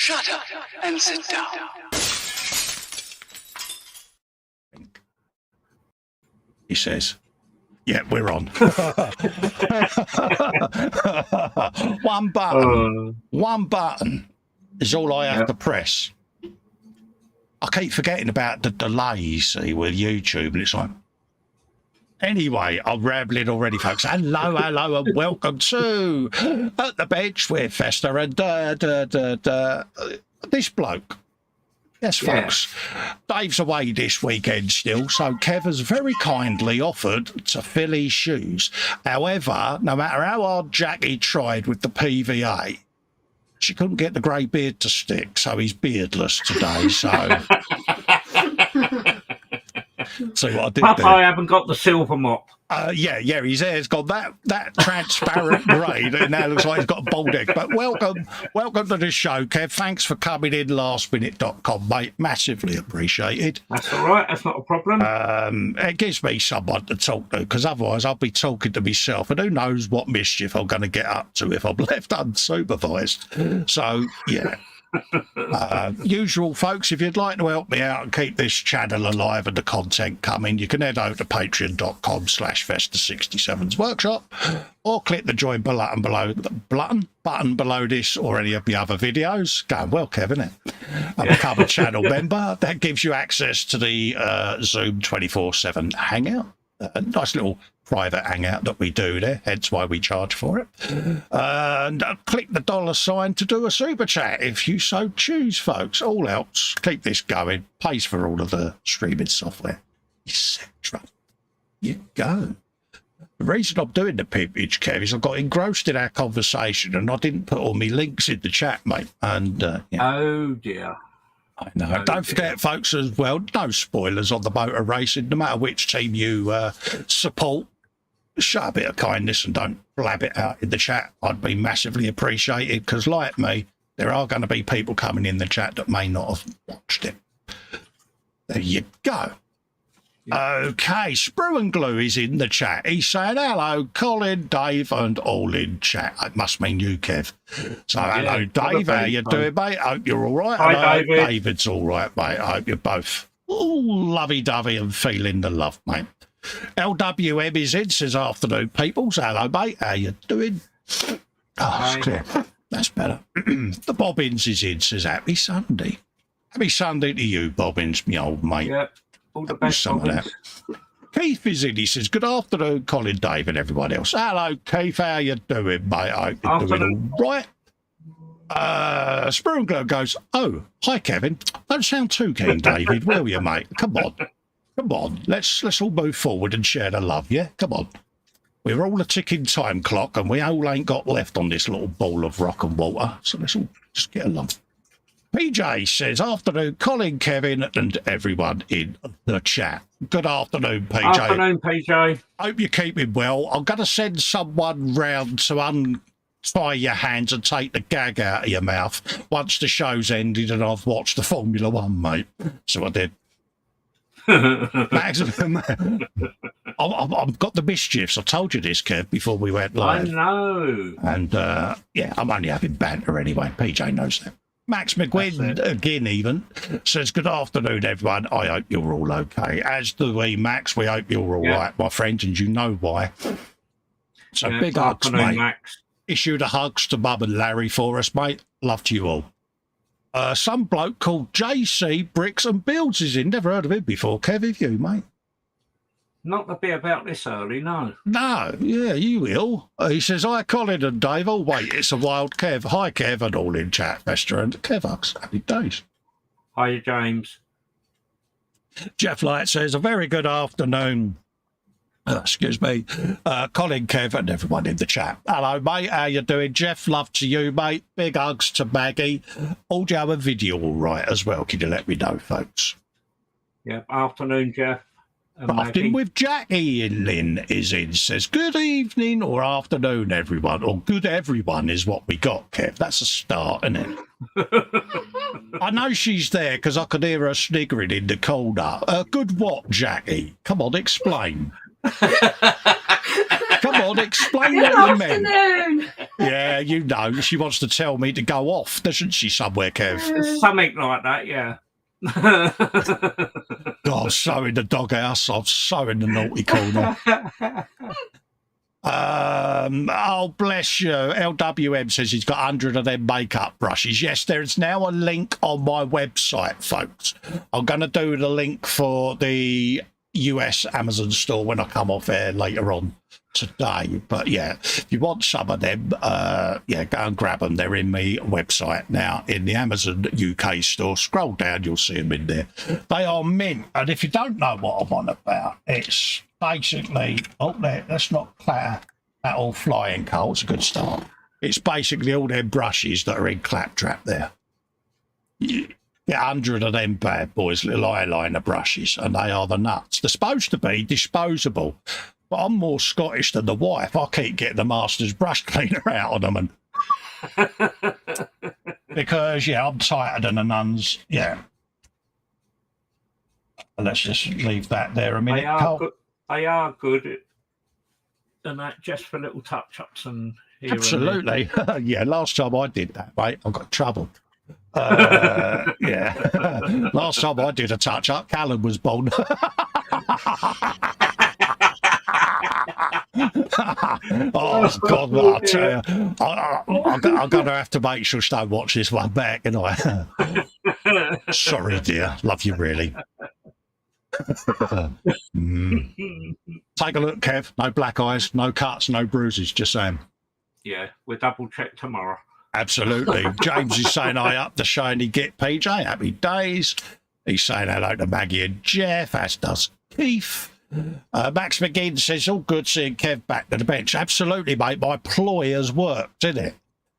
Shut up and sit down. He says, yeah, we're on. One button is all I have to press. I keep forgetting about the delay, you see, with YouTube, and it's like, anyway, I'm rambling already, folks. Hello, and welcome to At the Bench with Festa and this bloke. Yes, folks. Dave's away this weekend still, so Kev has very kindly offered to fill his shoes. However, no matter how hard Jackie tried with the PVA, she couldn't get the grey beard to stick, so he's beardless today. So, see what I did Papa, there? I haven't got the silver mop. Yeah, his hair's got that transparent grey that now looks like he's got a bald head. But welcome to the show, Kev. Thanks for coming in lastminute.com, mate. Massively appreciated. That's all right. That's not a problem. It gives me someone to talk to, because otherwise I'll be talking to myself, and who knows what mischief I'm going to get up to if I'm left unsupervised. So, yeah. Usual, folks, if you'd like to help me out and keep this channel alive and the content coming, you can head over to patreon.com/Festa67's workshop, or click the join button below this or any of the other videos. Going well, Kev, isn't it? And become a channel member. That gives you access to the Zoom 24/7 hangout. A nice little private hangout that we do there, hence why we charge for it. And click the $sign to do a super chat if you so choose, folks. All helps. Keep this going. Pays for all of the streaming software, etc. You go. The reason I'm doing the pimpage, Kev, is I got engrossed in our conversation and I didn't put all my links in the chat, mate. And Oh dear. I know. Oh, don't forget, folks, as well, no spoilers on the motor racing, no matter which team you support. Show a bit of kindness and don't blab it out in the chat. I'd be massively appreciated, because like me, there are going to be people coming in the chat that may not have watched it. There you go. Okay, Sprue and Glue is in the chat. He's saying, hello, Colin, Dave, and all in chat. It must mean you, Kev. So, hello, Dave. How you doing, mate? Hope you're all right. Hi, David. David's all right, mate. I hope you're both lovey-dovey and feeling the love, mate. LWM is in, says afternoon, peoples. Hello, mate. How you doing? Oh, it's clear. That's better. The Bobbins is in, says happy Sunday. Happy Sunday to you, Bobbins, me old mate. Yeah. All the best. Some of that. Keith is in. He says, good afternoon, Colin, Dave, and everyone else. Hello, Keith. How you doing, mate? I hope you're doing all right. Sprungler goes, oh, hi, Kevin. Don't sound too keen, David, will you, mate? Come on. Let's all move forward and share the love, yeah? Come on. We're all a ticking time clock, and we all ain't got left on this little ball of rock and water. So let's all just get along. PJ says, afternoon, Colin, Kevin, and everyone in the chat. Good afternoon, PJ. Afternoon, PJ. Hope you're keeping well. I'm going to send someone round to untie your hands and take the gag out of your mouth once the show's ended and I've watched the Formula One, mate. So I did. I've got the mischiefs. I told you this, Kev, before we went live. I know. And, I'm only having banter anyway. PJ knows that. Max McGuinn, again, even, says, good afternoon, everyone. I hope you're all okay. As do we, Max. We hope you're all right, my friend, and you know why. So big hugs, mate. Max. Issue the hugs to Mum and Larry for us, mate. Love to you all. Some bloke called JC Bricks and Builds is in. Never heard of him before. Kev, have you, mate? Not to be about this early, no. No, yeah, you will. He says, hi, Colin and Dave. Oh, wait, it's a wild Kev. Hi, Kev, and all in chat, Fester and Kev Hugs. Happy days. Hi, James. Jeff Light says, a very good afternoon. Excuse me. Colin, Kev, and everyone in the chat. Hello, mate. How you doing, Jeff? Love to you, mate. Big hugs to Maggie. Audio and video all right as well. Can you let me know, folks? Yeah, afternoon, Jeff. Afternoon with Jackie in Lynn is in, says, good evening or afternoon, everyone. Or good everyone is what we got, Kev. That's a start, isn't it? I know she's there because I could hear her sniggering in the corner. Good what, Jackie? Come on, explain. Come on, explain Good what you meant. afternoon. Yeah, you know, she wants to tell me to go off, doesn't she, somewhere, Kev? Something like that, yeah. God, so in the doghouse, I'm so in the naughty corner. Oh, bless you. LWM says he's got 100 of them makeup brushes. Yes, there's now a link on my website, folks. I'm going to do the link for the US Amazon store when I come off air later on today. But yeah, if you want some of them, yeah, go and grab them. They're in my website now in the Amazon UK store. Scroll down, you'll see them in there. They are mint. And if you don't know what I'm on about, it's basically, oh, there, let's not clatter that all flying, Cole. It's a good start. It's basically all them brushes that are in Claptrap there. You get 100 of them bad boys, little eyeliner brushes, and they are the nuts. They're supposed to be disposable, but I'm more Scottish than the wife. I keep getting the master's brush cleaner out of them, and because, yeah, I'm tighter than the nuns. Yeah. Let's just leave that there a minute, Cole. They are good, and that just for little touch-ups and here absolutely. And there. Yeah, last time I did that, mate, I got trouble. Yeah. Last time I did a touch-up, Colin was born. Oh, God, I tell you, I'm going to have to make sure she don't watch this one back, and I. Sorry, dear. Love you, really. Take a look, Kev. No black eyes, no cuts, no bruises. Just saying. Yeah, we'll double check tomorrow. Absolutely. James is saying, I up the shiny Git PJ. Happy days. He's saying hello to Maggie and Jeff, as does Keith. Max McGinn says, all good seeing Kev back to the bench. Absolutely, mate. My ploy has worked, didn't it?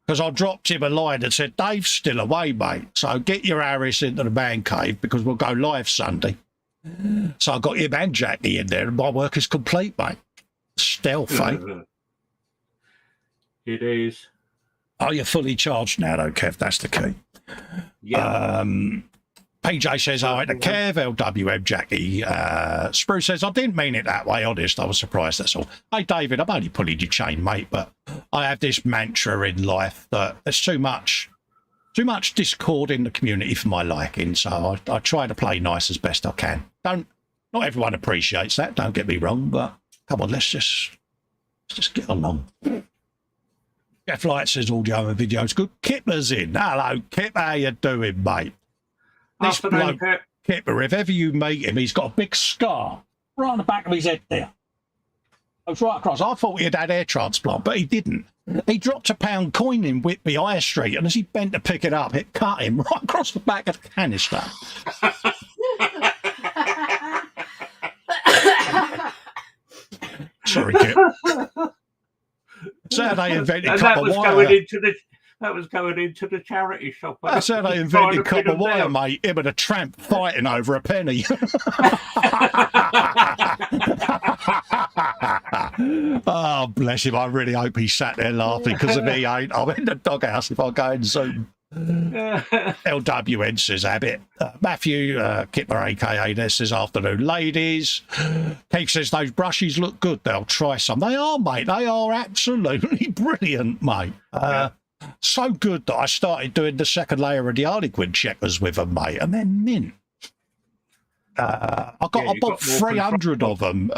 Because I dropped him a line and said, Dave's still away, mate. So get your Harris into the man cave because we'll go live Sunday. So I got him and Jackie in there, and my work is complete, mate. Stealth, eh? It is. Are you fully charged now, though, Kev? That's the key. Yeah. PJ says, hi to Kev, LWM, Jackie. Spruce says, I didn't mean it that way, honest. I was surprised, that's all. Hey, David, I'm only pulling your chain, mate, but I have this mantra in life that there's too much discord in the community for my liking, so I try to play nice as best I can. Not everyone appreciates that, don't get me wrong, but come on, let's just get along. Jeff Light says audio and video's good. Kipper's in. Hello, Kipper, how you doing, mate? This bloke, Kipper, if ever you meet him, he's got a big scar right on the back of his head there. Goes right across. I thought he had had hair transplant, but he didn't. He dropped a £1 coin in Whitby High Street, and as he bent to pick it up, it cut him right across the back of the canister. Sorry, Kip. Saturday invented copper wire. That was going into the charity shop. That's how they invented copper wire, mate. Him and a tramp fighting over a penny. Oh, bless him. I really hope he sat there laughing because if he ain't, I'm in the doghouse if I go and Zoom. LWN says habit. Matthew Kipper aka this says afternoon ladies. Keith says those brushes look good, they'll try some. They are, mate, they are absolutely brilliant, mate. So good that I started doing the second layer of the Harlequin checkers with them, mate, and they're mint. I bought 300 of them.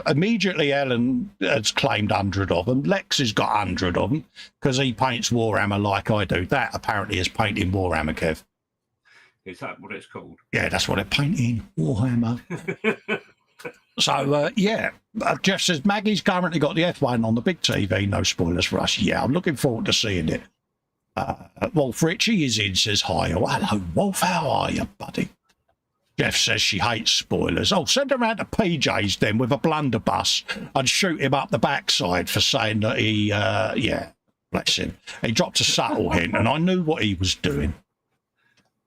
Immediately Ellen has claimed 100 of them. Lex has got 100 of them because he paints Warhammer like I do. That apparently is painting Warhammer, Kev. Is that what it's called? Yeah, that's what they're painting, Warhammer. So, yeah, Jeff says, Maggie's currently got the F1 on the big TV. No spoilers for us. Yeah, I'm looking forward to seeing it. Wolf Ritchie is in, says hi. Oh, hello, Wolf. How are you, buddy? Jeff says she hates spoilers. Oh, send her around to PJ's then with a blunderbuss and shoot him up the backside for saying that he, yeah, bless him. He dropped a subtle hint and I knew what he was doing.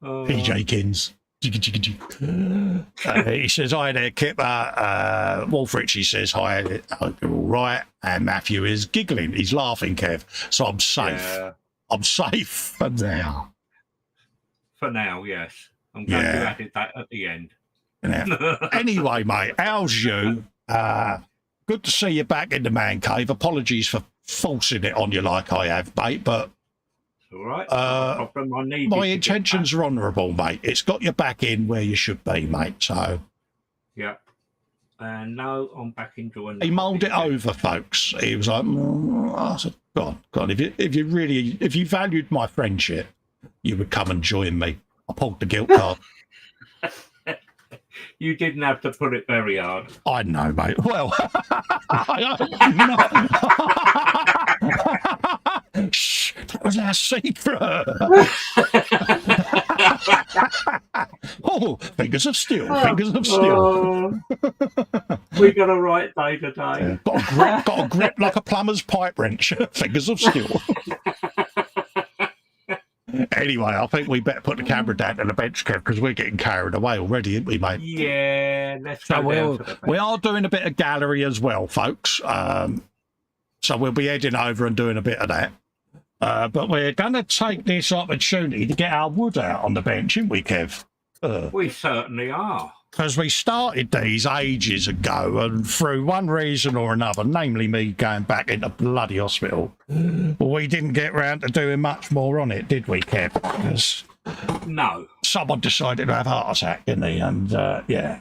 PJ Kins. He says, hi there, Kipper. Wolf Ritchie says, hi, I hope you're all right. And Matthew is giggling. He's laughing, Kev. So I'm safe. Yeah. I'm safe for now. For now, yes. I'm glad you added that at the end. Yeah. Anyway, mate, how's you? good to see you back in the man cave. Apologies for forcing it on you like I have, mate, but It's all right. No problem. I need my intentions are honourable, mate. It's got you back in where you should be, mate. So yeah. And no, I'm back enjoying. He mulled it over, folks. He was like, I said, go on. If you valued my friendship, you would come and join me. I pulled the guilt card. You didn't have to put it very hard. I know, mate. Well, shh, that was our secret. Oh, fingers of steel, fingers of steel. We got a right day today. Yeah. Got a grip like a plumber's pipe wrench. Fingers of steel. Anyway, I think we better put the camera down to the bench, Kev, because we're getting carried away already, aren't we, mate? Yeah, let's go. We are doing a bit of gallery as well, folks. So we'll be heading over and doing a bit of that. But we're going to take this opportunity to get our wood out on the bench, aren't we, Kev? We certainly are. Because we started these ages ago, and through one reason or another, namely me going back into bloody hospital, we didn't get round to doing much more on it, did we, Kev? Because no. Someone decided to have a heart attack, didn't he? And, yeah,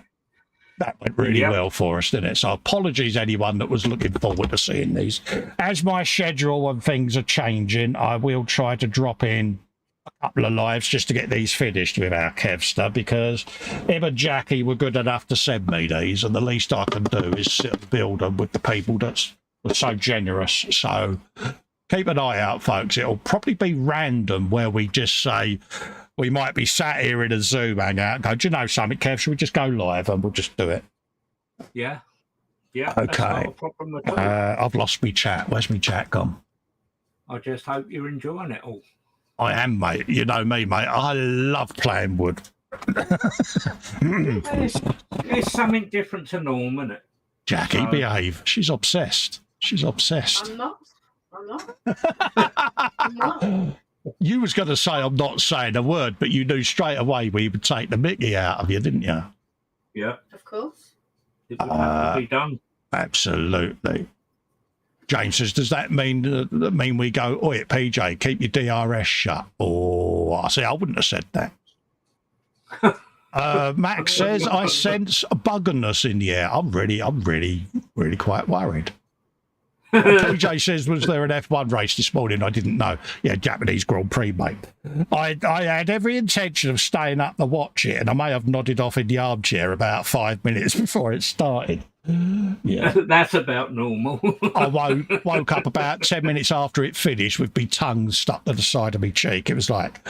that went really well for us, didn't it? So apologies, anyone that was looking forward to seeing these. As my schedule and things are changing, I will try to drop in a couple of lives just to get these finished with our Kevster, because him and Jackie were good enough to send me these, and the least I can do is sit and build them with the people that were so generous. So keep an eye out, folks. It'll probably be random, where we just say we might be sat here in a Zoom hangout and go, do you know something, Kev, should we just go live, and we'll just do it? Yeah. Okay. That's not a problem at all. I've lost me chat. Where's me chat gone? I just hope you're enjoying it all. I am, mate. You know me, mate. I love playing wood. It's something different to normal, isn't it? Jackie, behave. She's obsessed. She's obsessed. I'm not. I'm not. You was going to say I'm not saying a word, but you knew straight away we would take the mickey out of you, didn't you? Yeah. Of course. It would have to be done. Absolutely. James says, does that mean we go, oi, PJ, keep your DRS shut? Oh, I see, I wouldn't have said that. Max says, I sense a buggerness in the air. I'm really quite worried. PJ says, was there an F1 race this morning? I didn't know. Yeah, Japanese Grand Prix, mate. I had every intention of staying up to watch it, and I may have nodded off in the armchair about 5 minutes before it started. Yeah, that's about normal. I woke up about 10 minutes after it finished with my tongue stuck to the side of my cheek. It was like,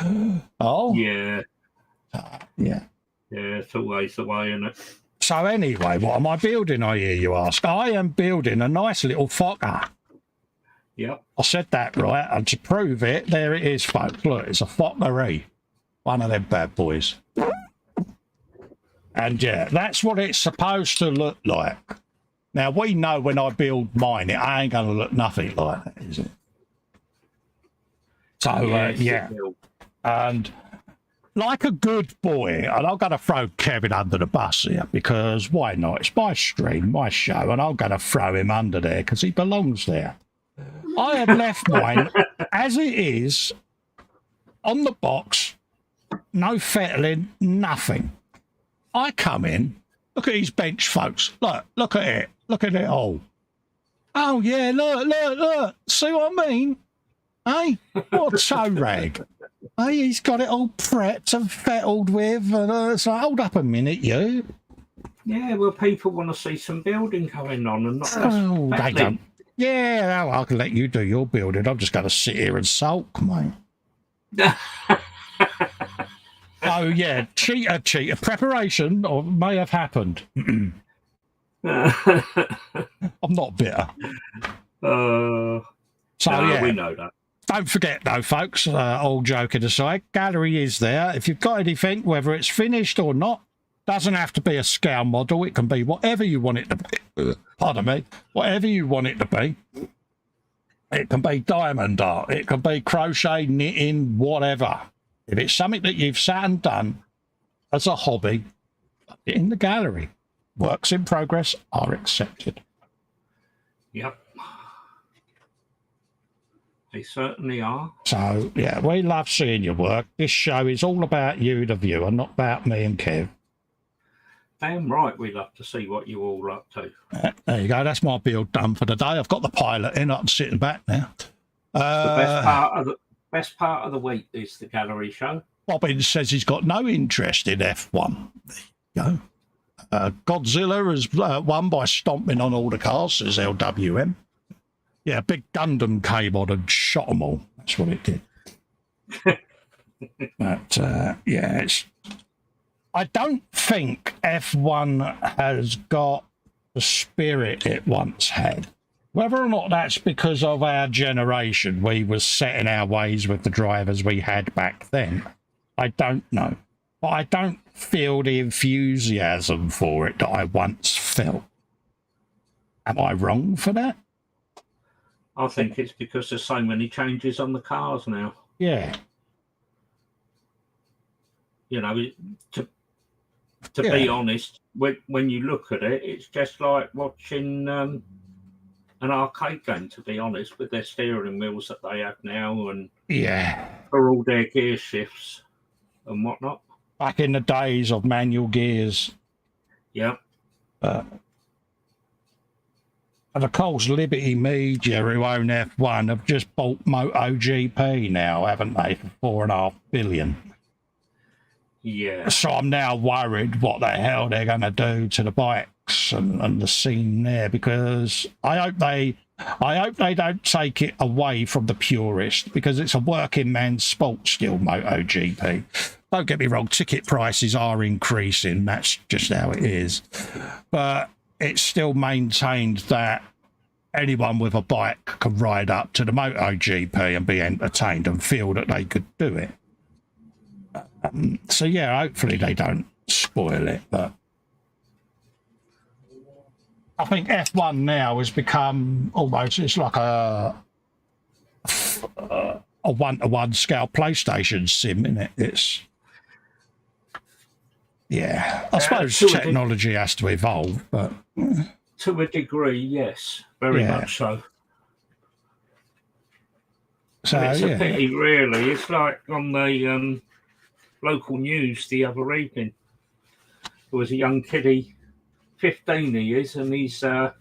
oh. Yeah. Yeah. Yeah, it's always the way, isn't it? So anyway, what am I building, I hear you ask? I am building a nice little focker. Yep. I said that right, and to prove it, there it is, folks. Look, it's a fockery. One of them bad boys. And yeah, that's what it's supposed to look like. Now, we know when I build mine, it ain't going to look nothing like that, is it? So, yeah. And like a good boy, and I'm going to throw Kevin under the bus here, because why not? It's my stream, my show, and I'm going to throw him under there because he belongs there. I have left mine as it is, on the box, no fettling, nothing. I come in, look at his bench, folks. Look at it. Look at it all. Oh, yeah, look. See what I mean? Hey, what a toe rag. Hey, he's got it all prepped and fettled with. And it's like, hold up a minute, you. Yeah, well, people want to see some building going on and not oh, they don't. Yeah, well, I can let you do your building. I'm just going to sit here and sulk, mate. Oh, yeah, cheater. Preparation may have happened. I'm not bitter. So, yeah. We know that. Don't forget, though, folks, all joking aside, gallery is there. If you've got anything, whether it's finished or not, doesn't have to be a scale model. It can be whatever you want it to be. Pardon me. Whatever you want it to be. It can be diamond art. It can be crochet, knitting, whatever. If it's something that you've sat and done as a hobby, in the gallery, works in progress are accepted. Yep. They certainly are. So, yeah, we love seeing your work. This show is all about you, the viewer, not about me and Kev. Damn right we love to see what you all up to. There you go. That's my build done for the day. I've got the pilot in. I can sit in the back now. The best part of the week is the gallery show. Bobbin says he's got no interest in F1. There you go. Godzilla has won by stomping on all the cars, says LWM. Yeah, a big Gundam came on and shot them all. That's what it did. But, yeah, I don't think F1 has got the spirit it once had. Whether or not that's because of our generation, we was set in our ways with the drivers we had back then, I don't know. But I don't feel the enthusiasm for it that I once felt. Am I wrong for that? I think it's because there's so many changes on the cars now. Yeah. You know, to be honest, when you look at it, it's just like watching an arcade game, to be honest, with their steering wheels that they have now and for all their gear shifts and whatnot. Back in the days of manual gears. Yeah. And of course, Liberty Media, who own F1, have just bought MotoGP now, haven't they, for $4.5 billion. Yeah. So I'm now worried what the hell they're going to do to the bikes and the scene there, because I hope they don't take it away from the purist, because it's a working man's sport still, MotoGP. Don't get me wrong, ticket prices are increasing. That's just how it is. But it's still maintained that anyone with a bike can ride up to the MotoGP and be entertained and feel that they could do it. So, yeah, hopefully they don't spoil it. But I think F1 now has become almost, it's like a one-to-one scale PlayStation sim, isn't it? It's, yeah, I suppose technology has to evolve, but to a degree, yes, very much so. So it's a pity, really. It's like on the local news the other evening. There was a young kiddie, 15 he is, and he's the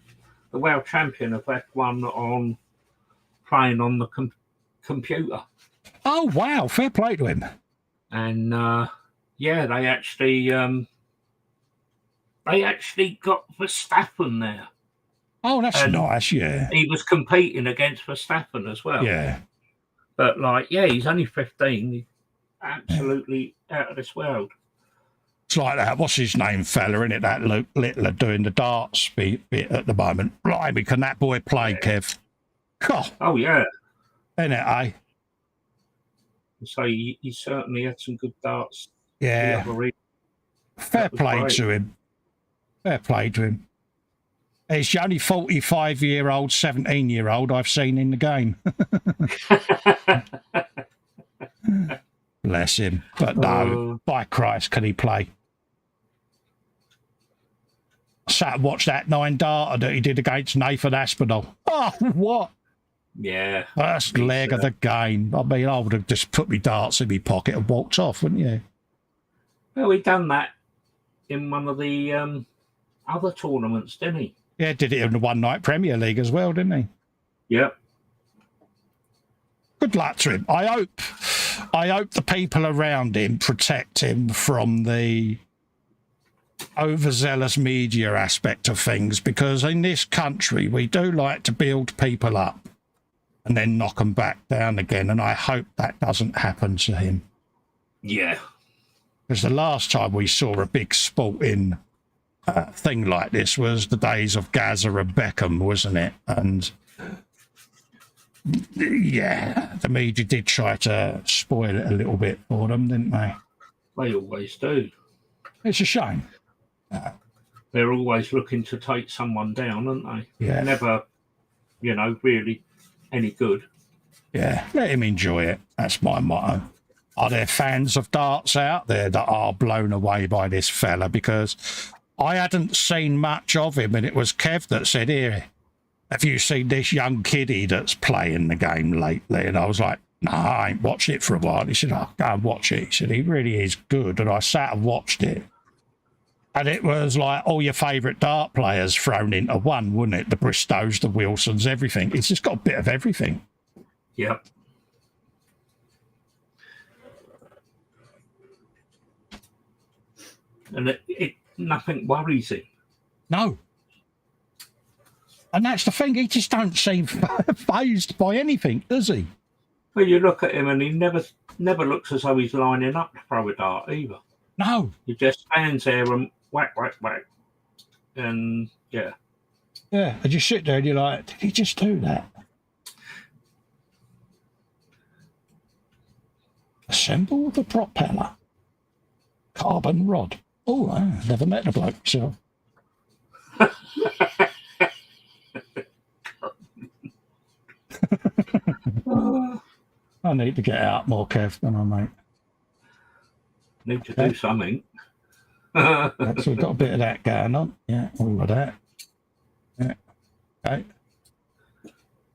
world champion of F1 on playing on the computer. Oh wow! Fair play to him. And yeah, they actually got Verstappen there. Oh, that's nice. Yeah, he was competing against Verstappen as well. Yeah, but like, yeah, he's only 15. He's absolutely out of this world. It's like that. What's his name, fella? In it, that Luke Littler doing the darts bit at the moment. Blimey, can that boy play, Kev? Oh yeah. Isn't it, eh? So he certainly had some good darts. Yeah. Fair play to him. Fair play to him. He's the only 45-year-old, 17-year-old I've seen in the game. Bless him. But no, by Christ, can he play? I sat and watched that 9-darter that he did against Nathan Aspinall. Oh, what? Yeah. First leg of the game. I mean, I would have just put my darts in my pocket and walked off, wouldn't you? Well, he done that in one of the other tournaments, didn't he? Yeah, did it in the one-night Premier League as well, didn't he? Yep. Good luck to him. I hope the people around him protect him from the overzealous media aspect of things, because in this country we do like to build people up and then knock them back down again, and I hope that doesn't happen to him. Yeah. Because the last time we saw a big sporting thing like this was the days of Gaza and Beckham, wasn't it? And yeah, the media did try to spoil it a little bit for them, didn't they? They always do. It's a shame. They're always looking to take someone down, aren't they? Yeah. Never, really any good. Yeah, let him enjoy it. That's my motto. Are there fans of darts out there that are blown away by this fella? Because I hadn't seen much of him, and it was Kev that said, here, have you seen this young kiddie that's playing the game lately? And I was like, no, I ain't watched it for a while. He said, oh, go and watch it. He said, he really is good. And I sat and watched it. And it was like all your favourite dart players thrown into one, wasn't it? The Bristows, the Wilsons, everything. It's just got a bit of everything. Yep. And it nothing worries him. No. And that's the thing. He just don't seem fazed by anything, does he? Well, you look at him and he never looks as though he's lining up to throw a dart either. No. He just stands there and whack, whack, whack. And, yeah. Yeah, and you sit there and you're like, did he just do that? Assemble the propeller. Carbon rod. Oh, I never met a bloke, so. I need to get out more, Kev, than I, mate. Need to do something. So we've got a bit of that going on. Yeah, all of that. Yeah. Okay.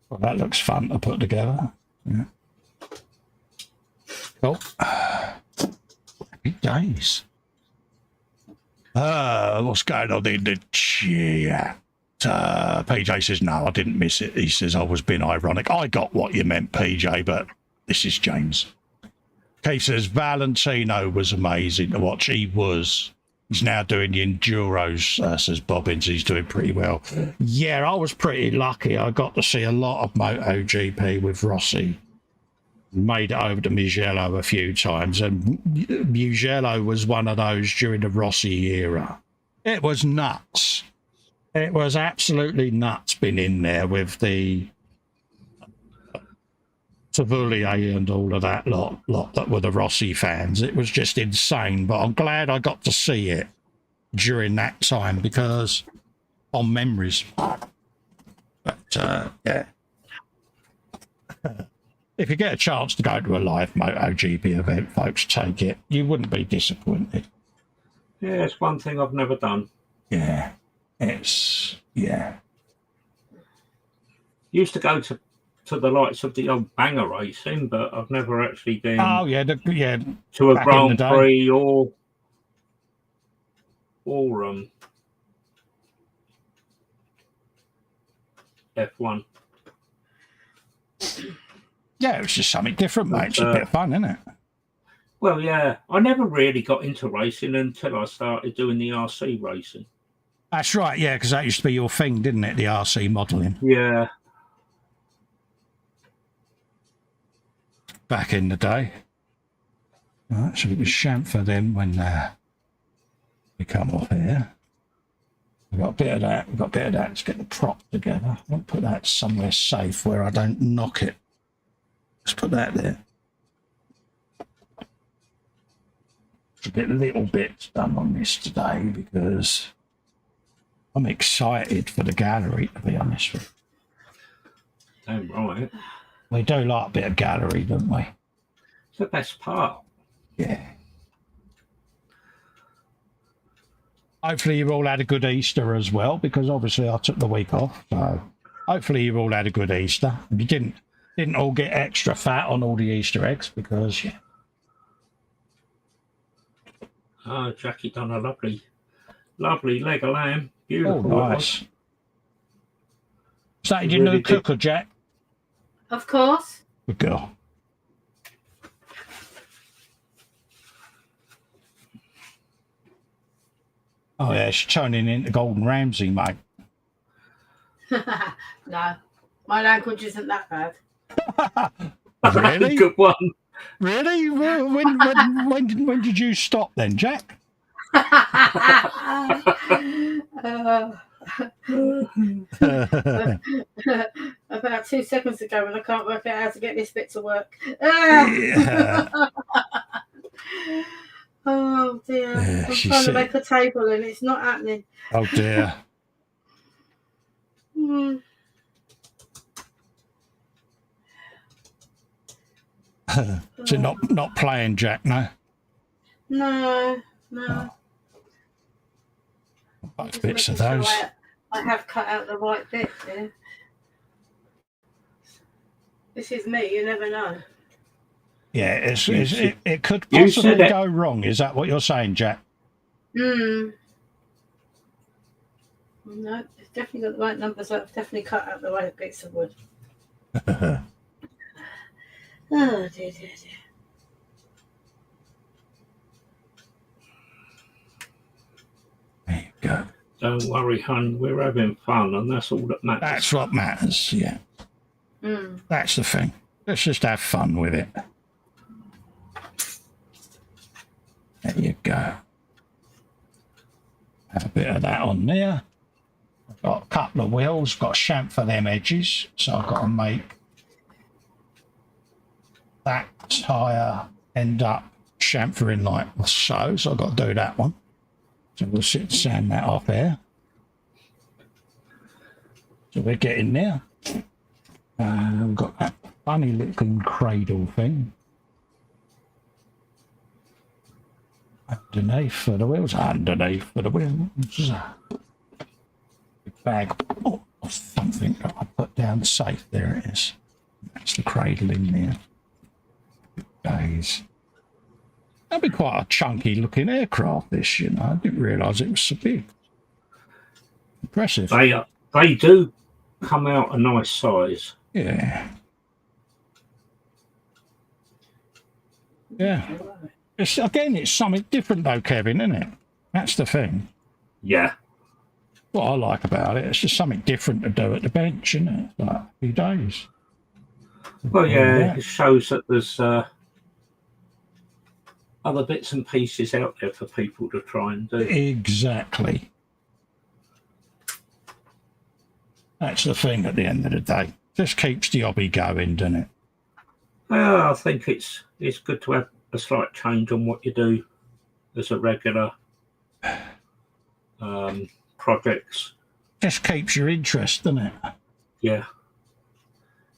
Well, that looks fun to put together. Yeah. Cool. Happy days. What's going on in the chat? PJ says, no, I didn't miss it. He says, I was being ironic. I got what you meant, PJ, but this is James. Keith says, Valentino was amazing to watch. He was. He's now doing the Enduros, says Bobbins. He's doing pretty well. Yeah, I was pretty lucky. I got to see a lot of MotoGP with Rossi. Made it over to Mugello a few times, and Mugello was one of those during the Rossi era. It was nuts. It was absolutely nuts being in there with the Tavullier and all of that lot that were the Rossi fans. It was just insane, but I'm glad I got to see it during that time because on memories. But, yeah. If you get a chance to go to a live MotoGP event, folks, take it. You wouldn't be disappointed. Yeah, it's one thing I've never done. Yeah. It's, yeah. Used to go to the likes of the old banger racing, but I've never actually been Oh, yeah, to a back in the Grand day. Prix or F1. Yeah, it was just something different, mate. It's a bit of fun, isn't it? Well, yeah, I never really got into racing until I started doing the RC racing. That's right, yeah, because that used to be your thing, didn't it? The RC modelling. Yeah. Back in the day. Right, so it was chamfer then when we come off here. We've got a bit of that. We've got a bit of that. Let's get the prop together. I'll put that somewhere safe where I don't knock it. Let's put that there. Just a bit, little bits done on this today because I'm excited for the gallery, to be honest with you. Damn right. We do like a bit of gallery, don't we? It's the best part. Yeah. Hopefully you've all had a good Easter as well, because obviously I took the week off. So hopefully you've all had a good Easter. If you didn't all get extra fat on all the Easter eggs, because yeah. Oh, Jackie done a lovely leg of lamb. Beautiful. Oh, nice. Is that your new cooker, Jack? Of course. Good girl. Oh, yeah, she's turning into Gordon Ramsay, mate. No, my language isn't that bad. Really? Good one. Really? When did you stop then, Jack? About 2 seconds ago, and I can't work out how to get this bit to work. Yeah. Oh dear! Yeah, I'm trying to make a table, and it's not happening. Oh dear. So not playing, Jack, no? No. Oh. Both Just bits of making those. sure I have cut out the right bit there. This is me. You never know. Yeah, it could You said possibly it. go wrong. Is that what you're saying, Jack? No, it's definitely got the right numbers. I've definitely cut out the right bits of wood. Oh, dear. There you go. Don't worry, hun. We're having fun, and that's all that matters. That's what matters, yeah. That's the thing. Let's just have fun with it. There you go. Have a bit of that on there. I've got a couple of wheels, got to chamfer them edges, so I've got to make that tyre end up chamfering like so, so I've got to do that one. So we'll sit and sand that off there. So we're getting there. We've got that funny looking cradle thing. Underneath for the wheels. Underneath for the wheels. Bag of something that I put down safe. There it is. That's the cradle in there. Days. That'd be quite a chunky looking aircraft, this, you know. I didn't realise it was so big. Impressive. They do come out a nice size. Yeah. Yeah. It's something different though, Kevin, isn't it? That's the thing. Yeah. What I like about it, it's just something different to do at the bench, isn't it? Like happy days. Well, yeah, it shows that there's other bits and pieces out there for people to try and do. Exactly. That's the thing at the end of the day. Just keeps the hobby going, doesn't it? Well, I think it's good to have a slight change on what you do as a regular projects. Just keeps your interest, doesn't it? Yeah.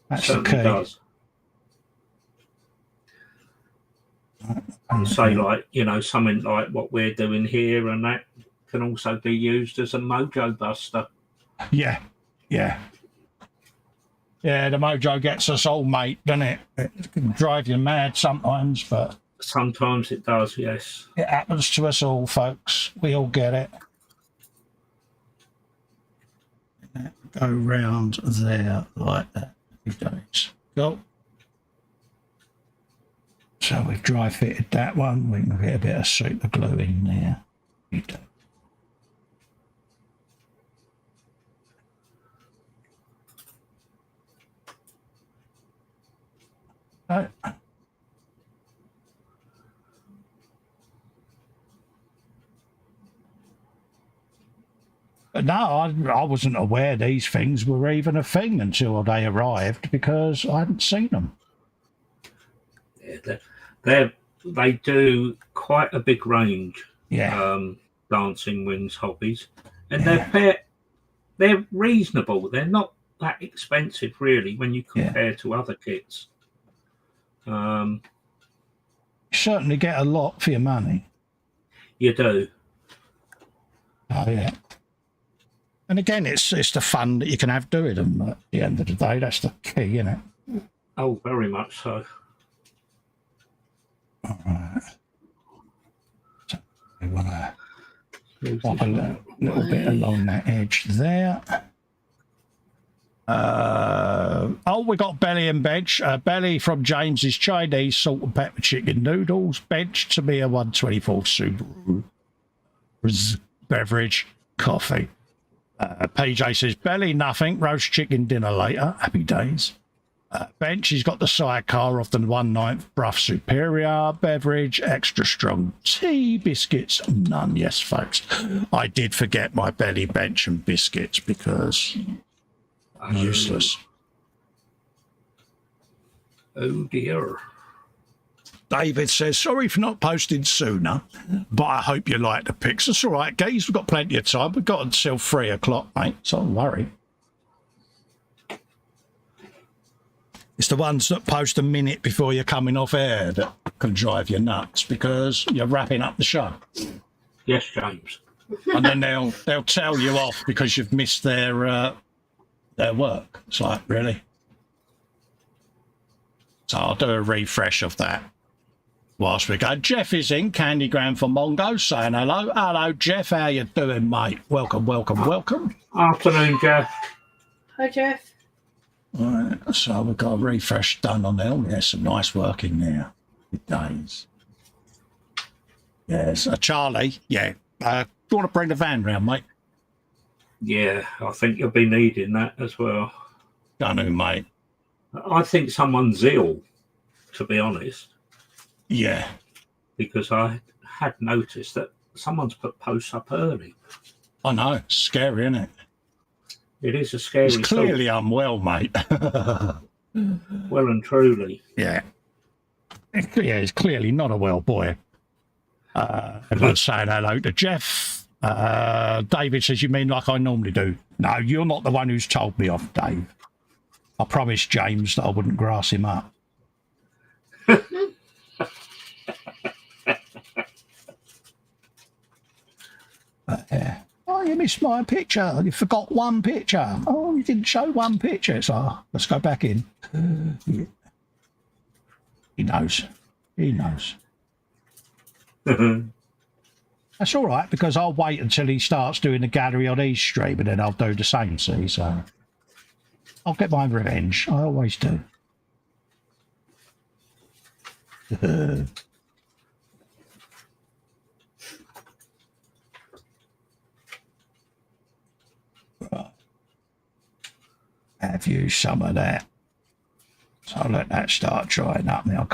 That's the Certainly key. does. Say like, something like what we're doing here, and that can also be used as a mojo buster. Yeah. Yeah, the mojo gets us all, mate, doesn't it? It can drive you mad sometimes, but... Sometimes it does, yes. It happens to us all, folks. We all get it. Go round there like that. Go. So we've dry fitted that one. We can get a bit of super glue in there. But no, I wasn't aware these things were even a thing until they arrived because I hadn't seen them. Yeah, they do quite a big range. Yeah. Dancing Wings hobbies, and they're reasonable. They're not that expensive, really, when you compare to other kits. You certainly get a lot for your money. You do. Oh, yeah. And again, it's the fun that you can have doing them at the end of the day. That's the key, isn't it? Oh, very much so. All right. So we want to pop a little bit along that edge there. We got Belly and Bench. Belly from James's Chinese salt and pepper chicken noodles. Bench to me a 124 Subaru beverage coffee. PJ says Belly nothing, roast chicken dinner later. Happy days. Bench, he's got the sidecar of the 1/9 Bruff Superior beverage, extra strong tea, biscuits, none. Yes, folks. I did forget my Belly, Bench and biscuits because useless. Oh dear. David says, sorry for not posting sooner, but I hope you like the pics. That's all right, Gaze. We've got plenty of time. We've got until 3 o'clock, mate, so don't worry. It's the ones that post a minute before you're coming off air that can drive you nuts because you're wrapping up the show. Yes, James. And then they'll tell you off because you've missed their work. It's like, really? So I'll do a refresh of that whilst we go. Jeff is in, Candygram for Mongo, saying hello. Hello, Jeff. How you doing, mate? Welcome, welcome, welcome. Afternoon, Jeff. Hi, Jeff. All right, so we've got a refresh done on there. There's some nice work in there. Good days. Yes, Charlie, yeah. Do you want to bring the van round, mate? Yeah, I think you'll be needing that as well. Don't know, mate. I think someone's ill, to be honest, Yeah. because I had noticed that someone's put posts up early. I know. Scary, isn't it? It is a scary He's clearly unwell, mate. thought. Well and truly. Yeah. Yeah, he's clearly not a well boy. Everyone's saying hello to Jeff. David says, you mean like I normally do? No, you're not the one who's told me off, Dave. I promised James that I wouldn't grass him up. Yeah. Oh, you missed my picture. You forgot one picture. Oh, you didn't show one picture. So let's go back in. Yeah. He knows. He knows. That's all right, because I'll wait until he starts doing the gallery on his stream, and then I'll do the same, see? So I'll get my revenge. I always do. Right. Have you some of that? So I'll let that start drying up now.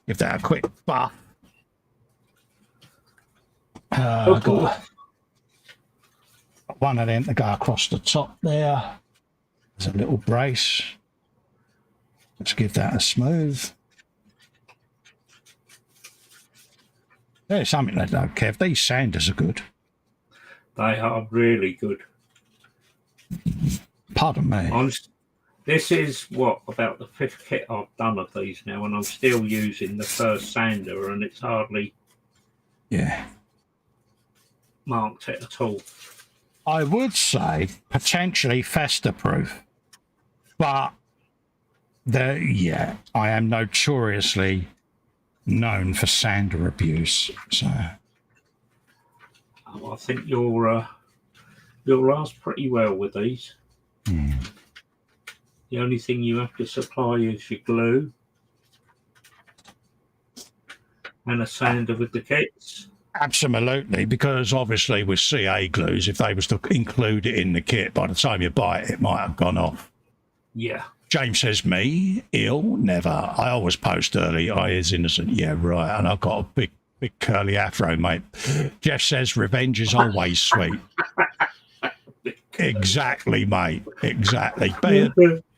Give that a quick buff. Got one of them to go across the top there. There's a little brace. Let's give that a smooth. There's something like that, Kev. These sanders are good. They are really good. Pardon me. This is about the 5th kit I've done of these now, and I'm still using the first sander, and it's hardly marked it at all. I would say potentially Festa proof, but I am notoriously known for sander abuse. So I think you'll last pretty well with these. The only thing you have to supply is your glue and a sander with the kits. Absolutely, because obviously with CA glues, if they was to include it in the kit, by the time you buy it, it might have gone off. Yeah. James says, me, ill, never. I always post early. I is innocent. Yeah, right. And I've got a big curly afro, mate. Jeff says, revenge is always sweet. Exactly, mate. Exactly.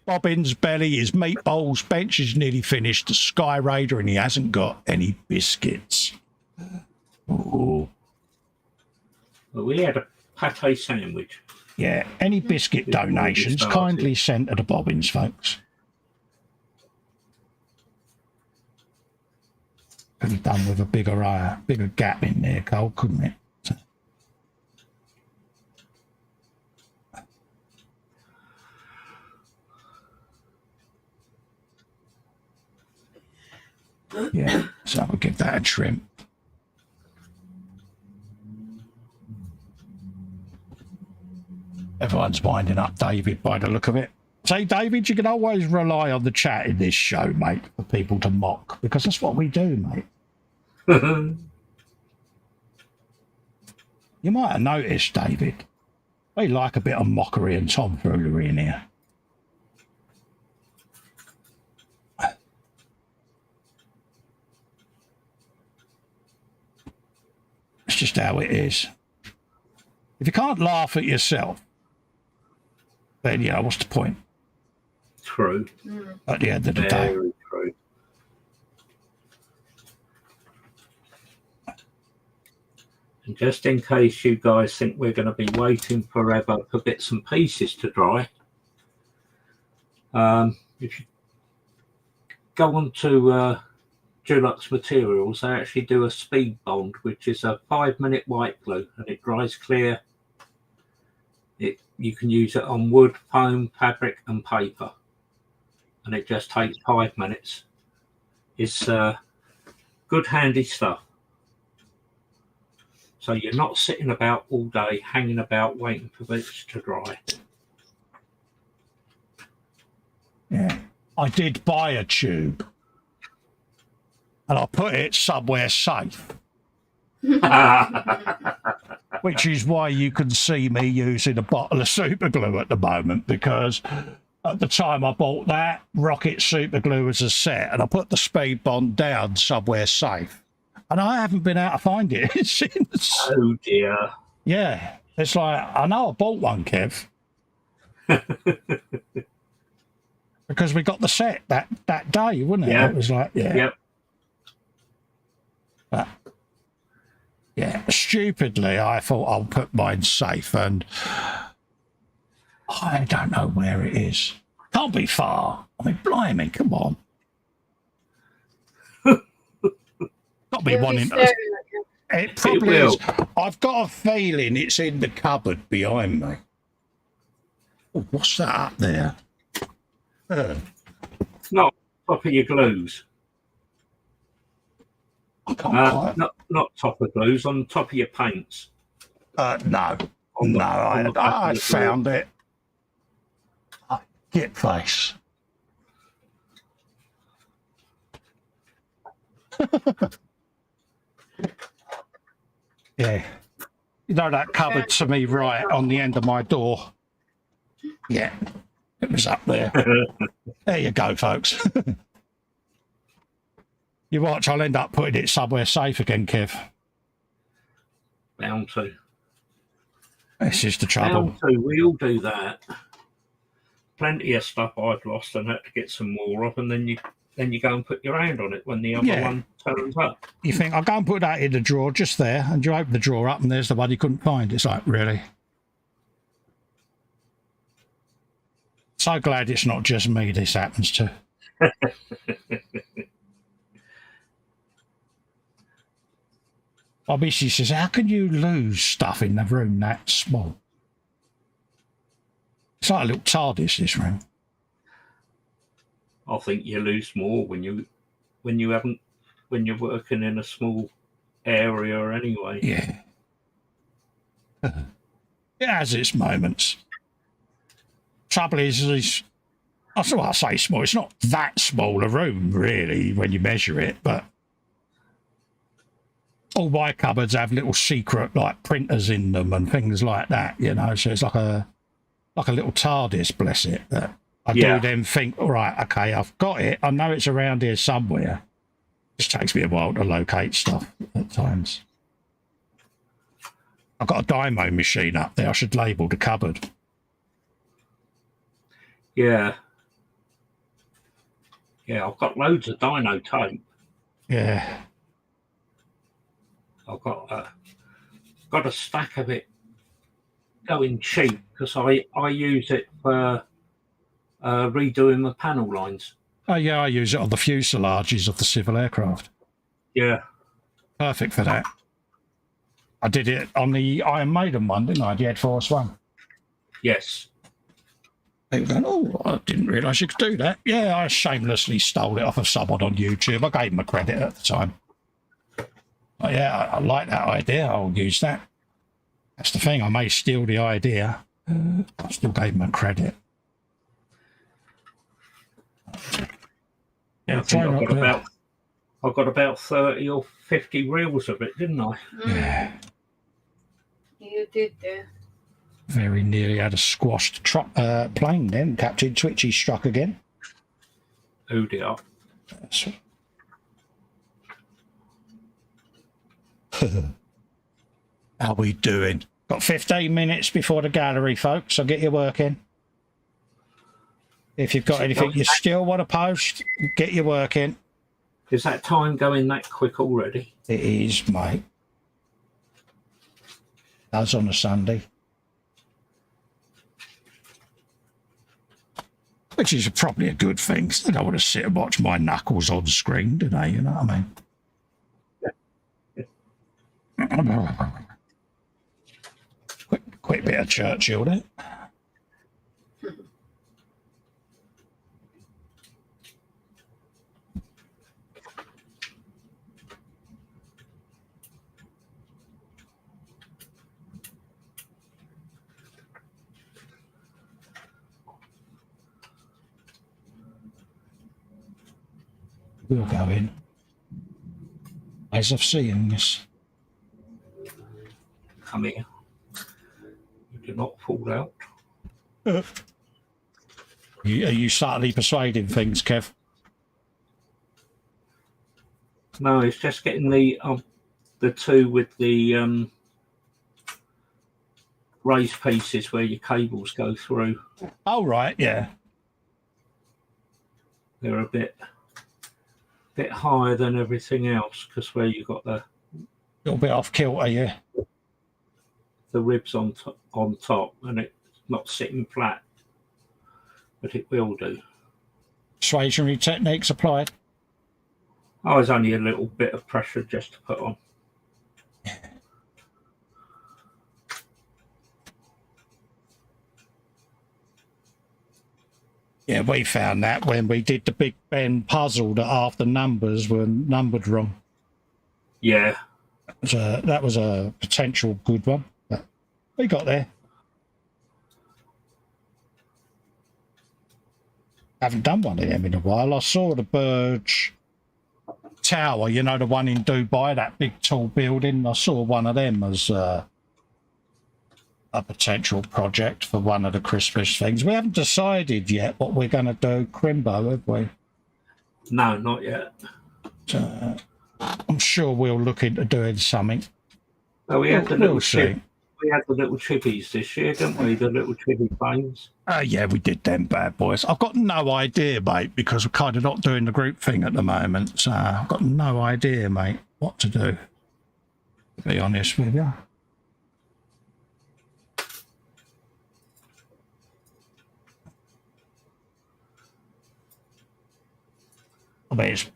Bobbin's belly, his meatballs bench is nearly finished. The Sky Raider, and he hasn't got any biscuits. Ooh. Well, we had a pate sandwich. Yeah, any biscuit donations kindly sent to the Bobbins, folks. Could have done with a bigger gap in there, Cole, couldn't it? Yeah, so we'll give that a trim. Everyone's winding up David by the look of it. Say, David, you can always rely on the chat in this show, mate, for people to mock, because that's what we do, mate. You might have noticed, David, we like a bit of mockery and tomfoolery in here. It's just how it is. If you can't laugh at yourself, then, what's the point? True. At the end of the day. Very true. And just in case you guys think we're going to be waiting forever for bits and pieces to dry, if you go on to Dulux Materials, they actually do a speed bond, which is a 5-minute white glue, and it dries clear. You can use it on wood, foam, fabric, and paper, and it just takes 5 minutes. It's good handy stuff. So you're not sitting about all day, hanging about waiting for bits to dry. Yeah. I did buy a tube. And I put it somewhere safe. Which is why you can see me using a bottle of super glue at the moment, because at the time I bought that, Rocket super glue as a set, and I put the speed bond down somewhere safe. And I haven't been able to find it since. Oh dear. Yeah. It's like, I know I bought one, Kev. Because we got the set that day, wasn't it? Yeah. It was like, yeah. Yep. But, yeah, stupidly, I thought I'll put mine safe, and I don't know where it is. Can't be far. I mean, blimey, come on. Got to be one in. It probably is. I've got a feeling it's in the cupboard behind me. Oh, what's that up there? It's not top of your glues. I can't quite. Not top of glues, on top of your paints. No. On I found it. Get face. Yeah. You know that cupboard to me right on the end of my door? Yeah. It was up there. There you go, folks. You watch, I'll end up putting it somewhere safe again, Kev. Bound to. This is the trouble. Bound to. We all do that. Plenty of stuff I've lost and had to get some more of, and then you go and put your hand on it when the other one turns up. You think, I'll go and put that in the drawer just there, and you open the drawer up and there's the one you couldn't find. It's like, really? So glad it's not just me this happens to. My missus says, how can you lose stuff in the room that small? It's like a little TARDIS, this room. I think you lose more when you're working in a small area anyway. Yeah. It has its moments. Trouble is that's what I say small. It's not that small a room, really, when you measure it, but all my cupboards have little secret, like, printers in them and things like that, you know, so it's like a little TARDIS, bless it, that I do then think, all right, okay, I've got it. I know it's around here somewhere. It just takes me a while to locate stuff at times. I've got a dymo machine up there. I should label the cupboard. Yeah. Yeah, I've got loads of dyno tape. Yeah. I've got a stack of it going cheap because I use it for redoing the panel lines. Oh, yeah, I use it on the fuselages of the civil aircraft. Yeah. Perfect for that. I did it on the Iron Maiden one, didn't I? The Ed Force one. Yes. They were going, oh, I didn't realise you could do that. Yeah, I shamelessly stole it off of someone on YouTube. I gave him a credit at the time. Oh, yeah, I like that idea. I'll use that. That's the thing. I may steal the idea. I still gave him a credit. Yeah, I think I've got about 30 or 50 reels of it, didn't I? Yeah. You did there. Very nearly had a squashed plane then. Captain Twitchy struck again. Oh dear. How we doing? Got 15 minutes before the gallery, folks. I'll get you working. If you've got anything you still want to post, get you working. Is that time going that quick already? It is, mate. That's on a Sunday. Which is probably a good thing, because they don't want to sit and watch my knuckles on screen, do they? You know what I mean? Quick bit of Churchill there. We'll go in. As of seeing this. Come here. You do not fall out. Are you subtly persuading things, Kev? No, it's just getting the two with the raised pieces where your cables go through. Oh, right, yeah. They're a bit higher than everything else because where you got the Little bit off kilter, yeah. the ribs on top and it's not sitting flat, but it will do. Persuasionary techniques applied. Oh, there's only a little bit of pressure just to put on. Yeah, we found that when we did the Big Ben puzzle that half the numbers were numbered wrong. Yeah. That was a potential good one, but we got there. Haven't done one of them in a while. I saw the Burj Tower, you know, the one in Dubai, that big tall building. I saw one of them as a potential project for one of the Christmas things. We haven't decided yet what we're going to do, Crimbo, have we? No, not yet. So, I'm sure we'll look into doing something. Oh, we had the little see. We had the little chibbies this year, didn't we? The little chibby planes. Yeah, we did them bad boys. I've got no idea, mate, because we're kind of not doing the group thing at the moment. So I've got no idea, mate, what to do, to be honest with you. I mean, it's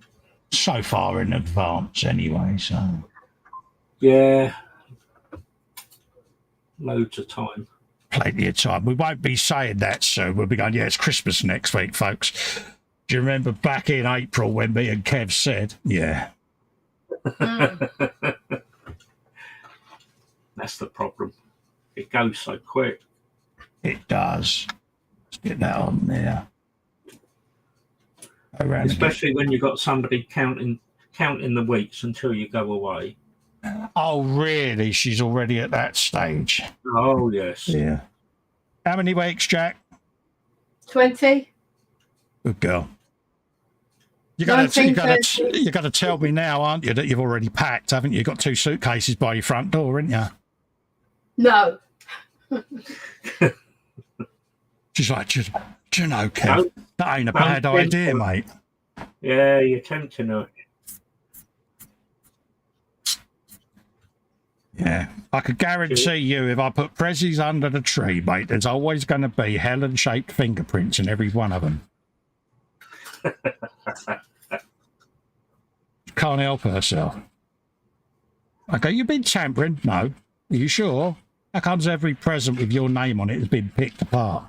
so far in advance anyway, so... Yeah. Loads of time. Plenty of time. We won't be saying that soon. We'll be going, yeah, it's Christmas next week, folks. Do you remember back in April when me and Kev said, yeah. That's the problem. It goes so quick. It does. Let's get that on there. Especially when you've got somebody counting the weeks until you go away. Oh, really? She's already at that stage. Oh, yes. Yeah. How many weeks, Jack? 20. Good girl. You got to tell me now, aren't you, that you've already packed, haven't you? You've got 2 suitcases by your front door, haven't you? No. She's like, do you know, Kev, that ain't a bad idea, mate. Yeah, you're tempting her. Yeah, I could guarantee you if I put prezzies under the tree, mate, there's always going to be Helen-shaped fingerprints in every one of them. Can't help herself. I go, you been tampering? No. Are you sure? How comes every present with your name on it has been picked apart?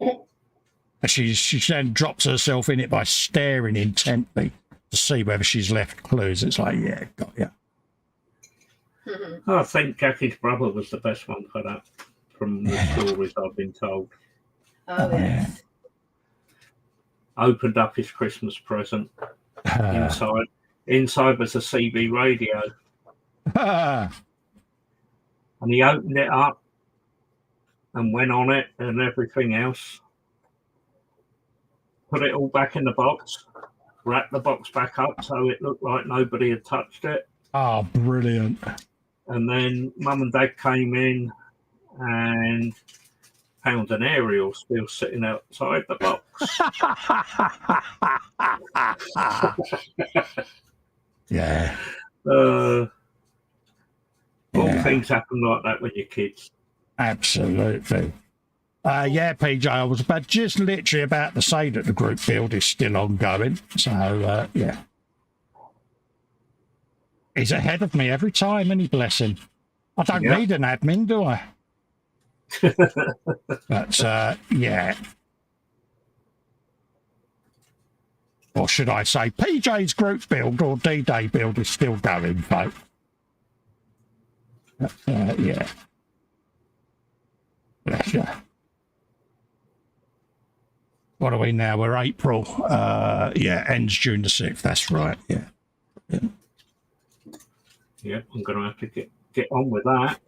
And she then drops herself in it by staring intently to see whether she's left clues. It's like, yeah, got ya. I think Jackie's brother was the best one for that, from the stories I've been told. Oh, yes. Opened up his Christmas present. Inside was a CB radio. And he opened it up and went on it and everything else. Put it all back in the box. Wrapped the box back up so it looked like nobody had touched it. Oh, brilliant. And then Mum and Dad came in and found an aerial still sitting outside the box. Yeah. All things happen like that when you're kids. Absolutely. Yeah, PJ, I was just literally about to say that the group build is still ongoing. So, yeah. He's ahead of me every time, and he bless him. I don't need an admin, do I? But, yeah. Or should I say PJ's group build or D-Day build is still going, folks. Yeah. Bless you. What are we now? We're April. Yeah, ends June the 6th. That's right. Yeah. Yeah, I'm going to have to get on with that.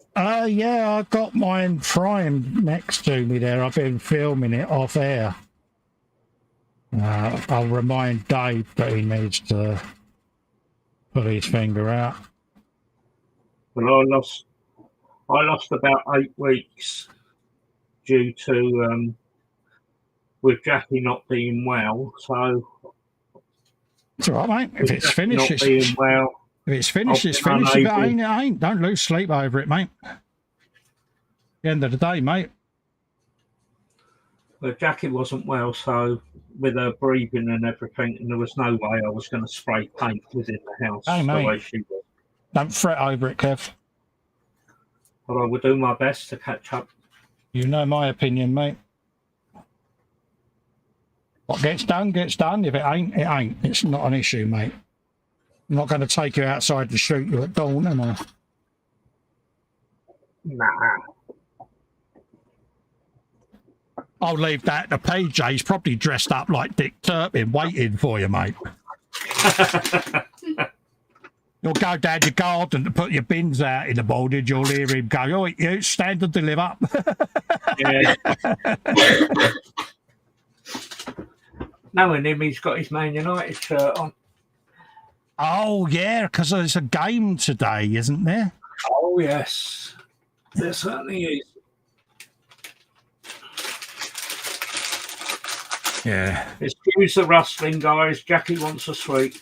Yeah, I've got mine framed next to me there. I've been filming it off air. I'll remind Dave that he needs to put his finger out. Well, I lost about 8 weeks due to with Jackie not being well. So It's all right, mate. If it's Jackie finished, not it's being well. If it's finished, I've it's been finished. If it unable- ain't, it ain't. Don't lose sleep over it, mate. At the end of the day, mate. Well, Jackie wasn't well, so with her breathing and everything, and there was no way I was going to spray paint within the house Hey, the mate. way she was. Don't fret over it, Kev. But I will do my best to catch up. You know my opinion, mate. What gets done, gets done. If it ain't, it ain't. It's not an issue, mate. I'm not going to take you outside to shoot you at dawn, am I? Nah. I'll leave that to PJ. He's probably dressed up like Dick Turpin, waiting for you, mate. You'll go down your garden to put your bins out in the morning. You'll hear him go, "Oh, you stand and deliver." Yeah. Knowing him, he's got his Man United shirt on. Oh, yeah, because there's a game today, isn't there? Oh, yes. There certainly is. Yeah. Excuse the rustling, guys. Jackie wants a sweet.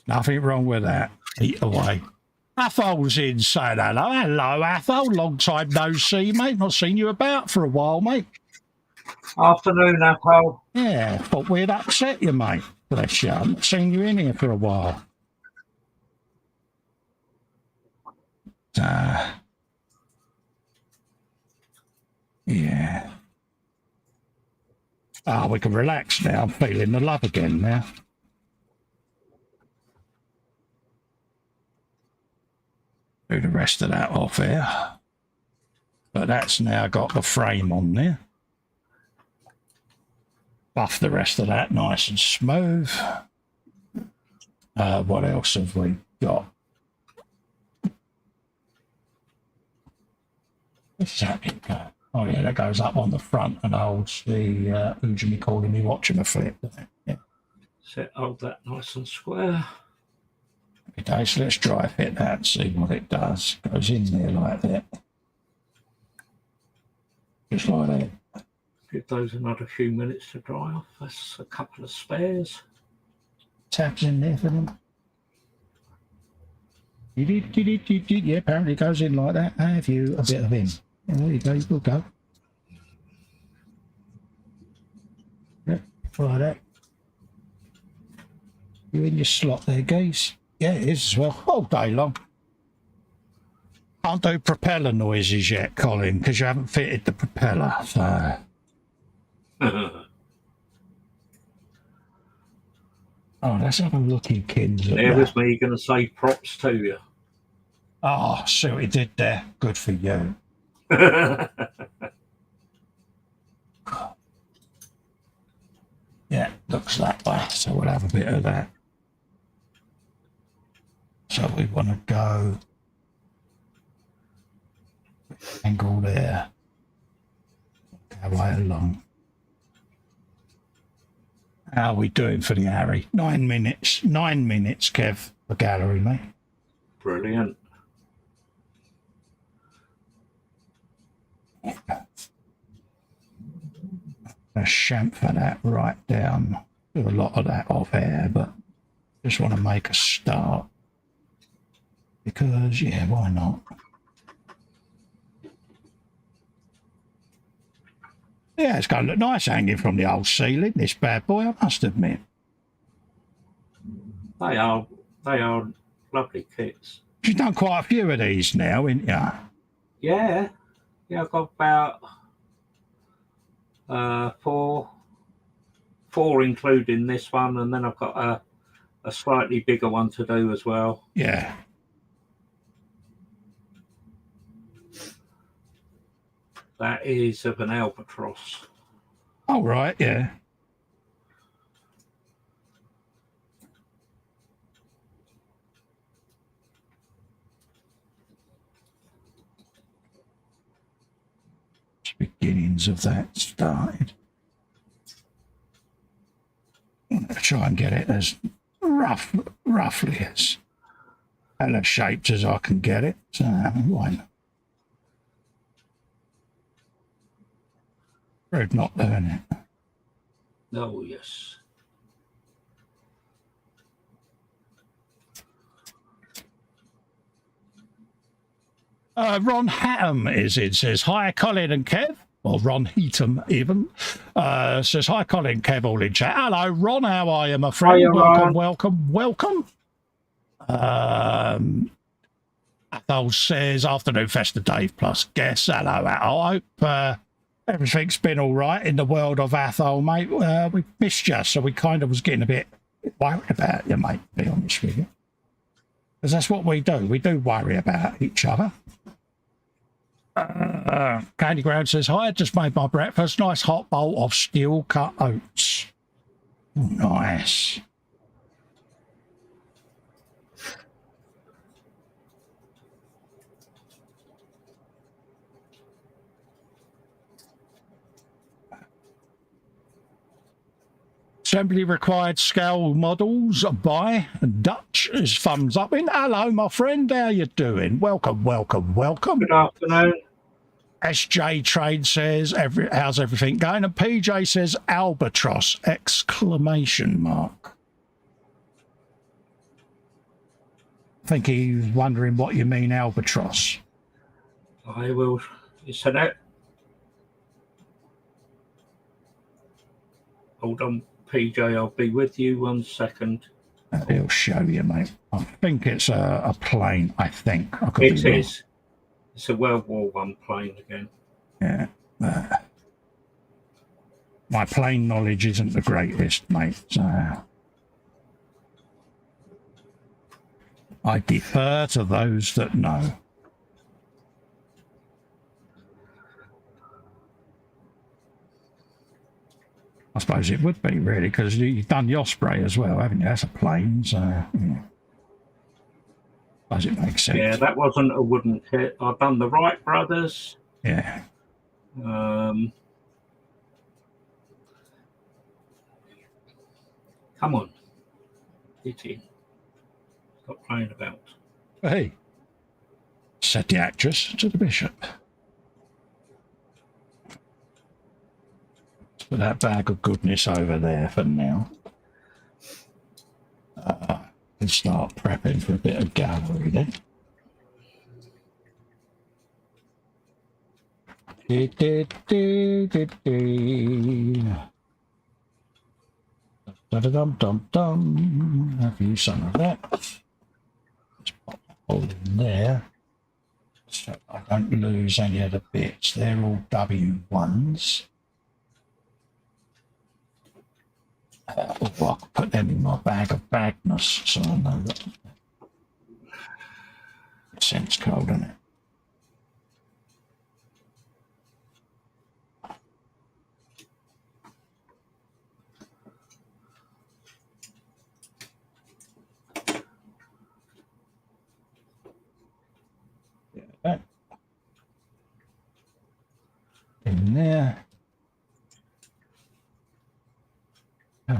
Nothing wrong with that. Eat away. Athol's in saying hello. Hello, Athol. Long time no see, mate. Not seen you about for a while, mate. Afternoon, Apple. Yeah, thought we'd upset you, mate. Bless you. I haven't seen you in here for a while. Yeah. Oh, we can relax now. I'm feeling the love again now. Do the rest of that off here. But that's now got the frame on there. Buff the rest of that nice and smooth. What else have we got? Where's that go? Oh yeah, that goes up on the front and holds the who's me calling me watching a flip. Yeah. Hold that nice and square. Okay, so let's dry fit that and see what it does. Goes in there like that. Just like that. Give those another few minutes to dry off. That's a couple of spares. Tabs in there for them. Yeah, apparently it goes in like that. Have you a bit of in? Yeah, there you go, you'll go. Yeah, like that. You in your slot there, geese? Yeah, it is as well. All day long. Can't do propeller noises yet, Colin, because you haven't fitted the propeller, so... Oh, let's have a look at Kins. There was me going to say props to you. Oh, see what he did there. Good for you. Yeah, looks that way. So we'll have a bit of that. So we want to go angle there. Go right along. How are we doing for the Harry? 9 minutes. 9 minutes, Kev, for gallery, mate. Brilliant. Let's chamfer that right down. Do a lot of that off air, but just want to make a start. Because, yeah, why not? Yeah, it's going to look nice hanging from the old ceiling, this bad boy, I must admit. They are lovely kits. You've done quite a few of these now, haven't you? Yeah. Yeah, I've got about four including this one, and then I've got a slightly bigger one to do as well. Yeah. That is of an albatross. Oh, right, yeah. Beginnings of that started. I'm going to try and get it as roughly as shaped as I can get it. So why not? Rude not doing it. Oh, yes. Ron Hatton is in, says, hi, Colin and Kev. Or Ron Heatham, even. Says, hi, Colin, Kev, all in chat. Hello, Ron, how are you, my friend? Hiya, welcome. Athol says, afternoon, Festa Dave plus guests. Hello, Athol. I hope everything's been all right in the world of Athol, mate. We missed you, so we kind of was getting a bit worried about you, mate, to be honest with you. Because that's what we do. We do worry about each other. Candy Ground says, hi, I just made my breakfast. Nice hot bowl of steel cut oats. Ooh, nice. Assembly required scale models by Dutch is thumbs up in. Hello, my friend. How you doing? Welcome. Good afternoon. SJ Trade says, how's everything going? And PJ says, albatross, exclamation mark. I think he's wondering what you mean, albatross. I will. You said it. Hold on, PJ. I'll be with you 1 second. He'll show you, mate. I think it's a plane, I think. I could It be wrong. is. It's a World War I plane again. Yeah. My plane knowledge isn't the greatest, mate. So I defer to those that know. I suppose it would be, really, because you've done the Osprey as well, haven't you? That's a plane, so yeah. Does it make sense? Yeah, that wasn't a wooden kit. I've done the Wright brothers. Yeah. Come on. Get in. Stop playing about. Hey. Said the actress to the bishop. Let's put that bag of goodness over there for now. And start prepping for a bit of gallery then. Dum-dum-dum-dum. Have you some of that? Just pop a hole in there. So I don't lose any of the bits. They're all W1s. I can put them in my bag of bagness so I know that it sense cold, isn't it? Yeah. In there. Okay.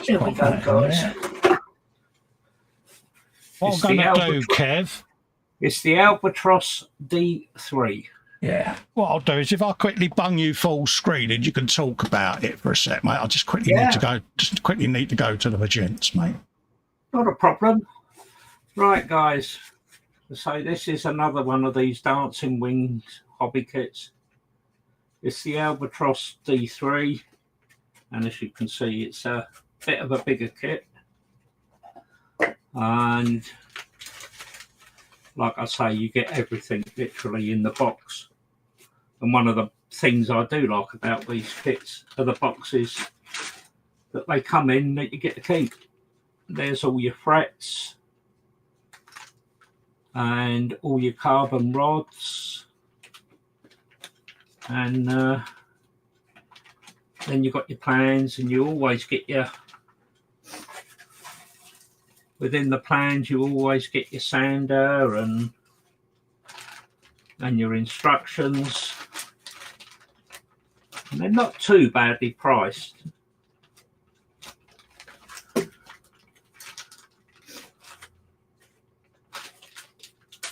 Here we go, guys. What I'm going to do, Kev? It's the Albatross D3. Yeah. What I'll do is if I quickly bung you full screen and you can talk about it for a sec, mate. I just quickly need to go to the magents, mate. Not a problem. Right, guys. So this is another one of these dancing wings hobby kits. It's the Albatross D3, and as you can see, it's a bit of a bigger kit. And like I say, you get everything literally in the box. And one of the things I do like about these kits are the boxes that they come in that you get to keep. There's all your frets. and all your carbon rods, and then you've got your plans, and you always get your, within the plans you always get your sander and your instructions, and they're not too badly priced.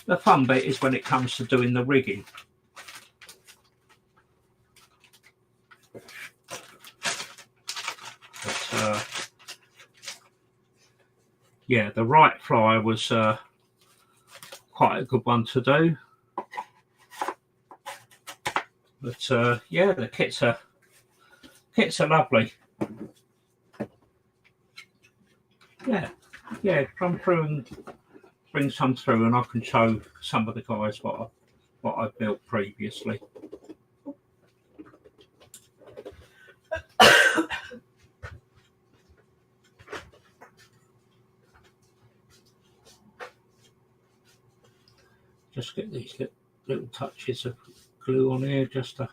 The fun bit is when it comes to doing the rigging. But, yeah, the right fly was quite a good one to do. But yeah, the kits are lovely. Yeah, come through and bring some through, and I can show some of the guys what I built previously. Just get these little touches of glue on here just to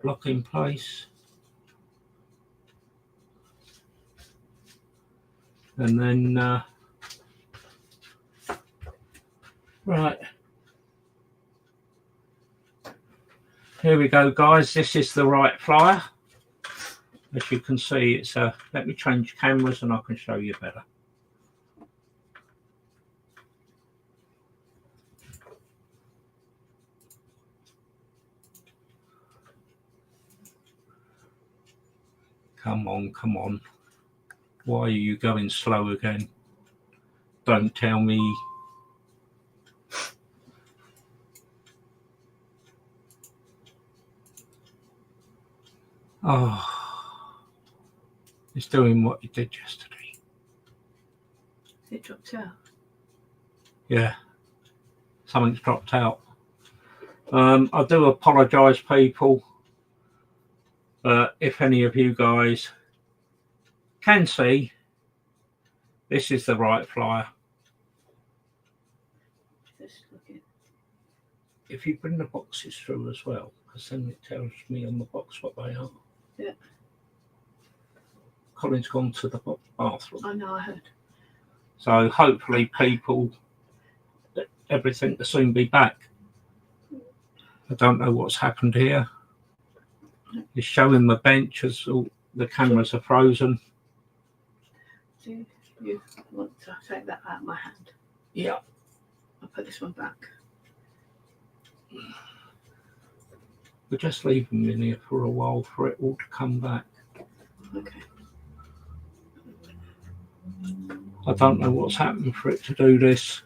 lock in place, and then right, here we go, guys. This is the right flyer. As you can see, it's a, let me change cameras and I can show you better. Come on, come on. Why are you going slow again? Don't tell me. Oh. It's doing what it did yesterday. It dropped out. Yeah, something's dropped out. I do apologise, people. If any of you guys can see, this is the right flyer. Just looking. If you bring the boxes through as well, because then it tells me on the box what they are. Yeah. Colin's gone to the bathroom. I know, I heard. So hopefully people, everything will soon be back. I don't know what's happened here. It's showing the bench as all the cameras are frozen. Do you want to take that out of my hand? Yeah. I'll put this one back. We'll just leave them in here for a while for it all to come back. Okay. I don't know what's happened for it to do this.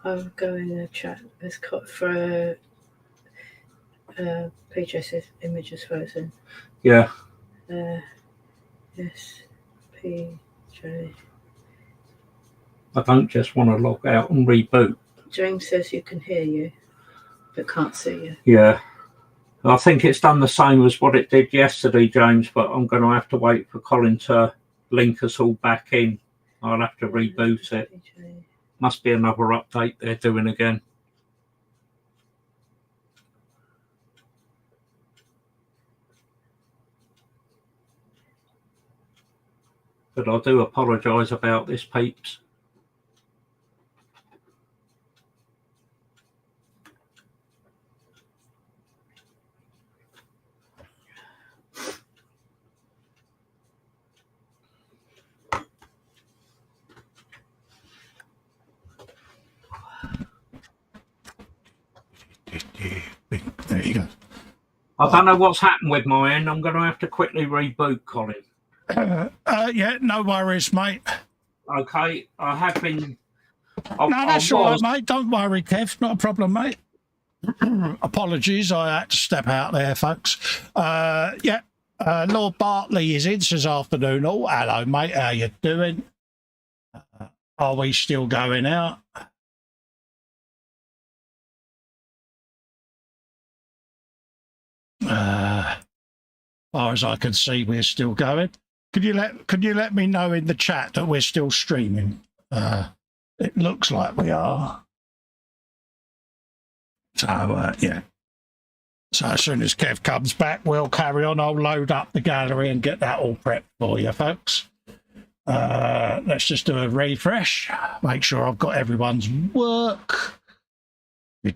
I'll go in the chat. It's got for PJ's image is frozen. Yeah. Yes, PJ. I don't just want to log out and reboot. James says you can hear you, but can't see you. Yeah. I think it's done the same as what it did yesterday, James, but I'm going to have to wait for Colin to link us all back in. I'll have to reboot it. PJ. Must be another update they're doing again. But I do apologise about this, peeps. There you go. I don't know what's happened with my end. I'm going to have to quickly reboot, Colin. Yeah, no worries, mate. Okay, I have been... No, that's all right, mate. Don't worry, Kev. Not a problem, mate. Apologies, I had to step out there, folks. Yeah, Lord Bartley is in this afternoon. Oh, hello, mate. How you doing? Are we still going out? Far as I can see, we're still going. Could you let me know in the chat that we're still streaming? It looks like we are. So yeah. So as soon as Kev comes back, we'll carry on. I'll load up the gallery and get that all prepped for you, folks. Let's just do a refresh. Make sure I've got everyone's work. Right,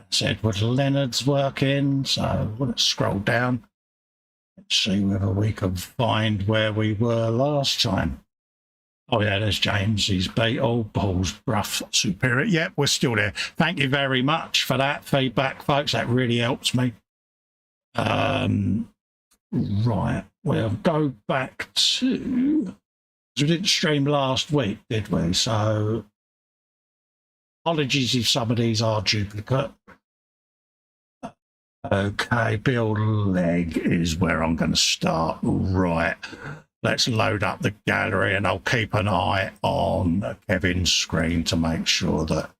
so Edward Leonard's working. So let's scroll down. Let's see whether we can find where we were last time. Oh yeah, there's James's Beetle, Paul's rough superior. Yep, we're still there. Thank you very much for that feedback, folks. That really helps me. Right, we'll go back to... We didn't stream last week, did we? So apologies if some of these are duplicate. Okay, build leg is where I'm going to start. Right. Let's load up the gallery and I'll keep an eye on Kevin's screen to make sure that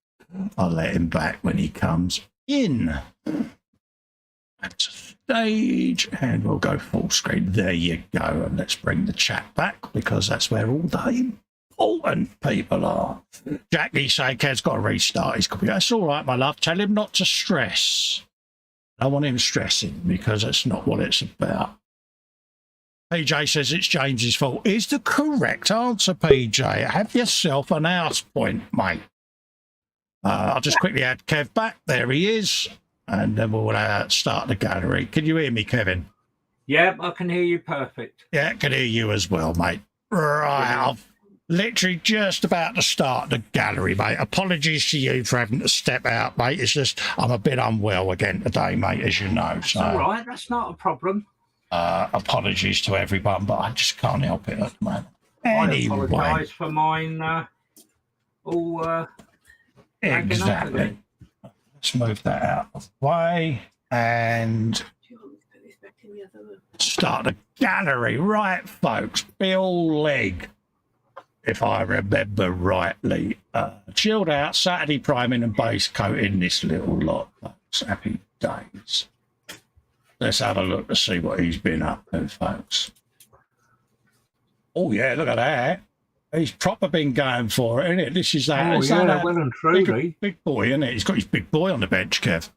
I let him back when he comes in. Back to stage and we'll go full screen. There you go. And let's bring the chat back because that's where all the important people are. Jackie say Kev's got to restart his computer. That's all right, my love. Tell him not to stress. I don't want him stressing because that's not what it's about. PJ says it's James's fault. Is the correct answer, PJ. Have yourself an house point, mate. I'll just quickly add Kev back. There he is. And then we'll start the gallery. Can you hear me, Kevin? Yeah, I can hear you perfect. Yeah, I can hear you as well, mate. Right, yeah. I've literally just about to start the gallery, mate. Apologies to you for having to step out, mate. It's just I'm a bit unwell again today, mate, as you know. That's all right. That's not a problem. Apologies to everyone, but I just can't help it at the moment. Anyway. I apologise for mine exactly. Let's move that out of the way and start the gallery. Right, folks. Bill Leg, if I remember rightly. Chilled out, Saturday priming and base coating this little lot, folks. Happy days. Let's have a look to see what he's been up to, folks. Oh, yeah, look at that. He's proper been going for it, isn't it? This is that. Oh, yeah, well and truly. Big boy, isn't it? He's got his big boy on the bench, Kev.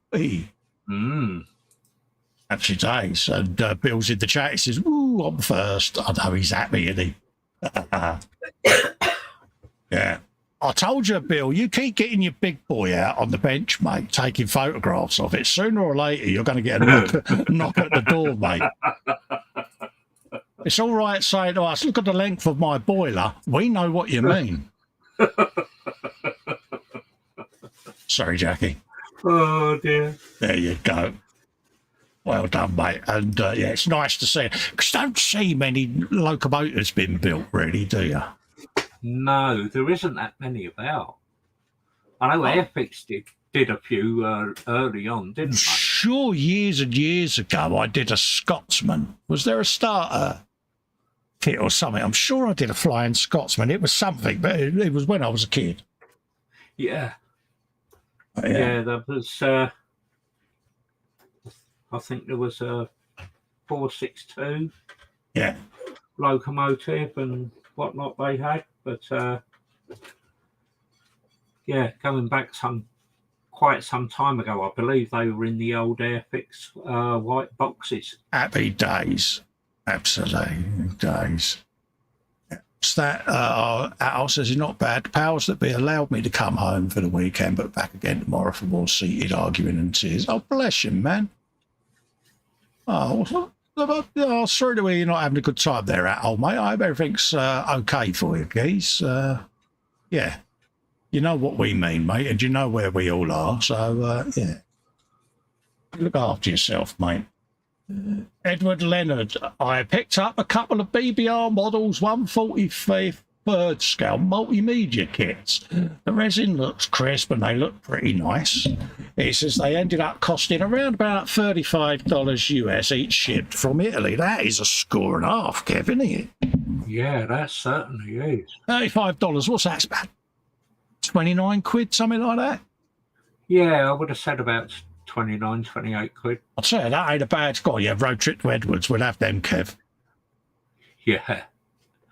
Happy days. And Bill's in the chat. He says, ooh, I'm first. I know he's happy, isn't he? Yeah. I told you, Bill, you keep getting your big boy out on the bench, mate, taking photographs of it. Sooner or later, you're going to get a knock at the door, mate. It's all right saying to us, look at the length of my boiler. We know what you mean. Sorry, Jackie. Oh, dear. There you go. Well done, mate. And, yeah, it's nice to see it. Because don't see many locomotives being built, really, do you? No, there isn't that many about. I know Airfix did a few early on, didn't they? Sure, years and years ago, I did a Scotsman. Was there a starter kit or something? I'm sure I did a Flying Scotsman. It was something, but it was when I was a kid. Yeah. Yeah, there was, I think there was a 462 locomotive and whatnot they had. But, yeah, going back quite some time ago, I believe they were in the old Airfix white boxes. Happy days. Absolutely days. What's that? Al says, it's not bad. The powers that be allowed me to come home for the weekend, but back again tomorrow for more seated arguing and tears. Oh, bless you, man. Oh, sorry to hear you're not having a good time there, Al, mate. I hope everything's okay for you, geez. Yeah. You know what we mean, mate, and you know where we all are. So, yeah. Look after yourself, mate. Edward Leonard, I picked up a couple of BBR models, 145 bird scale multimedia kits. The resin looks crisp and they look pretty nice. It says they ended up costing around about $35 US each shipped from Italy. That is a score and a half, Kev, isn't it? Yeah, that certainly is. $35, what's that? It's about 29 quid, something like that? Yeah, I would have said about 29, 28 quid. I'd say that ain't a bad score. Yeah, road trip to Edwards, we'll have them, Kev. Yeah.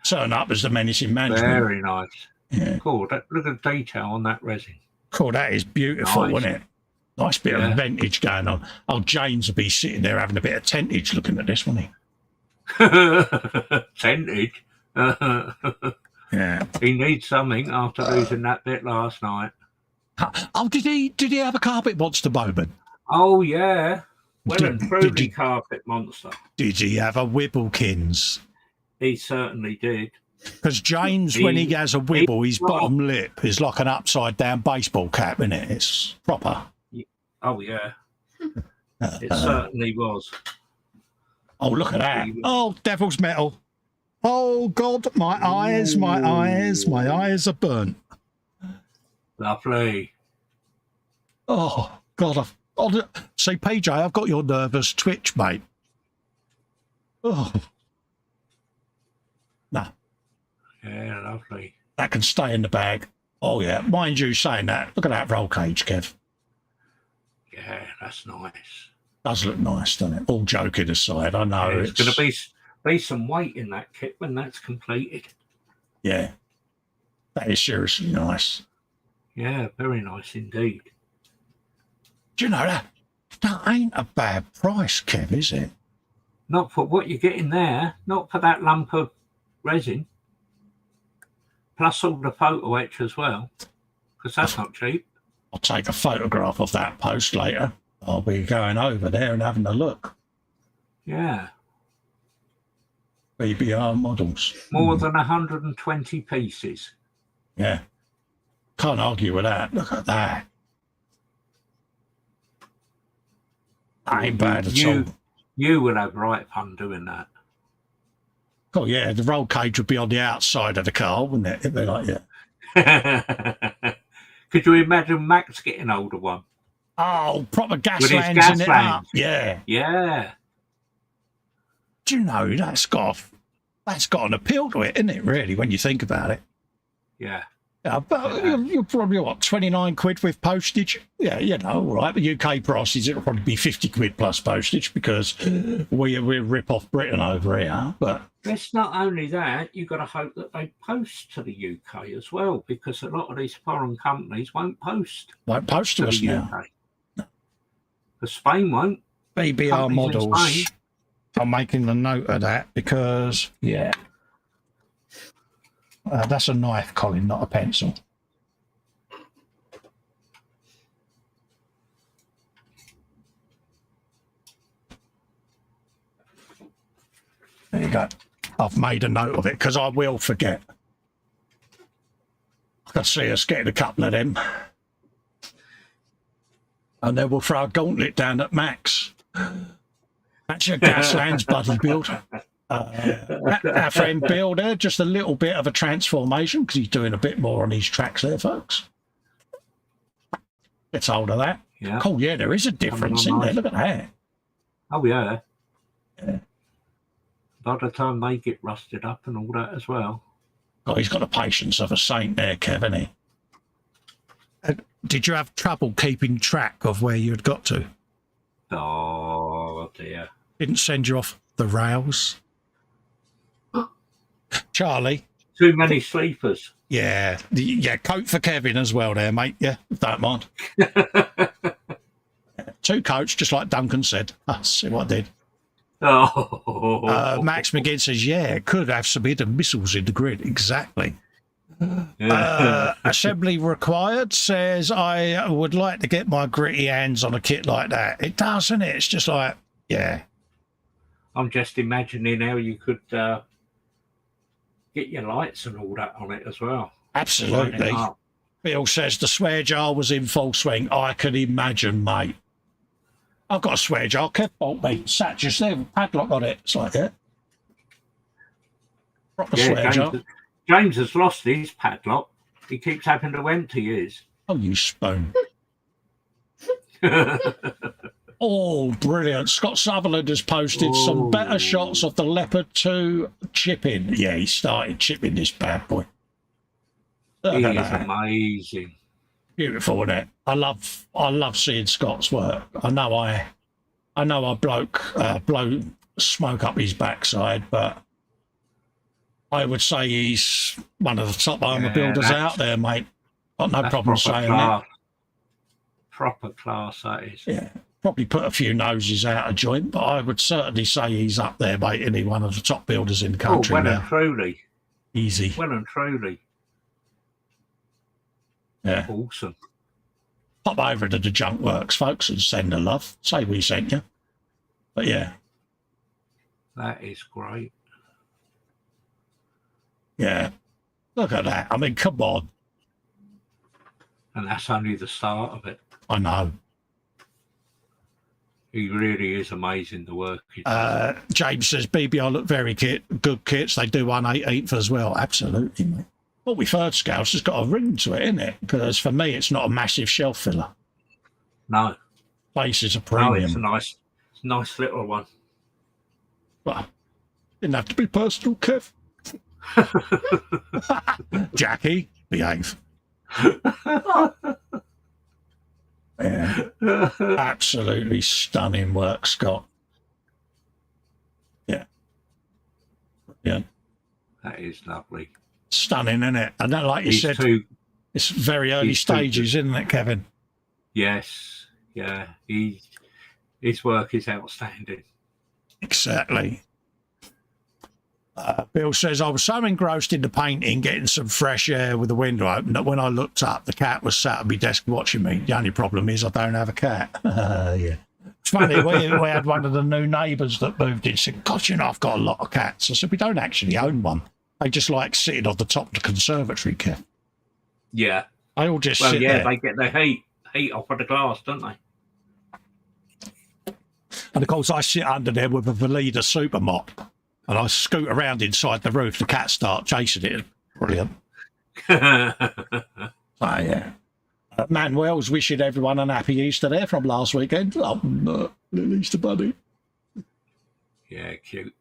Turn up as the menacing management. Very nice. Yeah. Cool. Look at the detail on that resin. Cool, that is beautiful, Nice. isn't it? Nice bit of vintage going on. Oh, James would be sitting there having a bit of tentage looking at this, wouldn't he? Tentage. Yeah. He needs something after losing that bit last night. Oh, did he have a carpet monster moment? Oh, yeah. Well Did- and did truly he- carpet monster. Did he have a Wibblekins? He certainly did. Because James, when he has a wibble, his well- bottom lip is like an upside down baseball cap, isn't it? It's proper. Oh, yeah. It certainly was. Oh, look at that. Oh, devil's metal. Oh, God, my eyes are burnt. Lovely. Oh, God. See, PJ, I've got your nervous twitch, mate. Oh. No, Yeah, lovely. that can stay in the bag. Oh, yeah. Mind you saying that. Look at that roll cage, Kev. Yeah, that's nice. Does look nice, doesn't it? All joking aside, I know There's going to be some weight in that kit when that's completed. Yeah. That is seriously nice. Yeah, very nice indeed. Do you know that? That ain't a bad price, Kev, is it? Not for what you're getting there, not for that lump of resin. Plus all the photo etch as well, because that's not cheap. I'll take a photograph of that post later. I'll be going over there and having a look. Yeah, BBR models. more than 120 pieces. Yeah. Can't argue with that. Look at that. That ain't bad at all. You will have right fun doing that. Oh, yeah, the roll cage would be on the outside of the car, wouldn't it? It'd be like, yeah. Could you imagine Max getting hold of one? Oh, proper gas With his lands gas in it lines. up. Yeah. Yeah. Do you know, that's got an appeal to it, isn't it, really, when you think about it? Yeah. Yeah, but you're probably, 29 quid with postage? Yeah, all right. The UK prices, it'll probably be 50 quid plus postage because we rip off Britain over here. But It's not only that, you've got to hope that they post to the UK as well, because a lot of these foreign companies won't post won't post to us the now. UK. Because Spain won't. BBR Companies in models. Spain. I'm making a note of that because, yeah. That's a knife, Colin, not a pencil. There you go. I've made a note of it because I will forget. I can see us getting a couple of them. And then we'll throw a gauntlet down at Max. That's your Gaslands buddy build. Our friend Bill there, just a little bit of a transformation because he's doing a bit more on these tracks there, folks. Gets hold of that. Yeah. Oh, yeah, there is a difference in there. Look at that. Oh, yeah. Yeah. By the time they get rusted up and all that as well. Oh, he's got the patience of a saint there, Kev, hasn't he? Did you have trouble keeping track of where you'd got to? Oh, dear. Didn't send you off the rails? Charlie? Too many sleepers. Yeah, coat for Kevin as well there, mate. Yeah, if don't mind. 2 coats, just like Duncan said. See what I did. Oh. Max McGinn says, yeah, could have some hidden missiles in the grid. Exactly. Assembly required says, I would like to get my gritty hands on a kit like that. It does, doesn't it? It's just like, yeah. I'm just imagining how you could get your lights and all that on it as well. Absolutely. Bill says the swear jar was in full swing. I can imagine, mate. I've got a swear jar. Kev bought me. Sat just there with a padlock on it. It's like that. Proper swear jar. James has lost his padlock. He keeps having to empty his. Oh, you spoon. Oh, brilliant. Scott Sutherland has posted some better shots of the Leopard 2 chipping. Yeah, he started chipping this bad boy. He is amazing. Beautiful, isn't it? I love seeing Scott's work. I know I blow smoke up his backside, but I would say he's one of the top armour builders out there, mate. Got no problem saying that. Proper class, that is. Yeah, probably put a few noses out of joint, but I would certainly say he's up there, mate, isn't he? One of the top builders in the country well now. And truly. Easy. Well and truly. Yeah. Awesome. Pop over to the Junk Works, folks, and send a love. Say we sent you. But yeah. That is great. Yeah. Look at that. I mean, come on. And that's only the start of it. I know. He really is amazing, the work he does. James says, BBR look very good kits. They do 1/18 as well. Absolutely, mate. Well, we've heard Scouse has got a ring to it, isn't it? Because for me, it's not a massive shelf filler. No. Base is a premium. No, it's a nice little one. Well, didn't have to be personal, Kev. Jackie, behave. Yeah. Absolutely stunning work, Scott. Yeah. Yeah. That is lovely. Stunning, isn't it? And then, like you said, it's very early stages, isn't it, Kevin? Yes. Yeah. His work is outstanding. Exactly. Bill says, I was so engrossed in the painting, getting some fresh air with the window open, that when I looked up, the cat was sat at my desk watching me. The only problem is I don't have a cat. Yeah. It's funny, we had one of the new neighbours that moved in said, God, you know, I've got a lot of cats. I said, we don't actually own one. They just like sitting on the top of the conservatory, Kev. Yeah. They all just sit there. They get their heat off of the glass, don't they? And of course, I sit under there with a Veleda super mop. And I scoot around inside the roof. The cats start chasing it. Brilliant. Yeah. Manuel's wishing everyone an happy Easter there from last weekend. Oh, no, little Easter bunny. Yeah, cute.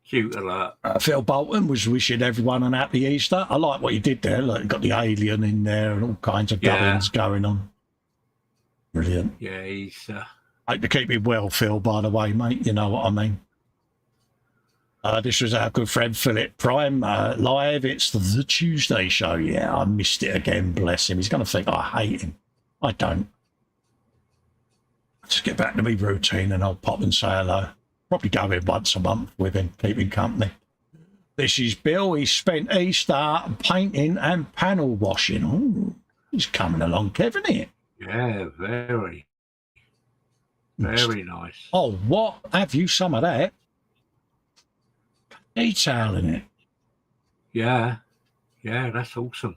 Cute alert. Phil Bolton was wishing everyone an happy Easter. I like what he did there. Like, got the alien in there and all kinds of gubbins going on. Brilliant. Yeah, he's... Hope to keep him well, Phil, by the way, mate. You know what I mean. This was our good friend Philip Prime live. It's the Tuesday show. Yeah, I missed it again. Bless him. He's going to think I hate him. I don't. Just get back to me routine and I'll pop and say hello. Probably go in once a month with him, keeping company. This is Bill. He spent Easter painting and panel washing. Oh, he's coming along, Kevin, isn't he? Yeah, very. Very nice. Oh, what? Have you some of that? Detail in it. Yeah. Yeah, that's awesome.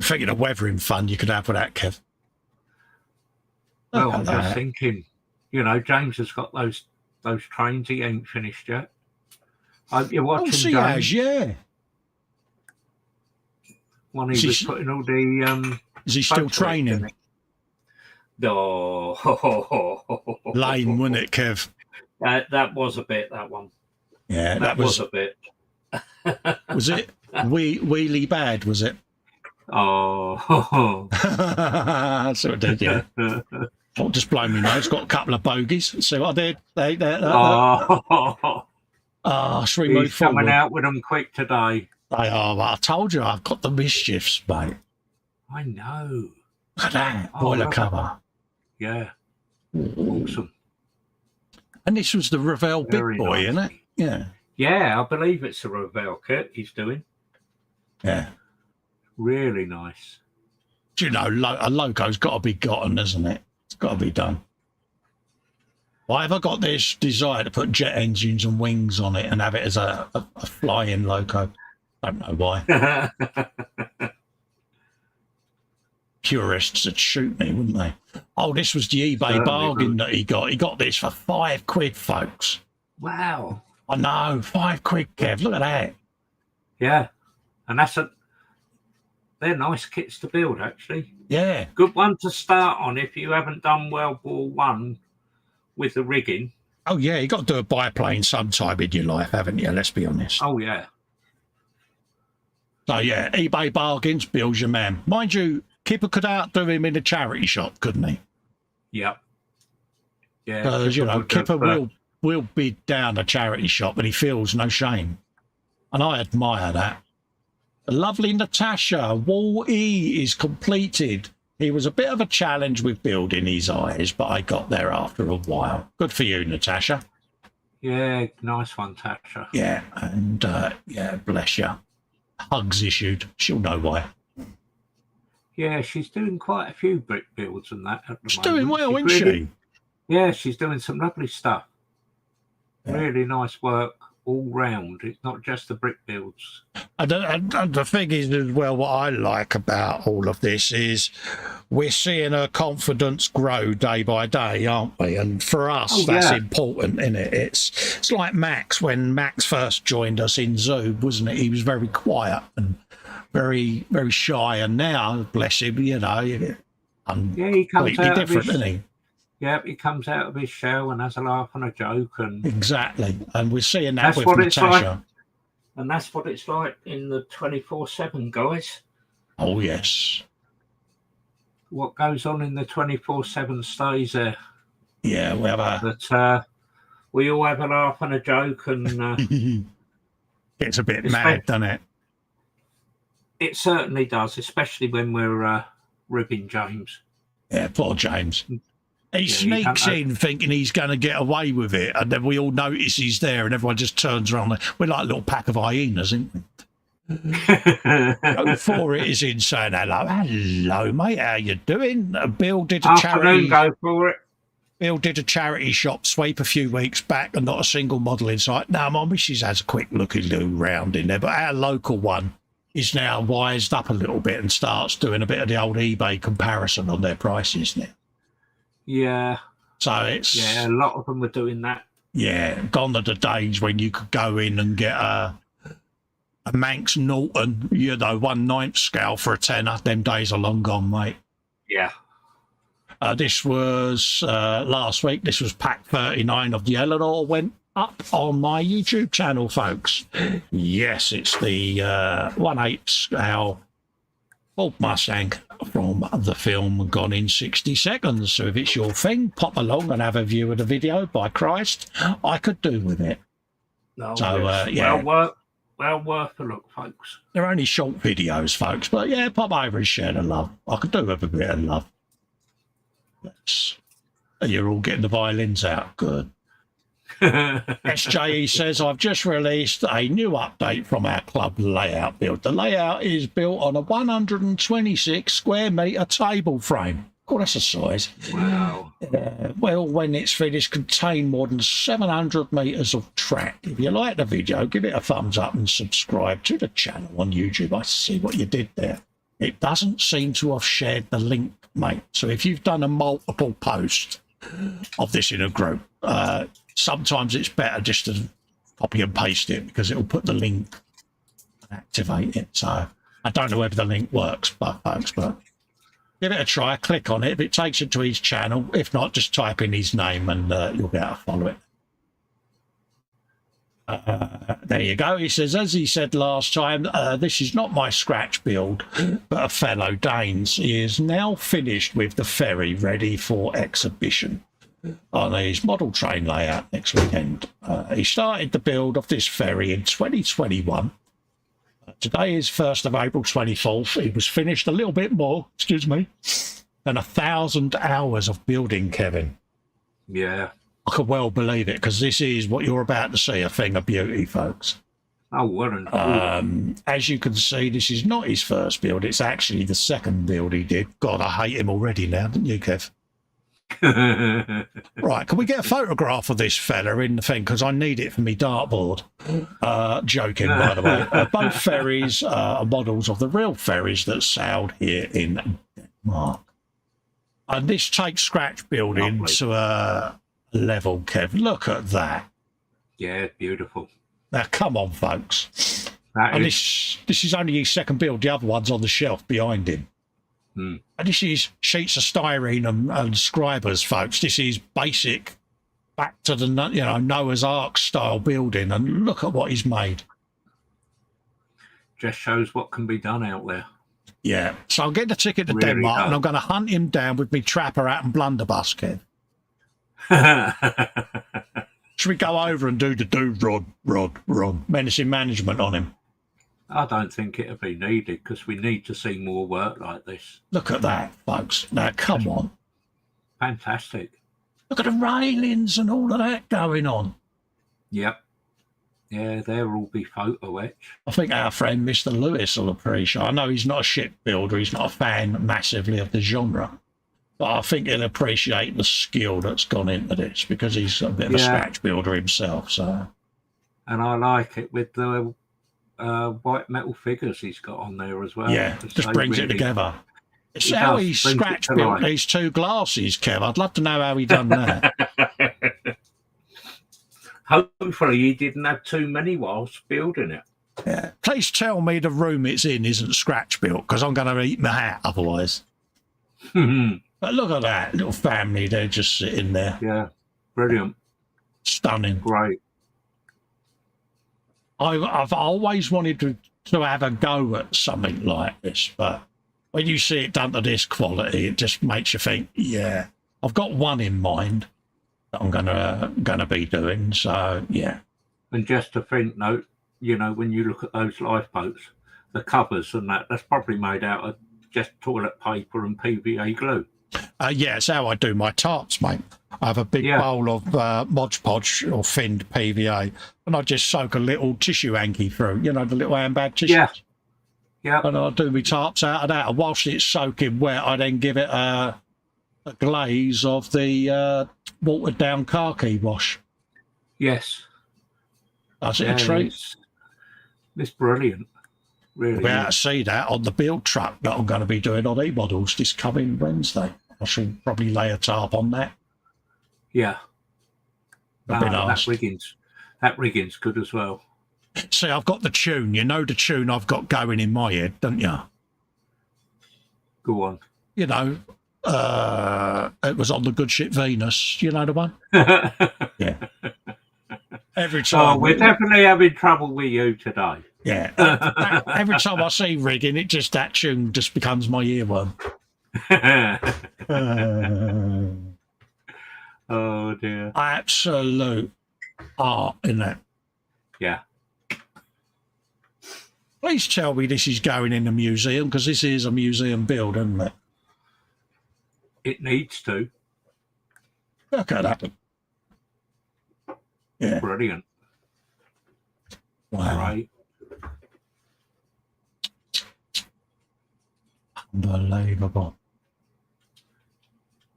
Thinking of weathering fun you could have with that, Kev. Well, I'm just thinking, you know, James has got those trains he ain't finished yet. You're watching James. Yeah. When he was putting all the... is he still training? Oh. Lame, wasn't it, Kev? That was a bit, that one. Yeah, that was a bit. Was it wheelie bad, was it? Oh. That's what I did, yeah. Don't just blow me nose. Got a couple of bogeys. See what I did? Should we move forward? Coming out with them quick today. They are, but I told you I've got the mischiefs, mate. I know. Look at that boiler cover. Yeah. Awesome. And this was the Ravel Big Boy, nice. isn't it? Yeah. Yeah, I believe it's a Ravel kit he's doing. Yeah. Really nice. Do you know, a logo's got to be gotten, isn't it? It's got to be done. Why have I got this desire to put jet engines and wings on it and have it as a flying logo? Don't know why. Purists would shoot me, wouldn't they? Oh, this was the eBay bargain that he got. He got this for £5, folks. Wow. I know, £5, Kev. Look at that. Yeah, and they're nice kits to build, actually. Yeah. Good one to start on if you haven't done World War One with the rigging. Oh, yeah, you got to do a biplane sometime in your life, haven't you? Let's be honest. Oh, yeah. So, yeah, eBay bargains, Bill's your man. Mind you, Kipper could outdo him in a charity shop, couldn't he? Yep. Yeah. Because, you know, Kipper will bid down a charity shop and he feels no shame. And I admire that. The lovely Natasha, Wall E is completed. He was a bit of a challenge with building his eyes, but I got there after a while. Good for you, Natasha. Yeah, nice one, Tasha. Yeah, and yeah, bless you. Hugs issued. She'll know why. Yeah, she's doing quite a few brick builds and that at the She's moment. doing well, isn't she? Yeah, she's doing some lovely stuff. Yeah. Really nice work all round. It's not just the brick builds. And the thing is, as well, what I like about all of this is we're seeing her confidence grow day by day, aren't we? And for us, that's important, isn't it? It's like Max. When Max first joined us in Zoom, wasn't it? He was very quiet and very, very shy. And now, bless him, you know, he comes out different, isn't he? Yeah, he comes out of his shell and has a laugh and a joke. And exactly. And we're seeing that with Natasha. Like. And that's what it's like in the 24/7, guys. Oh, yes. What goes on in the 24/7 stays there. Yeah, we have But we all have a laugh and a joke. And it's a bit mad, doesn't it? It certainly does, especially when we're ribbing James. Yeah, poor James. He sneaks in thinking he's going to get away with it, and then we all notice he's there, and everyone just turns around. We're like a little pack of hyenas, aren't we? Go for it is in saying hello, mate. How you doing? Bill did a charity. Go for it. Bill did a charity shop sweep a few weeks back, and not a single model in sight. Now my missus has a quick looking round in there, but our local one is now wised up a little bit and starts doing a bit of the old eBay comparison on their prices now. Yeah. So it's... Yeah, a lot of them were doing that. Yeah, gone are the days when you could go in and get a Manx Norton, you know, 1/9 scale for a tenner. Them days are long gone, mate. Yeah. This was last week. This was pack 39 of the Eleanor. Went up on my YouTube channel, folks. Yes, it's the 1/8 scale Ford Mustang from the film Gone in 60 Seconds. So if it's your thing, pop along and have a view of the video. By Christ, I could do with it. No, so, yeah. Well worth a look, folks. They're only short videos, folks. But, yeah, pop over and share the love. I could do with a bit of love. You're all getting the violins out. Good. SJE says, I've just released a new update from our club layout build. The layout is built on a 126 square metre table frame. Oh, that's a size. Wow. Well, when it's finished, contain more than 700 metres of track. If you like the video, give it a thumbs up and subscribe to the channel on YouTube. I see what you did there. It doesn't seem to have shared the link, mate. So if you've done a multiple post of this in a group, sometimes it's better just to copy and paste it because it'll put the link and activate it. So I don't know whether the link works, but folks, but give it a try. Click on it. If it takes you to his channel, if not, just type in his name and you'll be able to follow it. There you go. He says, as he said last time, this is not my scratch build, but a fellow Dane's. He is now finished with the ferry ready for exhibition on his model train layout next weekend. He started the build of this ferry in 2021. Today is 1st of April 24th. It was finished a little bit more, than 1,000 hours of building, Kevin. Yeah. I could well believe it, because this is what you're about to see, a thing of beauty, folks. Oh, what an... as you can see, this is not his first build. It's actually the second build he did. God, I hate him already now, don't you, Kev? Right, can we get a photograph of this fella in the thing, because I need it for me dartboard. Joking, by the way. Both ferries are models of the real ferries that sailed here in Denmark. And this takes scratch building to a level, Kev. Look at that. Yeah, beautiful. Now come on, folks. And this is only his second build. The other one's on the shelf behind him. Hmm. And this is sheets of styrene and scribers, folks. This is basic, back to the Noah's Ark style building. And look at what he's made. Just shows what can be done out there. Yeah. So I'll get the ticket to Really Denmark, does. and I'm going to hunt him down with me trapper out and blunderbuss, Kev. Should we go over and do the rod menacing management on him? I don't think it'll be needed because we need to see more work like this. Look at that, folks. Now, come on. Fantastic. Look at the railings and all of that going on. Yep. Yeah, they'll all be photo etched. I think our friend Mr. Lewis will appreciate. I know he's not a ship builder. He's not a fan massively of the genre. But I think he'll appreciate the skill that's gone into this because he's a bit of a scratch builder himself. So, and I like it with the white metal figures he's got on there as well. yeah, just brings it together. It's He how does, he brings it scratch to built life. these two glasses, Kev. I'd love to know how he done that. Hopefully he didn't have too many whilst building it. Yeah. Please tell me the room it's in isn't scratch built because I'm going to eat my hat otherwise. But look at that little family. They're just sitting there. Yeah, brilliant. Stunning. Great. I've always wanted to have a go at something like this, but when you see it done to this quality, it just makes you think, yeah, I've got one in mind that I'm gonna be doing. So yeah. And just a think note, when you look at those lifeboats, the covers and that's probably made out of just toilet paper and PVA glue. Yeah, it's how I do my tarts, mate. I have a big bowl of Mod Podge or finned PVA, and I just soak a little tissue hanky through, the little handbag tissue. Yeah. And I do my tarts out of that. And whilst it's soaking wet, I then give it a glaze of the watered down khaki wash. Yes. That's it a treat. It's brilliant. Really. We're out to see that on the build truck that I'm going to be doing on E-models this coming Wednesday. I shall probably lay a tarp on that. Yeah. That'd be nice. That rigging's good as well. See, I've got the tune. You know the tune I've got going in my head, don't you? Go on. It was on the good ship Venus. You know the one? Yeah. Every time. Oh, we're definitely having trouble with you today. Yeah. Every time I see rigging, that tune just becomes my earworm. Oh dear. Absolute art in that. Yeah. Please tell me this is going in a museum, because this is a museum build, isn't it? It needs to. Look at that. Yeah. Brilliant. Wow. Right. Unbelievable.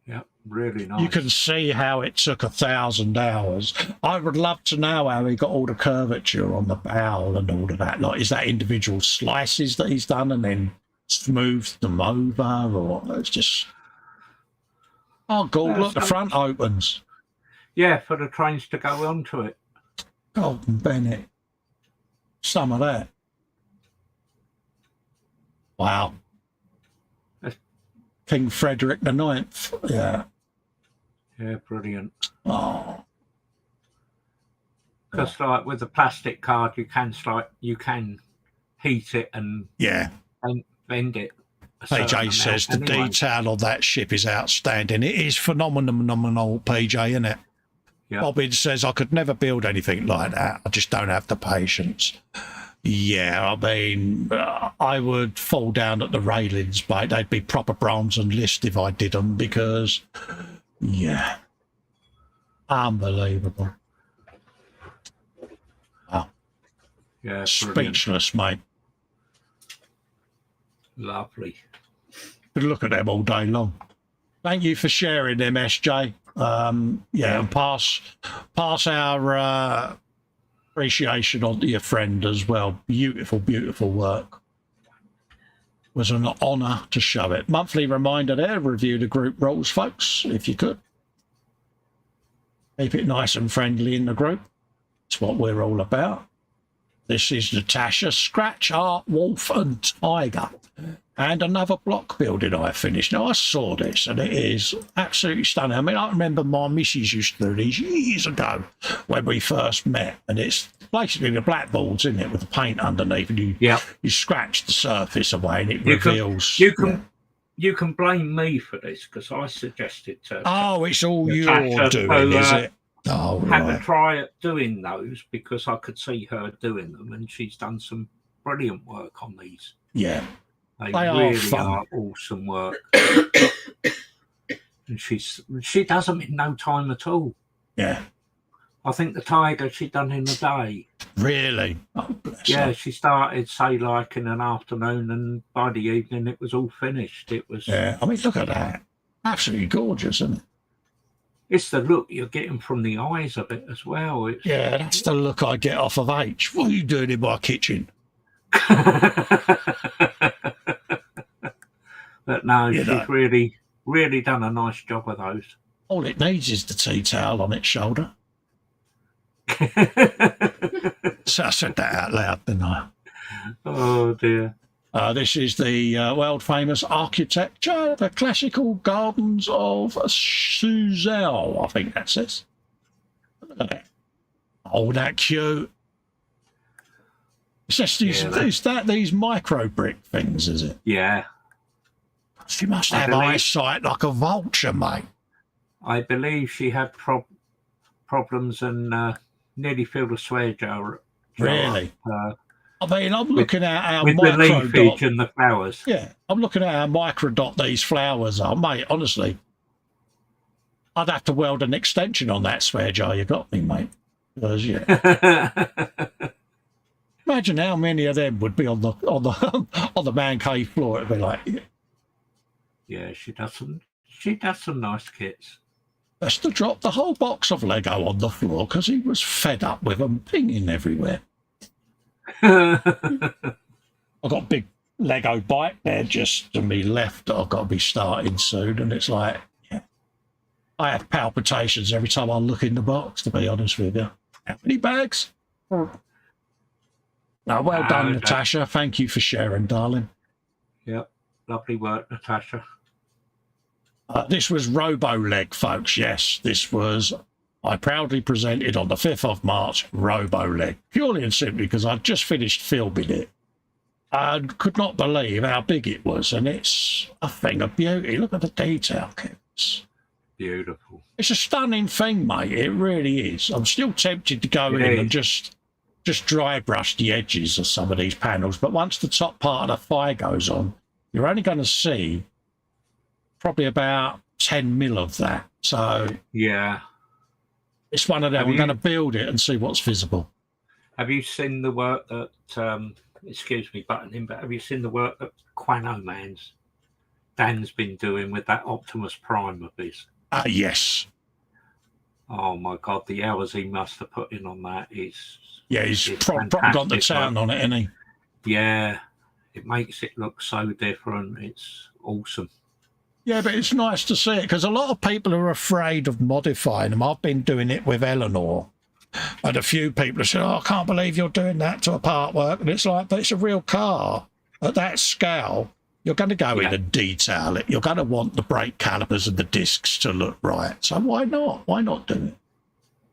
Yeah, really nice. You can see how it took 1,000 hours. I would love to know how he got all the curvature on the bow and all of that. Like, is that individual slices that he's done and then smoothed them over, or it's just... Oh, God, look, the front opens. Yeah, for the trains to go onto it. Golden Bennett. Some of that. Wow. King Frederick the Ninth. Yeah. Yeah, brilliant. Oh. Because like with the plastic card, you can heat it and bend it. PJ says the detail of that ship is outstanding. It is phenomenal, PJ, isn't it? Yeah. Bobbin says, I could never build anything like that. I just don't have the patience. Yeah, I mean, I would fall down at the railings, mate. They'd be proper bronze and list if I did them, because, yeah, unbelievable. Wow. Yeah, speechless, mate. Lovely. Could look at them all day long. Thank you for sharing them, SJ. And pass our appreciation on to your friend as well. Beautiful work. It was an honour to show it. Monthly reminder there, review the group roles, folks, if you could. Keep it nice and friendly in the group. It's what we're all about. This is Natasha, Scratch Art, Wolf and Tiger. And another block building I finished. Now, I saw this, and it is absolutely stunning. I mean, I remember my missus used to do these years ago when we first met, and it's basically the blackboards, isn't it, with the paint underneath, and you scratch the surface away, and it reveals... You can blame me for this, because I suggested to... Oh, it's all you're doing, is it? Oh, had right. to try doing those, because I could see her doing them, and she's done some brilliant work on these. Yeah. They really are awesome work. And she does them in no time at all. Yeah. I think the tiger she done in a day. Really? Oh, bless Yeah, her. she started, say, like in an afternoon, and by the evening it was all finished. It was. Yeah, I mean, look at that. Absolutely gorgeous, isn't it? It's the look you're getting from the eyes of it as well. It's... Yeah, that's the look I get off of H. What are you doing in my kitchen? But no, she's really done a nice job of those. All it needs is the tea towel on its shoulder. So I said that out loud, didn't I? Oh dear. This is the world famous architecture, the classical gardens of Suzhou, I think that says. Look at that. Oh, that cute. It's just these micro brick things, is it? Yeah. She must have eyesight like a vulture, mate. I believe she had problems and nearly filled a swear jar. Really? I mean, I'm looking at how with the leafage and the flowers. Yeah, I'm looking at how microdot these flowers are, mate. Honestly, I'd have to weld an extension on that swear jar. You got me, mate. Because, yeah. Imagine how many of them would be on the man cave floor. It'd be like, yeah, she does some nice kits. Best to drop the whole box of Lego on the floor because he was fed up with them pinging everywhere. I've got a big Lego bike there just to me left that I've got to be starting soon, and it's like, yeah, I have palpitations every time I look in the box, to be honest with you. How many bags? No, well done, Natasha. Thank you for sharing, darling. Yep, lovely work, Natasha. This was Robo-Leg, folks. Yes, this was... I proudly presented on the 5th of March, Robo-Leg, purely and simply because I'd just finished filming it. I could not believe how big it was, and it's a thing of beauty. Look at the detail, kids. Beautiful. It's a stunning thing, mate. It really is. I'm still tempted to go in and just dry brush the edges of some of these panels, but once the top part of the thigh goes on, you're only going to see probably about 10 mil of that. So yeah, it's one of them. I'm going to build it and see what's visible. Have you seen the work that, excuse me butting in, but have you seen the work that Dan's been doing with that Optimus Prime of his? Yes. Oh my God, the hours he must have put in on that is... Yeah, he's probably got the town on it, isn't he? Yeah, it makes it look so different. It's awesome. Yeah, but it's nice to see it because a lot of people are afraid of modifying them. I've been doing it with Eleanor, and a few people have said, "Oh, I can't believe you're doing that to a part work." And it's like, but it's a real car. At that scale, you're going to go in and detail it. You're going to want the brake calipers and the discs to look right. So why not? Why not do it?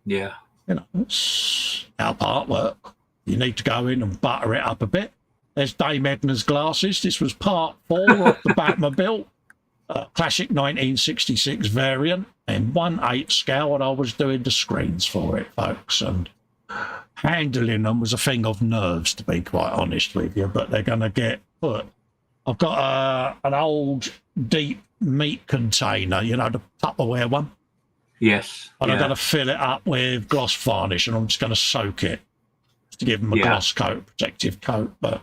Yeah. You know, it's our part work. You need to go in and butter it up a bit. There's Dame Edna's glasses. This was part 4 of the Batmobile. Classic 1966 variant in 1/8 scale, and I was doing the screens for it, folks, and handling them was a thing of nerves, to be quite honest with you, but they're going to get put. I've got an old deep meat container, you know, the Tupperware one. Yes. And I'm going to fill it up with gloss varnish, and I'm just going to soak it to give them a gloss coat, protective coat, but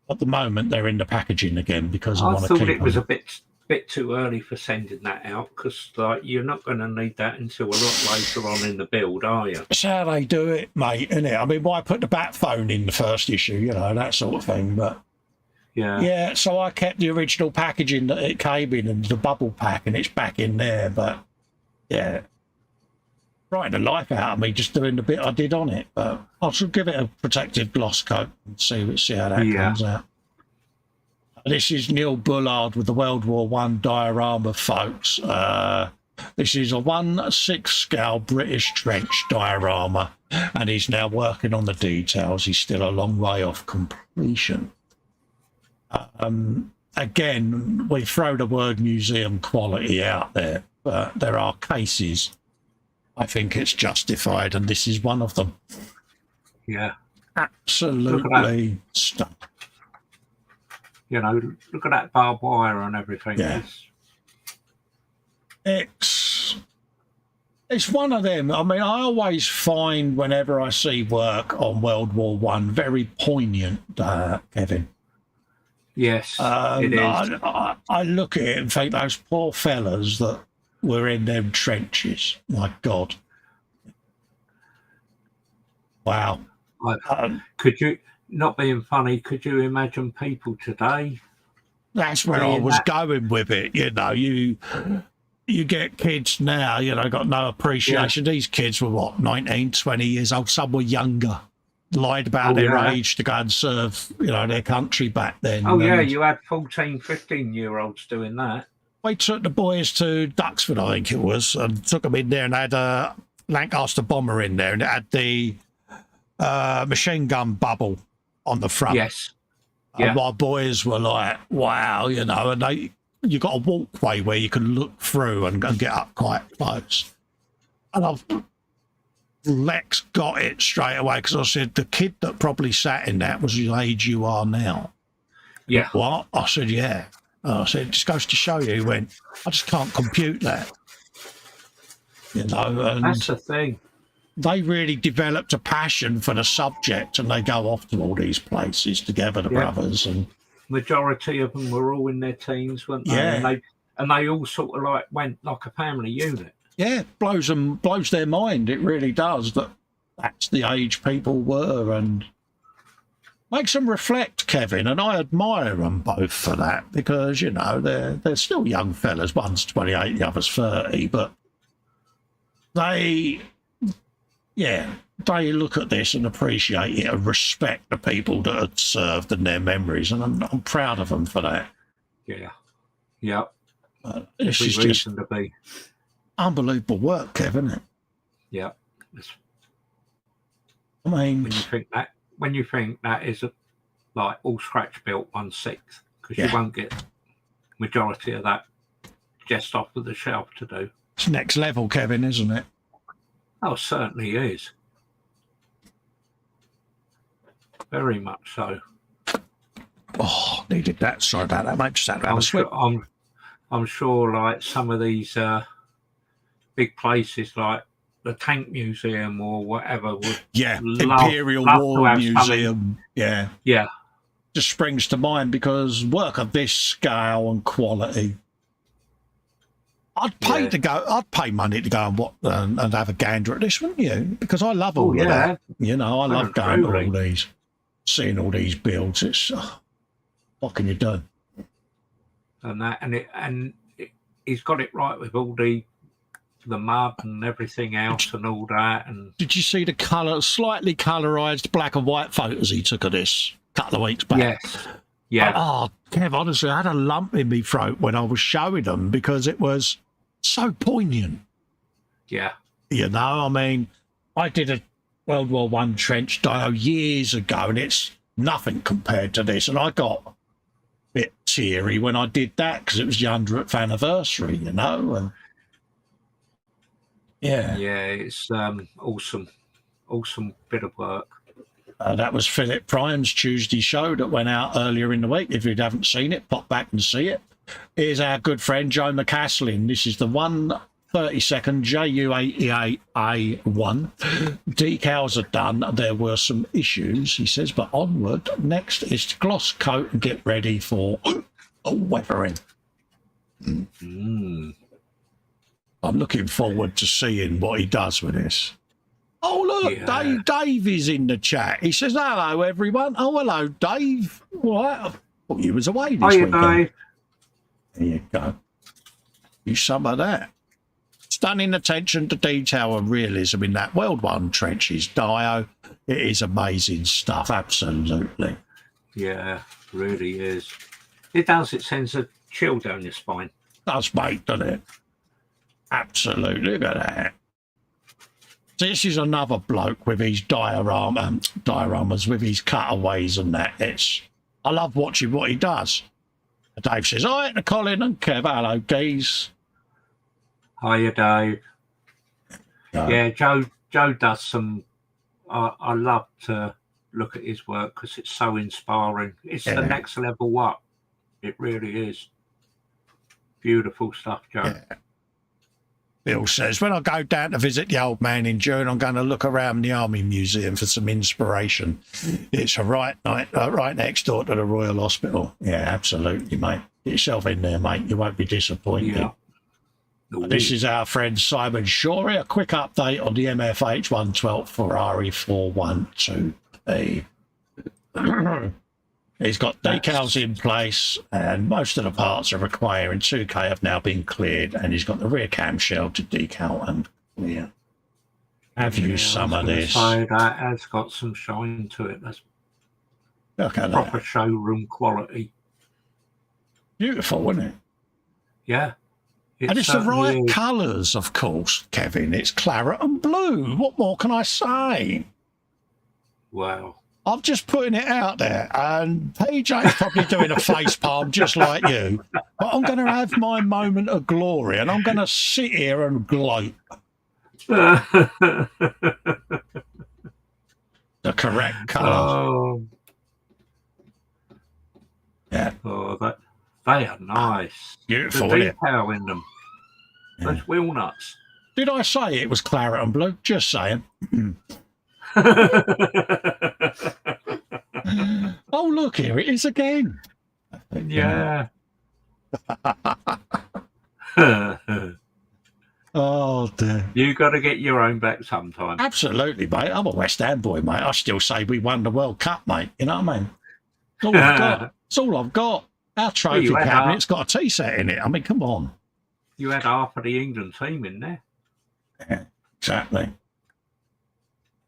at the moment they're in the packaging again because I want to keep them. It was a bit too early for sending that out because like you're not going to need that until a lot later on in the build, are you? That's how they do it, mate, isn't it? I mean, why put the bat phone in the first issue, you know, that sort of thing, but yeah, so I kept the original packaging that it came in and the bubble pack, and it's back in there, but yeah, frightened the life out of me just doing the bit I did on it. But I should give it a protective gloss coat and see how that comes out. This is Neil Bullard with the World War One diorama, folks. This is a 1/6 scale British trench diorama, and he's now working on the details. He's still a long way off completion. Again, we throw the word museum quality out there, but there are cases I think it's justified, and this is one of them. Yeah. Absolutely stunning. You know, look at that barbed wire and everything. Yeah. It's one of them. I mean, I always find whenever I see work on World War One very poignant, Kevin. Yes, it is. I look at it and think those poor fellas that were in them trenches. My God. Wow. Could you, not being funny, could you imagine people today? That's where I was going with it. You know, you get kids now, you know, got no appreciation. Yeah. These kids were, what, 19, 20 years old? Some were younger. Lied about their age to go and serve, you know, their country back then. Oh, yeah, you had 14, 15-year-olds doing that. We took the boys to Duxford, I think it was, and took them in there and had a Lancaster bomber in there, and it had the machine gun bubble on the front. Yes. And my boys were like, wow, you know, and you got a walkway where you can look through and get up quite close. And Lex got it straight away because I said, the kid that probably sat in that was the age you are now. Yeah. What? I said, yeah. I said, it just goes to show you. He went, I just can't compute that. You know, and that's the thing. They really developed a passion for the subject, and they go off to all these places together, the brothers. And majority of them were all in their teens, weren't they? Yeah. And they all sort of like went like a family unit. Yeah, blows their mind. It really does. That's the age people were, and makes them reflect, Kevin. And I admire them both for that because, you know, they're still young fellas. One's 28, the other's 30, but they look at this and appreciate it and respect the people that had served and their memories, and I'm proud of them for that. Yeah, yeah. This is just to be unbelievable work, Kevin, isn't it? Yeah. I mean, when you think that is like all scratch built 1/6, because you won't get majority of that just off of the shelf to do. It's next level, Kevin, isn't it? Oh, certainly is. Very much so. Oh, needed that. Sorry about that, mate. Just had to have a swip. I'm sure, like some of these big places, like the Tank Museum or whatever, would Imperial War Museum. Yeah, just springs to mind because work of this scale and quality, I'd pay to go. I'd pay money to go and have a gander at this, wouldn't you? Because I love all of that. You know, I love going to all these, seeing all these builds. It's what can you do? And he's got it right with all the mud and everything else and all that. And did you see the slightly colorized black and white photos he took of this a couple of weeks back? Yes. Yeah. Oh, Kev, honestly, I had a lump in my throat when I was showing them because it was so poignant. Yeah. You know, I mean, I did a World War One trench dio years ago, and it's nothing compared to this. And I got a bit teary when I did that because it was the 100th anniversary, you know. And yeah, it's awesome bit of work. That was Philip Prime's Tuesday show that went out earlier in the week. If you haven't seen it, pop back and see it. Here's our good friend Joe McCaslin. This is the 1/32 JU88A1. Decals are done. There were some issues, he says, but onward. Next is to gloss coat and get ready for weathering. I'm looking forward to seeing what he does with this. Oh, look, Dave is in the chat. He says, hello, everyone. Oh, hello, Dave. Right. I thought you was away this weekend. Dave. There you go. You some of that. Stunning attention to detail and realism in that World One Trenches Dio. It is amazing stuff, absolutely. Yeah, really is. It does. It sends a chill down your spine. Does, mate, doesn't it? Absolutely. Look at that. This is another bloke with his dioramas, with his cutaways and that. I love watching what he does. Dave says, hi to Colin and Kev. Hello, geez. Hiya, Dave. Yeah, Joe does some... I love to look at his work because it's so inspiring. It's the next level up. It really is. Beautiful stuff, Joe. Yeah. Bill says, when I go down to visit the old man in June, I'm going to look around the Army Museum for some inspiration. It's right next door to the Royal Hospital. Yeah, absolutely, mate. Get yourself in there, mate. You won't be disappointed. Yeah. This is our friend Simon Shorey. A quick update on the MFH 112 Ferrari 412P. He's got decals in place and most of the parts are requiring 2K have now been cleared, and he's got the rear camshell to decal and clear. Have you some of this? That has got some shine to it. That's Look at proper that. showroom quality. Beautiful, isn't it? Yeah. And it's the right colours, of course, Kevin. It's claret and blue. What more can I say? Wow. I'm just putting it out there, and PJ's probably doing a face palm just like you. But I'm going to have my moment of glory, and I'm going to sit here and gloat. The correct colours. Oh. Yeah. Oh, they are nice. Beautiful, The isn't it? detail in them. Yeah. Those wheel nuts. Did I say it was claret and blue? Just saying. Oh, look, here it is again. Yeah. Oh, dear. You got to get your own back sometime. Absolutely, mate. I'm a West Ham boy, mate. I still say we won the World Cup, mate. You know what I mean? It's all I've got. It's all I've got. Our trophy cabinet's got a tea set in it. I mean, come on. You had half of the England team in there. Yeah, exactly.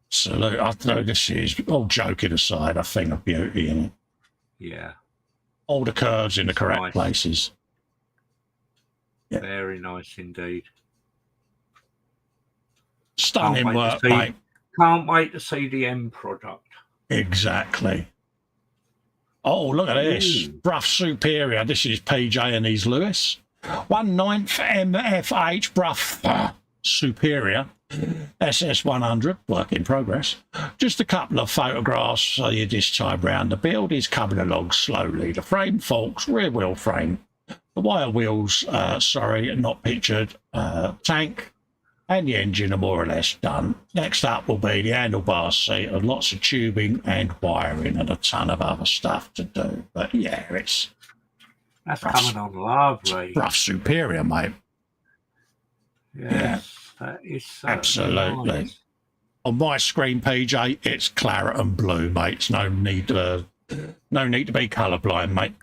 Salute. I know this is, all joking aside, a thing of beauty in it. Yeah. All the curves in the correct Nice. places. Yeah. Very nice indeed. Stunning Can't wait work, to see- mate. Can't wait to see the end product. Exactly. Oh, look at this. Ooh. Bruff Superior. This is PJ and he's Lewis. 1/9 MFH Bruff Superior. SS100, work in progress. Just a couple of photographs so you this time round. The build is coming along slowly. The frame forks, rear wheel frame. The wire wheels, not pictured. Tank and the engine are more or less done. Next up will be the handlebar seat and lots of tubing and wiring and a ton of other stuff to do. But yeah, it's That's coming on lovely. Bruff Superior, mate. Yes, that is Absolutely. nice. On my screen, PJ, it's claret and blue, mate. It's no need to be colourblind, mate.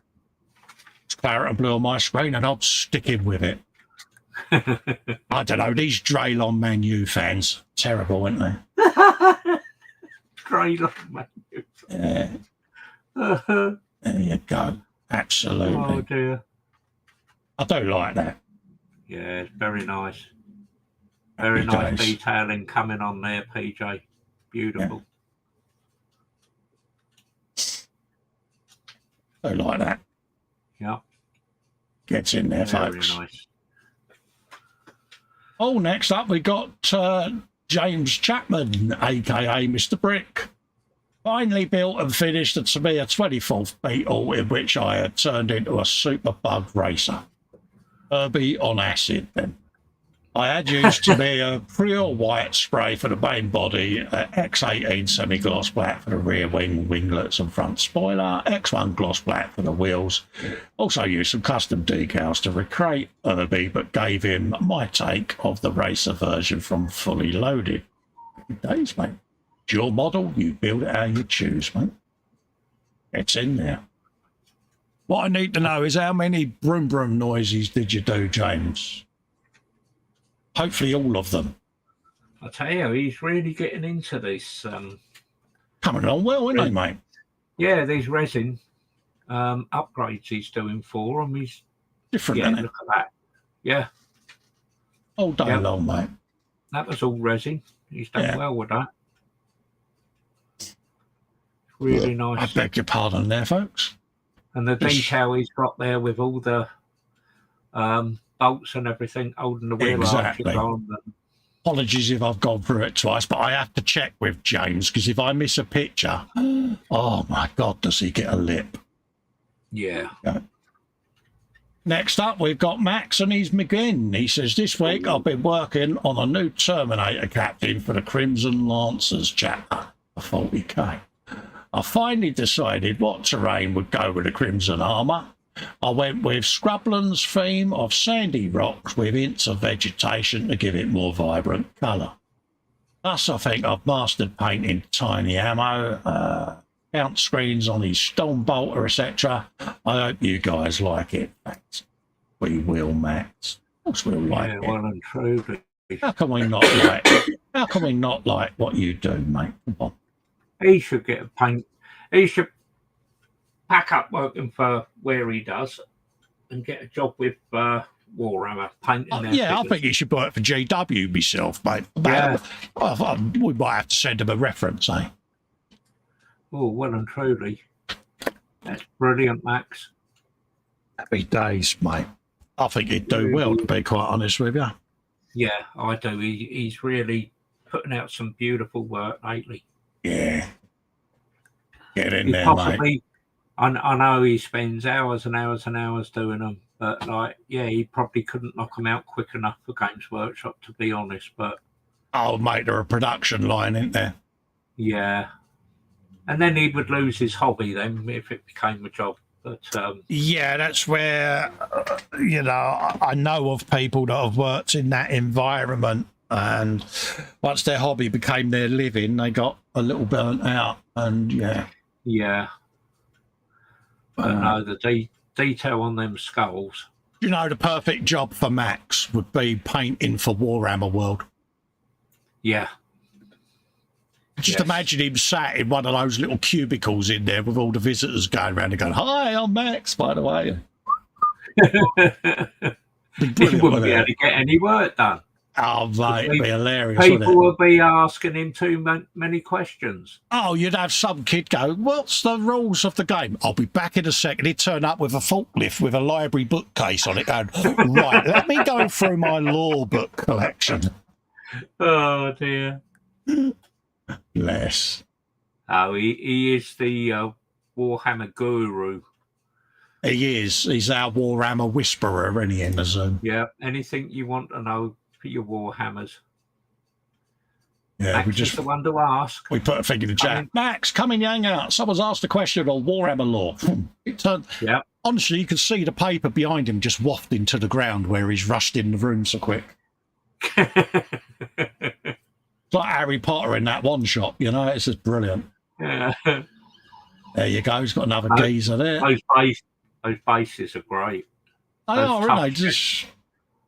It's claret and blue on my screen, and I'm sticking with it. I don't know, these Draylon Man U fans, terrible, aren't they? Draylon, mate. Yeah, there you go. Absolutely. Oh dear. I do like that. Yeah, it's very nice. Very Happy nice days. detailing coming on there, PJ. Beautiful. I do like that. Yeah, Gets in there, very folks. nice. Oh, next up we got James Chapman, aka Mr. Brick. Finally built and finished to be a 24th Beetle, in which I had turned into a super bug racer. Herbie on acid then. I had used to be a pure white spray for the main body, X18 semi-gloss black for the rear wing, winglets and front spoiler, X1 gloss black for the wheels. Also used some custom decals to recreate Herbie, but gave him my take of the racer version from Fully Loaded. Good days, mate. It's your model, you build it how you choose, mate. It's in there. What I need to know is how many broom broom noises did you do, James? Hopefully all of them. I tell you, he's really getting into this. Coming along well, isn't he, mate? Yeah, these resin upgrades he's doing for them. He's Different, yeah, isn't it? look at that. Yeah, All day long, mate. that was all resin. He's done Yeah. well with that. Really I nice. beg your pardon there, folks. And the Yes. detail he's got there with all the bolts and everything holding the wheel arches Exactly. on. Apologies if I've gone through it twice, but I have to check with James because if I miss a picture, oh my God, does he get a lip? Yeah. Next up, we've got Max and he's McGinn. He says, this week I've been working on a new Terminator captain for the Crimson Lancers chapter for 40k. I finally decided what terrain would go with the Crimson armour. I went with Scrubland's theme of sandy rocks with hints of vegetation to give it more vibrant colour. Thus, I think I've mastered painting tiny ammo, count screens on his stone bolter, etc. I hope you guys like it. Thanks. We will, Max. Of course we'll like Yeah, it. well and truly. How can we not like? How can we not like what you do, mate? Come on. He should get a paint. He should pack up working for where he does and get a job with Warhammer painting. Their Yeah, I figures. think you should work for GW myself, mate. Yeah. We might have to send him a reference, eh? Oh, well and truly. That's brilliant, Max. Happy days, mate. I think he'd do well, to be quite honest with you. Yeah, I do. He's really putting out some beautiful work lately. Yeah. Get in He there, mate. possibly, I know he spends hours and hours and hours doing them, but he probably couldn't knock them out quick enough for Games Workshop, to be honest. But Oh, mate, there a production line, isn't there? yeah, and then he would lose his hobby then if it became a job. But Yeah, that's where, I know of people that have worked in that environment, and once their hobby became their living, they got a little burnt out, and yeah, but no, the detail on them skulls. the perfect job for Max would be painting for Warhammer World. Yeah, Just Yes. imagine him sat in one of those little cubicles in there with all the visitors going around and going, "Hi, I'm Max, by the way." he Brilliant, wouldn't be wouldn't able it? to get any work done. Oh, mate, it'd be hilarious, wouldn't People it? would be asking him too many questions. Oh, you'd have some kid go, "What's the rules of the game?" "I'll be back in a second." He'd turn up with a forklift with a library bookcase on it going, "Right, let me go through my law book collection." Oh dear. Bless. Oh, he is the Warhammer guru. He is. He's our Warhammer whisperer, isn't he, in the Zoom? Yeah, anything you want to know for your Warhammers. Yeah, Max is the one to ask. we put a thing in the chat. Max, come in, hang out. Someone's asked a question on Warhammer law. It turned. Yeah. Honestly, you can see the paper behind him just wafting to the ground where he's rushed in the room so quick. It's like Harry Potter in that one shot, It's just brilliant. Yeah. There you go. He's got another Oh, geezer there. Those bases are great. They those are, aren't they? toughs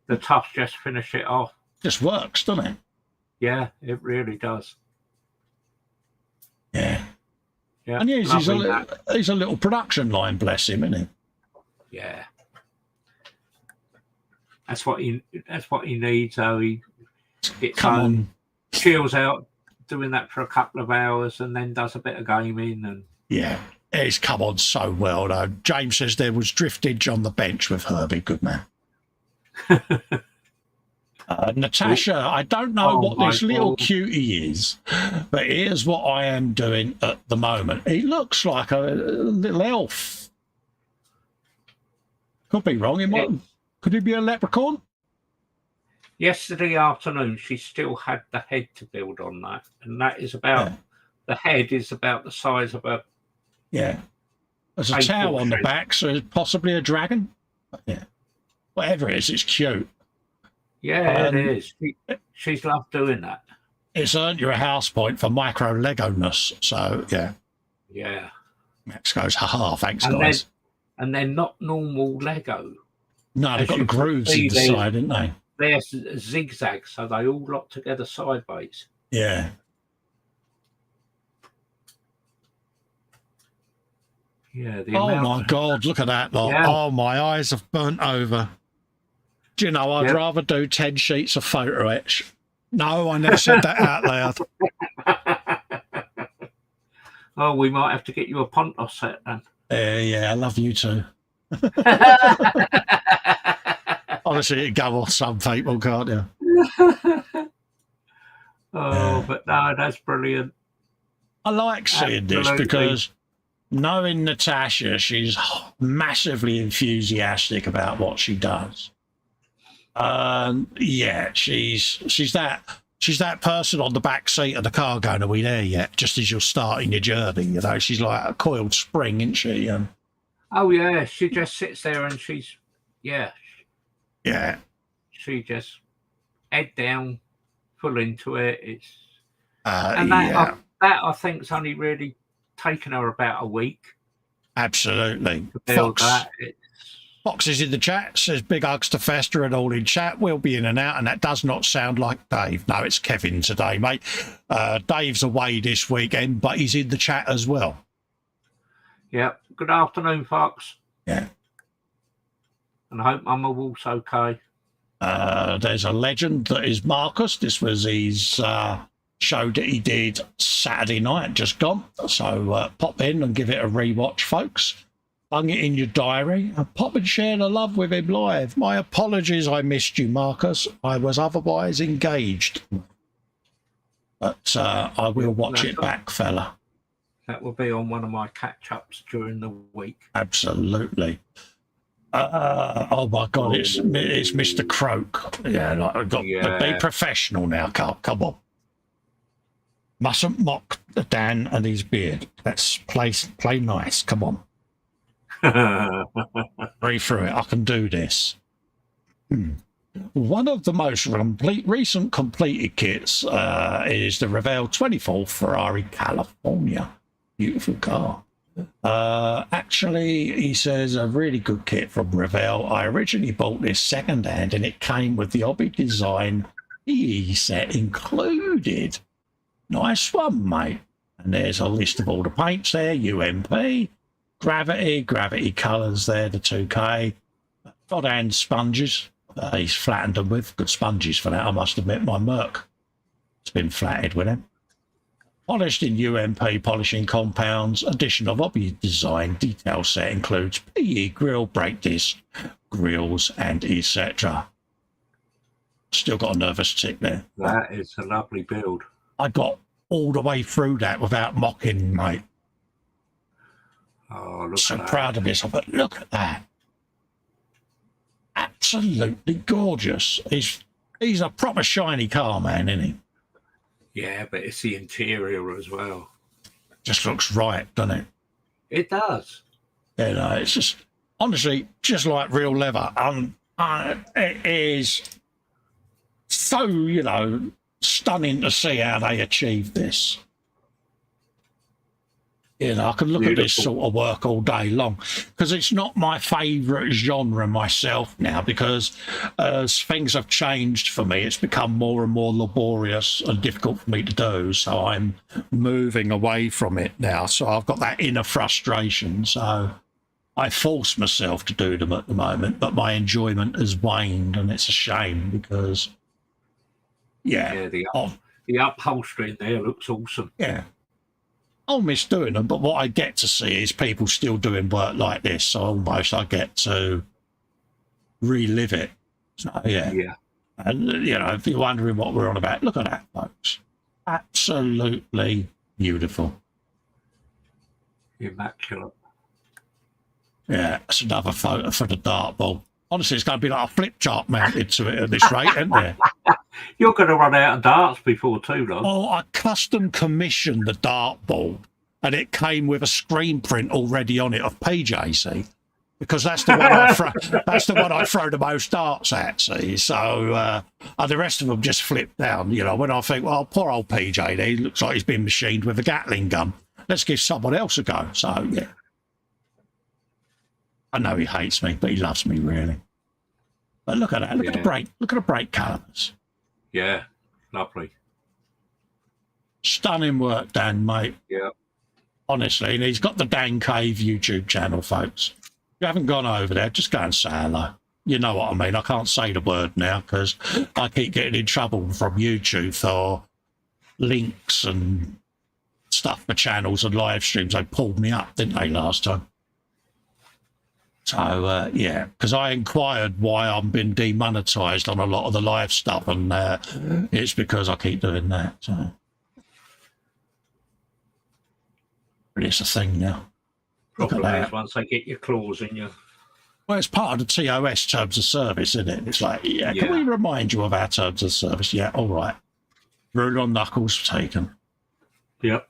The toughs just finish it off. Just works, doesn't it? Yeah, it really does. Yeah. Yeah, And yes, lovely, Max. he's a little production line, bless him, isn't he? Yeah. That's what he needs. So he gets Come home, on. chills out, doing that for a couple of hours, and then does a bit of gaming. And Yeah. He's come on so well, though. James says there was driftage on the bench with Herbie. Good man. Natasha, I don't know Oh, what this my little God. cutie is, but here's what I am doing at the moment. He looks like a little elf. Could be wrong. Could he be a leprechaun? yesterday afternoon, she still had the head to build on that, and that is about the head is about the size of a. Yeah. There's a Eight tail foot on the shape. back, so it's possibly a dragon. Yeah. Whatever it is, it's cute. Yeah, Um, it is. She's loved doing that. It's earned you a house point for micro Lego-ness. So, yeah. Yeah, Max goes, haha, thanks, and guys. they're not normal Lego. No, they've as got you the can grooves see, in the side, didn't they? they're zigzag, so they all lock together sideways. Yeah. Yeah. Oh my God! Look at that lot. Yeah. Oh, my eyes have burnt over. Do you know? I'd Yep. rather do 10 sheets of photo etch. No, I never said that out loud. Oh, we might have to get you a Pontos set then. Yeah, I love you too. Honestly, it'd go off some people, can't you? Oh, but no, that's brilliant. I like seeing this Absolutely. because knowing Natasha, she's massively enthusiastic about what she does. Yeah, she's that person on the back seat of the car going, "Are we there yet?" Just as you're starting your journey, you know, she's like a coiled spring, isn't she? Oh yeah, she just sits there and she's yeah, she just head down, full into it. It's and yeah, that I think's only really taken her about a week absolutely. to build that. Fox is in the chat, says big hugs to Festa and all in chat. We'll be in and out, and that does not sound like Dave. No, it's Kevin today, mate. Dave's away this weekend, but he's in the chat as well. Yeah. Good afternoon, Fox. Yeah. And I hope Mum's okay. There's a legend that is Marcus. This was his show that he did Saturday night, just gone. So pop in and give it a rewatch, folks. Bung it in your diary and pop and share the love with him live. My apologies, I missed you, Marcus. I was otherwise engaged. But I will watch it back, fella. That will be on one of my catch-ups during the week. Absolutely. Oh my God, it's Mr. Croak. Yeah, like, I've got to be professional now, Carl. Come on. Mustn't mock Dan and his beard. Let's play nice. Come on. Read through it. I can do this. One of the most recent completed kits is the Revell 24 Ferrari California. Beautiful car. Actually, he says a really good kit from Revell. I originally bought this second-hand and it came with the Hobby Design PE set included. Nice one, mate. And there's a list of all the paints there. UMP, Gravity colours there, the 2K. God-hand sponges. He's flattened them with good sponges for that. I must admit, my Merc has been flatted with him. Polished in UMP polishing compounds. Addition of Hobby Design detail set includes PE grill, brake disc, grills, and etc. Still got a nervous tick there. That is a lovely build. I got all the way through that without mocking, mate. Oh, look So at that. proud of myself, but look at that. Absolutely gorgeous. He's a proper shiny car, man, isn't he? Yeah, but it's the interior as well. Just looks right, doesn't it? It does. You know, it's just, honestly, just like real leather. It is so, you know, stunning to see how they achieved this. You know, I can look at this sort of work all day long because it's not my favourite genre myself now because as things have changed for me, it's become more and more laborious and difficult for me to do. So I'm moving away from it now. So I've got that inner frustration. So I force myself to do them at the moment, but my enjoyment has waned and it's a shame because, The upholstery in there looks awesome. Yeah. I'll miss doing them, but what I get to see is people still doing work like this. So almost I get to relive it. So, yeah. And, you know, if you're wondering what we're on about, look at that, folks. Absolutely beautiful. Immaculate. Yeah, that's another photo for the dartboard. Honestly, it's going to be like a flip chart mounted to it at this rate, isn't there? You're going to run out of darts before too long. Oh, I custom commissioned the dartboard, and it came with a screen print already on it of PJC, because that's the one I throw the most darts at. See, so the rest of them just flip down. You know, when I think, well, poor old PJ, there, he looks like he's been machined with a Gatling gun. Let's give someone else a go. So yeah. I know he hates me, but he loves me, really. But look at that. Look at the brake. Look at the brake calipers. Yeah, lovely. Stunning work, Dan, mate. Yeah. Honestly, and he's got the Dan Cave YouTube channel, folks. If you haven't gone over there, just go and say hello. You know what I mean. I can't say the word now because I keep getting in trouble from YouTube for links and stuff for channels and live streams. They pulled me up, didn't they, last time? So, yeah, because I inquired why I've been demonetized on a lot of the live stuff, and it's because I keep doing that. So. But it's a thing now. Problem is, once they get your claws in you. Well, it's part of the TOS terms of service, isn't it? It's like, yeah, can we remind you of our terms of service? Yeah, all right. Rule on knuckles taken. Yep.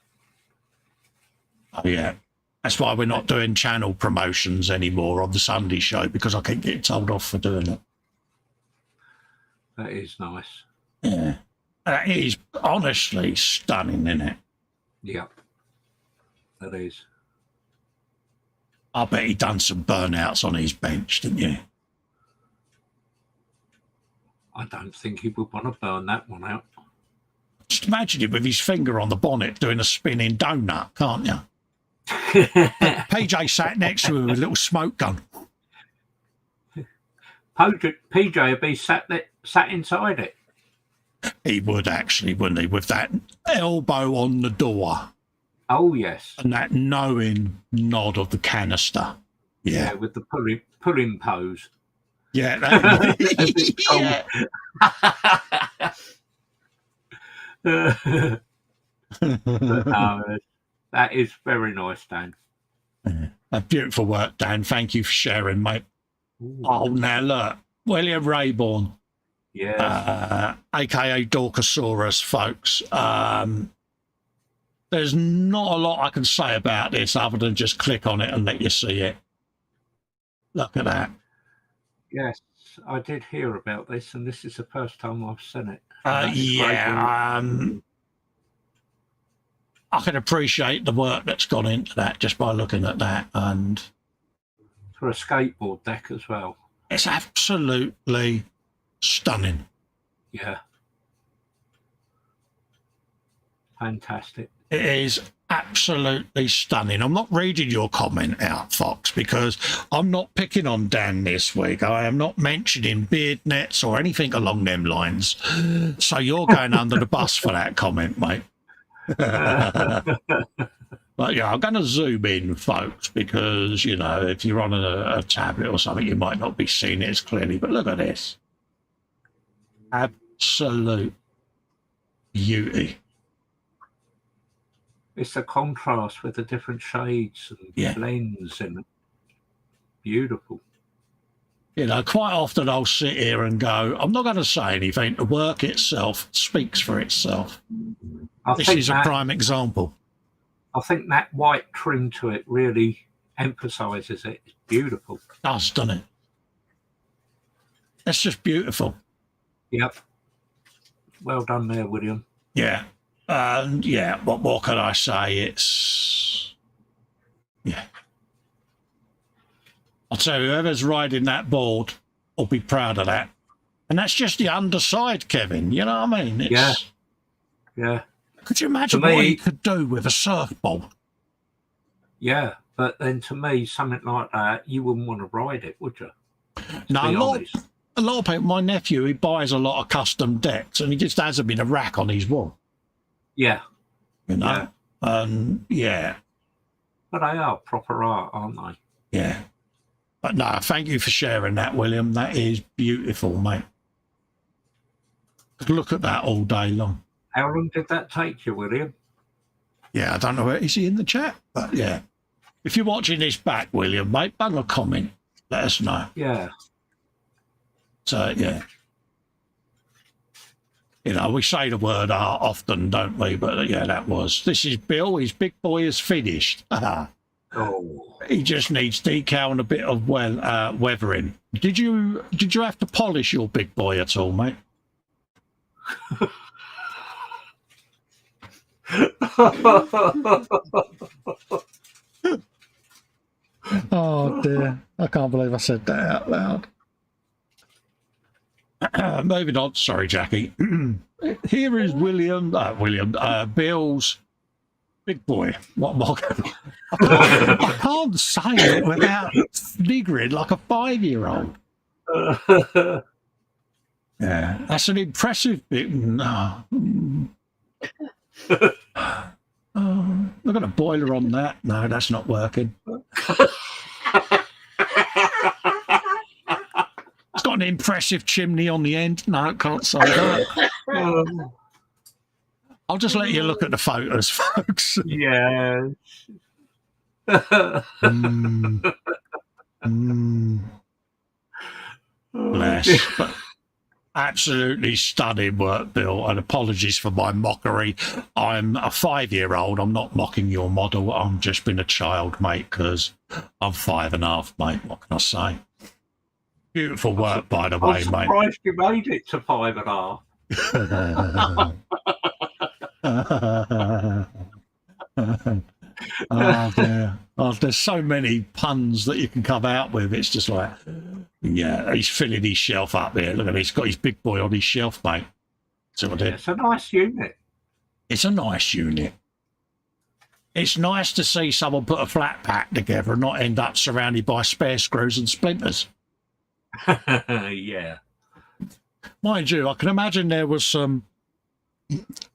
Oh, yeah. That's why we're not doing channel promotions anymore on the Sunday show, because I keep getting told off for doing it. That is nice. Yeah. That is honestly stunning, isn't it? Yep. That is. I bet he done some burnouts on his bench, didn't you? I don't think he would want to burn that one out. Just imagine him with his finger on the bonnet doing a spinning donut, can't you? PJ sat next to him with a little smoke gun. PJ would be sat inside it. He would actually, wouldn't he? With that elbow on the door. Oh, yes. And that knowing nod of the canister. Yeah. With the pulling pose. Yeah. That is very nice, Dan. A beautiful work, Dan. Thank you for sharing, mate. Ooh. Oh, now look. William Rayborn. Yes. AKA Dorcosaurus, folks. There's not a lot I can say about this other than just click on it and let you see it. Look at that. Yes, I did hear about this, and this is the first time I've seen it. Yeah, I can appreciate the work that's gone into that just by looking at that. And for a skateboard deck as well. It's absolutely stunning. Yeah. Fantastic. It is absolutely stunning. I'm not reading your comment out, Fox, because I'm not picking on Dan this week. I am not mentioning beard nets or anything along them lines. So you're going under the bus for that comment, mate. But yeah, I'm going to zoom in, folks, because, you know, if you're on a tablet or something, you might not be seeing it as clearly. But look at this. Absolute beauty. It's the contrast with the different shades and blends and beautiful. You know, quite often I'll sit here and go, I'm not going to say anything. The work itself speaks for itself. This is a prime example. I think that white trim to it really emphasises it. It's beautiful. It does, doesn't it? It's just beautiful. Yep. Well done there, William. Yeah. Yeah, what more can I say? It's, yeah. I'll tell you, whoever's riding that board will be proud of that. And that's just the underside, Kevin. You know what I mean? It's, yeah. Could you imagine what he could do with a surfboard? Yeah, but then to me, something like that, you wouldn't want to ride it, would you? No, a lot of people, my nephew, he buys a lot of custom decks and he just has them in a rack on his wall. Yeah. You know? Yeah. But they are proper art, aren't they? Yeah. But no, thank you for sharing that, William. That is beautiful, mate. Could look at that all day long. How long did that take you, William? Yeah, I don't know. Is he in the chat? But yeah. If you're watching this back, William, mate, bung a comment. Let us know. Yeah. So, yeah. You know, we say the word art often, don't we? But yeah, that was. This is Bill. His big boy is finished. Oh. He just needs decal and a bit of weathering. Did you have to polish your big boy at all, mate? Oh dear! I can't believe I said that out loud. Moving on. Sorry, Jackie. Here is Bill's big boy. What am I can't say it without sniggering like a 5-year-old. Yeah, that's an impressive bit. No. Look at a boiler on that. No, that's not working. It's got an impressive chimney on the end. No, can't say that. I'll just let you look at the photos, folks. Yeah. Bless. But absolutely stunning work, Bill, and apologies for my mockery. I'm a 5-year-old. I'm not mocking your model. I'm just been a child, mate, because I'm 5.5, mate. What can I say? Beautiful work, by the way, I'm mate. surprised you made it to 5.5. Oh dear. Oh, there's so many puns that you can come out with. It's just like, yeah, he's filling his shelf up here. Look at him. He's got his big boy on his shelf, mate. See what I did? It's a nice unit. It's a nice unit. It's nice to see someone put a flat pack together and not end up surrounded by spare screws and splinters. Yeah. Mind you, I can imagine there was some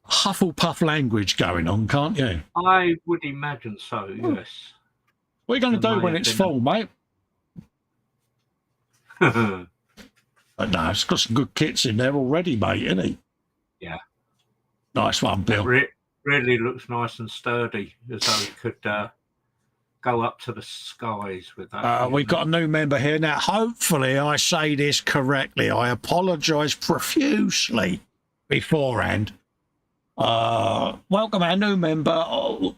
Hufflepuff language going on, can't you? I would imagine so, yes. What are you going to do when it's full, mate? But no, it's got some good kits in there already, mate, isn't he? Yeah. Nice one, Bill. Really looks nice and sturdy, as though it could go up to the skies with that. We've got a new member here. Now, hopefully I say this correctly. I apologise profusely beforehand. Welcome our new member,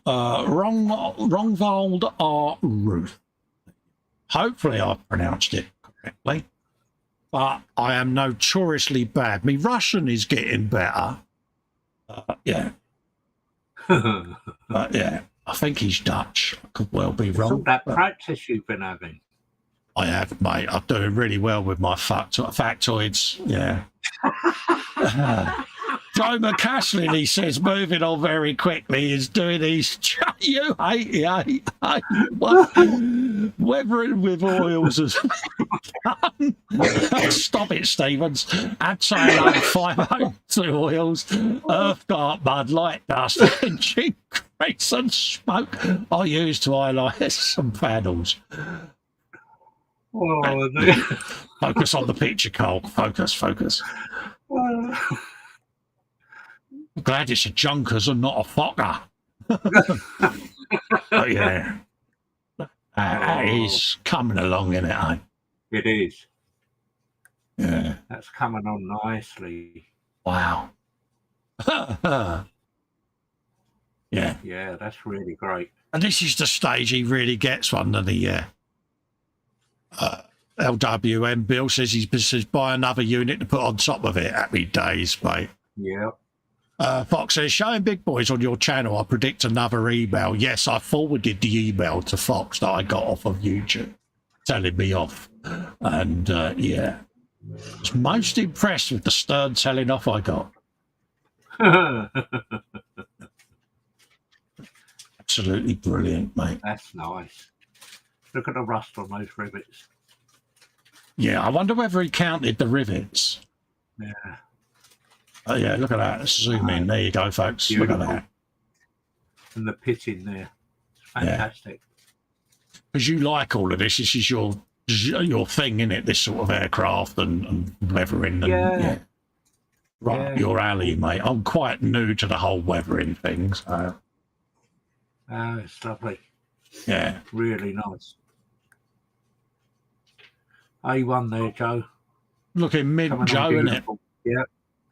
Rongvald R. Ruth. Hopefully I pronounced it correctly. But I am notoriously bad. Me Russian is getting better. Yeah. But yeah, I think he's Dutch. I could well be wrong. All that practice you've been having. I have, mate. I'm doing really well with my factoids. Yeah. Joe McCaslin, he says, moving on very quickly, is doing his weathering with oils has done. Stop it, Stevens. Anti-low 502 oils, earth dark mud, light dust, engine grease and smoke I use to highlight some panels. Oh, Focus on the picture, Cole. Focus. I'm glad it's a Junkers and not a Fokker. But yeah, that is coming along, isn't it? Eh? it is. Yeah. That's coming on nicely. Wow. Yeah. Yeah, that's really great. And this is the stage he really gets one, doesn't he? Yeah. LWM Bill says he says buy another unit to put on top of it. Happy days, mate. Yeah. Fox says, showing big boys on your channel, I predict another email. Yes, I forwarded the email to Fox that I got off of YouTube, telling me off. And yeah, I was most impressed with the stern telling off I got. Absolutely brilliant, mate. That's nice. Look at the rust on those rivets. Yeah, I wonder whether he counted the rivets. Yeah. Oh, yeah, look at that. Let's zoom in. There you go, folks. Beautiful. Look at that. And the pit in there. It's fantastic. Because you like all of this. This is your thing, isn't it? This sort of aircraft and weathering. And, right up your alley, mate. I'm quite new to the whole weathering thing. So. Oh, it's lovely. Yeah. Really nice. A1 there, Joe. Looking mint, Joe, isn't it? Yeah,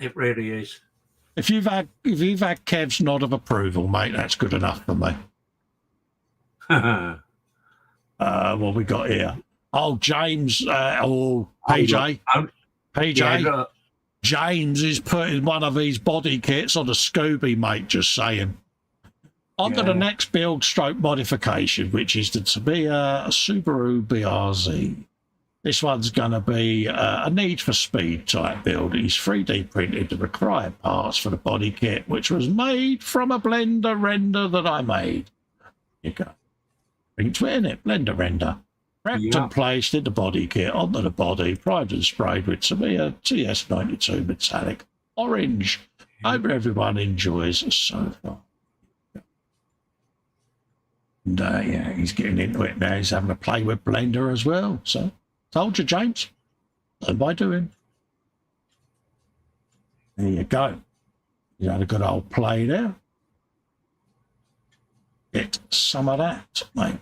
it really is. If you've had Kev's nod of approval, mate, that's good enough for me. What we got here? Oh, James. PJ. PJ. Yeah, James is putting one of these body kits on a Scooby, mate. Just saying. On to the next build stroke modification, which is to be a Subaru BRZ. This one's going to be a Need for Speed type build. He's 3D printed the required parts for the body kit, which was made from a Blender render that I made. Here you go. Into it, innit? Blender render. Wrapped and placed in the body kit onto the body, primed and sprayed with Tamiya TS92 metallic orange. Hope everyone enjoys so far. And yeah, he's getting into it now. He's having to play with Blender as well. So, told you, James. Learn by doing. There you go. You had a good old play there. Get some of that, mate.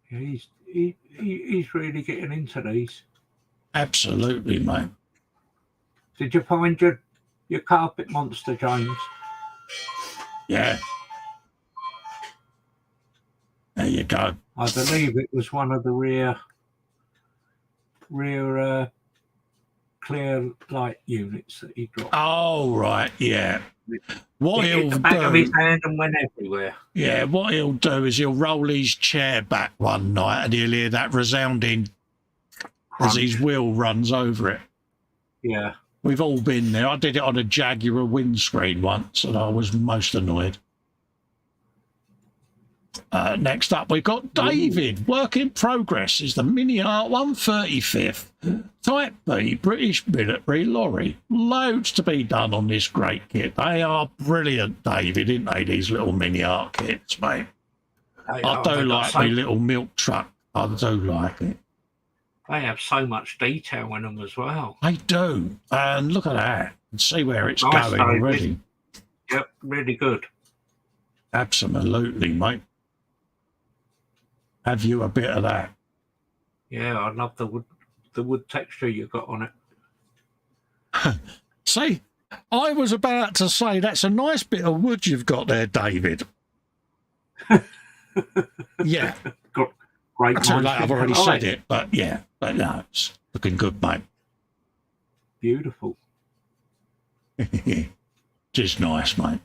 Yeah, he's really getting into these. Absolutely, mate. Did you find your carpet monster, James? Yeah. There you go. I believe it was one of the rear clear light units that he dropped. Oh, right, yeah. What He hit he'll the back of his do, hand and went everywhere. yeah, what he'll do is he'll roll his chair back one night and he'll hear that resounding as his wheel runs over it. Yeah. We've all been there. I did it on a Jaguar windscreen once and I was most annoyed. Next up, we've got David. Work in progress is the Mini Art 135th. Type B, British military lorry. Loads to be done on this great kit. They are brilliant, David, aren't they, these little Mini Art kits, mate? I do like my little milk truck. I do like it. They have so much detail in them as well. They do. And look at that. And see where it's Nice, going David. already. Yep, really good. Absolutely, mate. Have you a bit of that? Yeah, I love the wood texture you got on it. See, I was about to say that's a nice bit of wood you've got there, David. Yeah. Great. Too late, I've already said it. it, but yeah. But no, it's looking good, mate. Beautiful. Just nice, mate.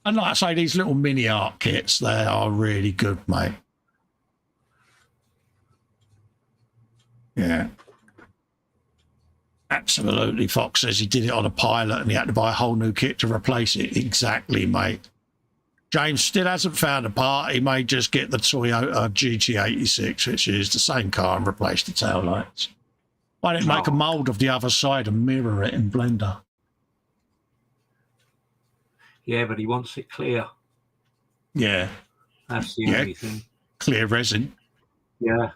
And like I say, these little mini art kits, they are really good, mate. Yeah. Absolutely. Fox says he did it on a pilot and he had to buy a whole new kit to replace it. Exactly, mate. James still hasn't found a part. He may just get the Toyota GT86, which is the same car, and replace the tail lights. Why didn't make a mould of the other side and mirror it in Blender? Yeah, but he wants it clear. Yeah. That's the only thing. Clear resin. Yeah.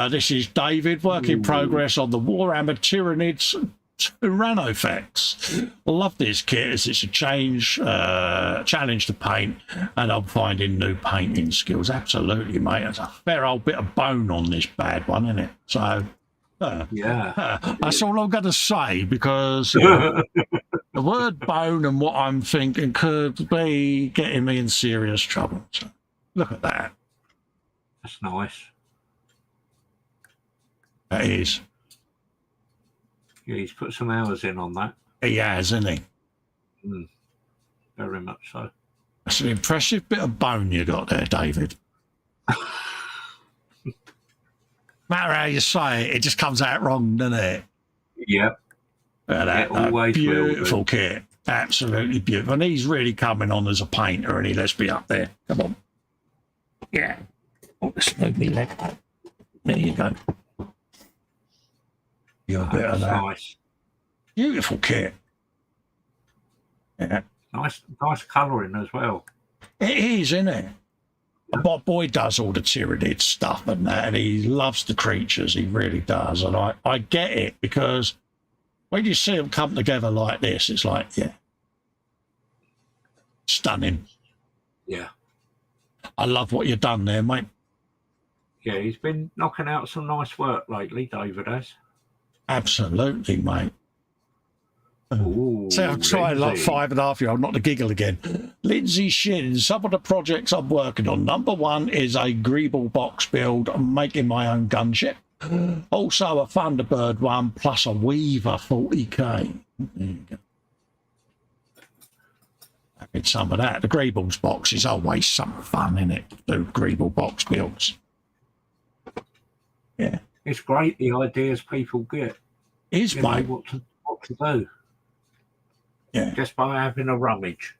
This is David, work in progress on the Warhammer Tyranids Tyrannofax. Love this kit as it's a challenge to paint, and I'm finding new painting skills. Absolutely, mate. There's a fair old bit of bone on this bad one, isn't it? So, yeah. That's all I'm going to say, because the word bone and what I'm thinking could be getting me in serious trouble. So, look at that. That's nice. That is. Yeah, he's put some hours in on that. He has, hasn't he? Very much so. That's an impressive bit of bone you got there, David. Matter how you say it, it just comes out wrong, doesn't it? Yep. That always beautiful kit. Absolutely beautiful. And he's really coming on as a painter, and let's be up there. Come on. Yeah. Oh, this move me leg. There you go. You're a bit of that. Nice. Beautiful kit. Yeah. Nice colouring as well. It is, isn't it? My boy does all the Tyranid stuff and that, and he loves the creatures. He really does. And I get it, because when you see them come together like this, it's like, yeah. Stunning. Yeah. I love what you've done there, mate. Yeah, he's been knocking out some nice work lately, David has. Absolutely, mate. Ooh, See, I'm trying like 5.5-year-old not to giggle again. Lindsay Shin, some of the projects I'm working on. Number one is a Greeble box build. I'm making my own gunship. Also a Thunderbird one, plus a Weaver 40k. There you go. Having some of that. The Greebles box is always some fun, isn't it? Do Greeble box builds. Yeah. It's great, the ideas people get. Is, You know mate. what to do. Yeah. Just by having a rummage.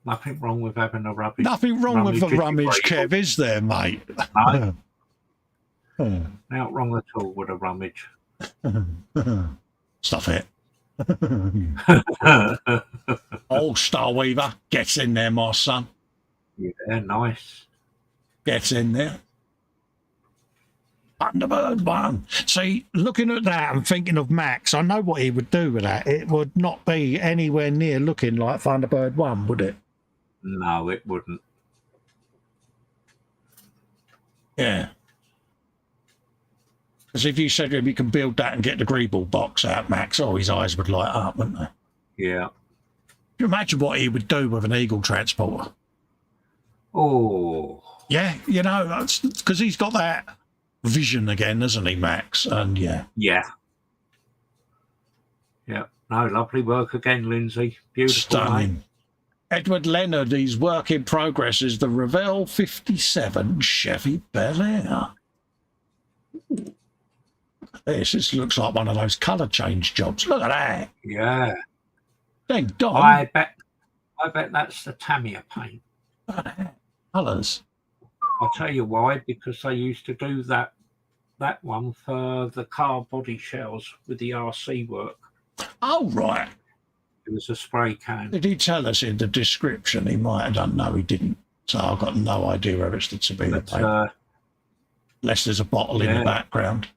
Nothing wrong with having a rummage. Nothing wrong with the is rummage, grateful. Kev, is there, mate? No. Not wrong at all with a rummage. Stuff it. Old Starweaver gets in there, my son. Yeah, nice. Gets in there. Thunderbird one. See, looking at that and thinking of Max, I know what he would do with that. It would not be anywhere near looking like Thunderbird 1, would it? No, it wouldn't. Yeah. Because if you said to him, you can build that and get the Greeble box out, Max, oh, his eyes would light up, wouldn't they? Yeah. Can you imagine what he would do with an Eagle transporter? Oh. Yeah, you know, because he's got that vision again, hasn't he, Max? And yeah. Yeah. Yeah. No, lovely work again, Lindsay. Beautiful. Stunning. Mate. Edward Leonard, his work in progress is the Revell 57 Chevy Bel Air. This looks like one of those colour change jobs. Look at that. Yeah. Dang dong. I bet that's the Tamiya paint. Look at that. Colours. I'll tell you why, because they used to do that one for the car body shells with the RC work. Oh, right. It was a spray can. Did he tell us in the description? He might have done. No, he didn't. So I've got no idea where it's to be. Unless there's a bottle in the background.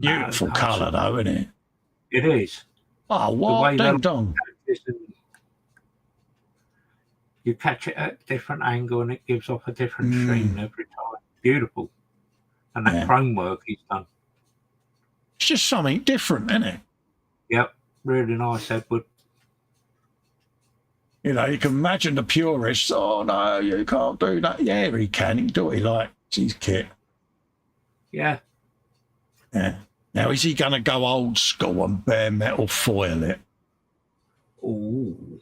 Beautiful colour, though, isn't it? It is. Oh, what? Ding dong. You catch it at a different angle and it gives off a different sheen every time. Beautiful. And that chrome work he's done. It's just something different, isn't it? Yep. Really nice, Edward. You know, you can imagine the purists. Oh, no, you can't do that. Yeah, he can. He can do what he likes. His kit. Yeah. Yeah. Now, is he going to go old school and bare metal foil it? Ooh.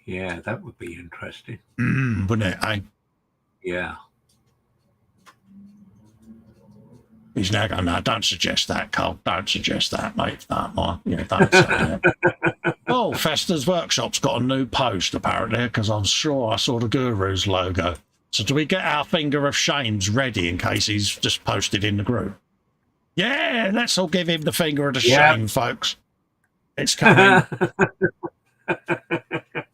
Yeah, that would be interesting. Wouldn't it, eh? Yeah. He's now going, no, don't suggest that, Cole. Don't suggest that, mate. Don't say that. Oh, Festa's Workshop's got a new post, apparently, because I'm sure I saw the Guru's logo. So do we get our finger of shames ready in case he's just posted in the group? Yeah, let's all give him the finger of the shame, folks. It's coming.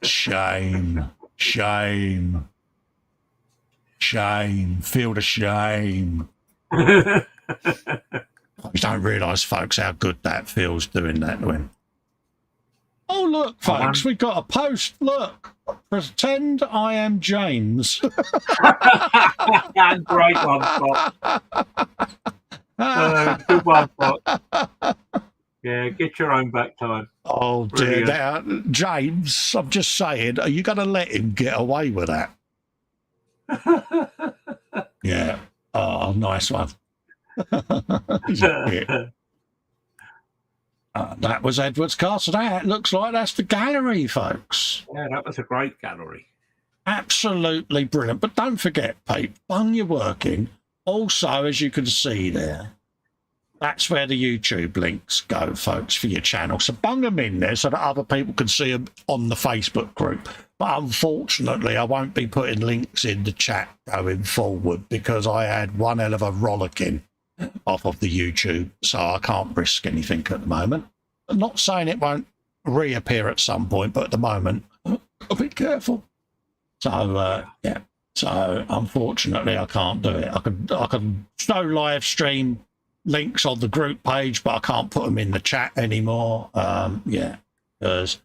Shame. Shame. Shame. Feel the shame. You don't realise, folks, how good that feels doing that to him. Oh, look, folks, we've got a post. Look. Pretend I am James. Great one, Scott. Good one, Scott. Yeah, get your own back time. Oh, dear. Now, James, I'm just saying, are you going to let him get away with that? Yeah. Oh, nice one. That was Edward's Castle. That looks like that's the gallery, folks. Yeah, that was a great gallery. Absolutely brilliant. But don't forget, Pete, bung your work in. Also, as you can see there, that's where the YouTube links go, folks, for your channel. So bung them in there so that other people can see them on the Facebook group. But unfortunately, I won't be putting links in the chat going forward because I had one hell of a rollicking off of the YouTube, so I can't risk anything at the moment. I'm not saying it won't reappear at some point, but at the moment, I'll be careful. So, yeah. So, unfortunately, I can't do it. I can show live stream links on the group page, but I can't put them in the chat anymore. Yeah, because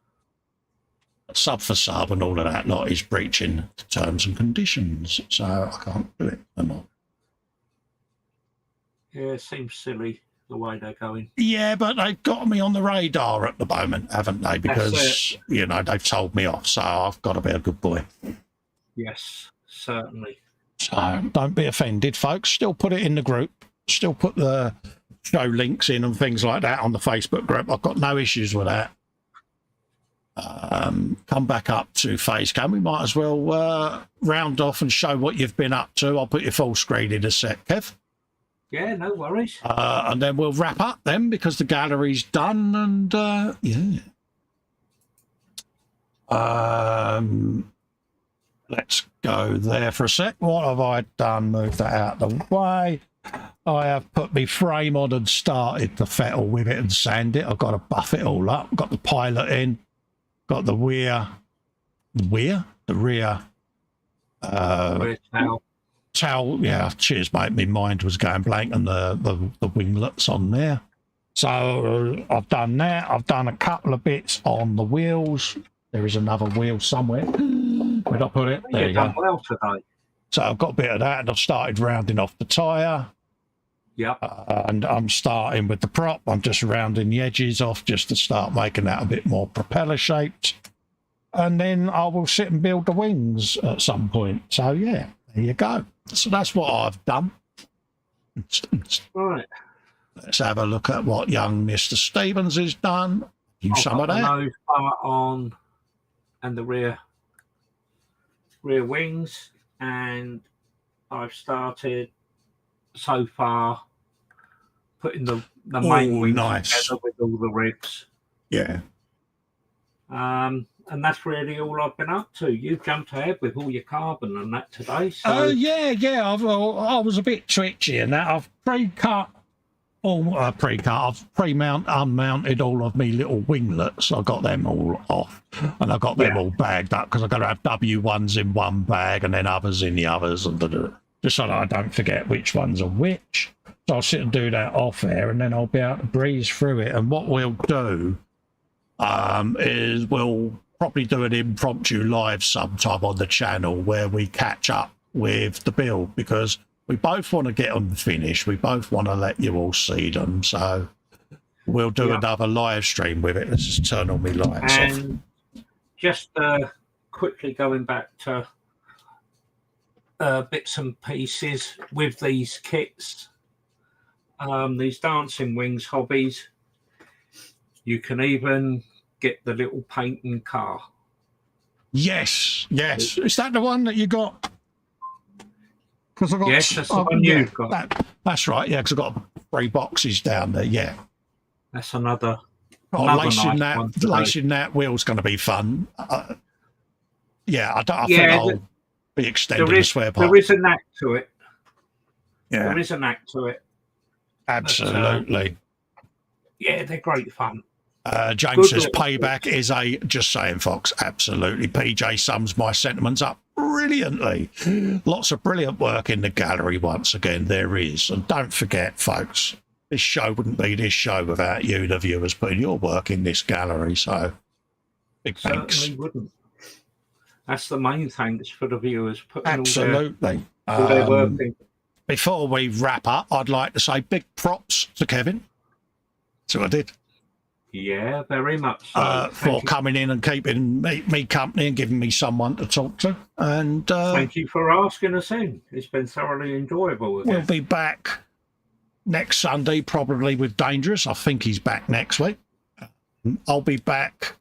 sub for sub and all of that lot is breaching the terms and conditions, so I can't do it anymore. Yeah, it seems silly the way they're going. Yeah, but they've got me on the radar at the moment, haven't they? Because, you know, they've told me off, so I've got to be a good boy. Yes, certainly. So don't be offended, folks. Still put it in the group. Still put the show links in and things like that on the Facebook group. I've got no issues with that. come back up to face cam. We might as well round off and show what you've been up to. I'll put your full screen in a sec, Kev. Yeah, no worries. And then we'll wrap up then because the gallery's done. And yeah. Let's go there for a sec. What have I done? Move that out the way. I have put my frame on and started to fettle with it and sand it. I've got to buff it all up. Got the pilot in. Got the rear towel. Yeah, cheers, mate. My mind was going blank, and the winglets on there. So I've done that. I've done a couple of bits on the wheels. There is another wheel somewhere. Where'd I put it? There you go. Well today. So I've got a bit of that, and I've started rounding off the tyre. Yeah. And I'm starting with the prop. I'm just rounding the edges off just to start making that a bit more propeller shaped. And then I will sit and build the wings at some point. So yeah, there you go. So that's what I've done. Right. Let's have a look at what young Mr. Stevens has done. Some of that. Nose bar on and the rear wings, and I've started so far putting the main wings together with all the ribs. Yeah. And that's really all I've been up to. You jumped ahead with all your carbon and that today. So yeah. I was a bit twitchy in that. I've pre-cut. I've unmounted all of me little winglets. I got them all off, and I got them all bagged up because I've got to have W1s in one bag and then others in the others, and just so that I don't forget which ones are which. So I'll sit and do that off air, and then I'll be able to breeze through it. And what we'll do is we'll probably do an impromptu live sometime on the channel where we catch up with the build, because we both want to get them finished. We both want to let you all see them. So we'll do another live stream with it. Let's just turn all my lights off. And just quickly going back to bits and pieces with these kits, these dancing wings hobbies, you can even get the little painting car. Yes. Is that the one that you got? Because I got, yes, that's the one you've got. That's right. Yeah, because I've got 3 boxes down there. Yeah, that's another lacing nice that wheel's going to be fun. I think I'll be extending the swear part. There is a knack to it. Yeah, there is a knack to it. Absolutely. Yeah, they're great fun. James says payback is just saying, Fox. Absolutely. PJ sums my sentiments up brilliantly. Lots of brilliant work in the gallery once again. There is. And don't forget, folks, this show wouldn't be this show without you, the viewers, putting your work in this gallery. So big thanks. Certainly wouldn't. That's the main thanks for the viewers. Absolutely. All their work in. Before we wrap up, I'd like to say big props to Kevin. So I did. Yeah, very much so. For coming in and keeping me company and giving me someone to talk to. And thank you for asking us in. It's been thoroughly enjoyable. We'll be back next Sunday, probably with Dangerous. I think he's back next week. I'll be back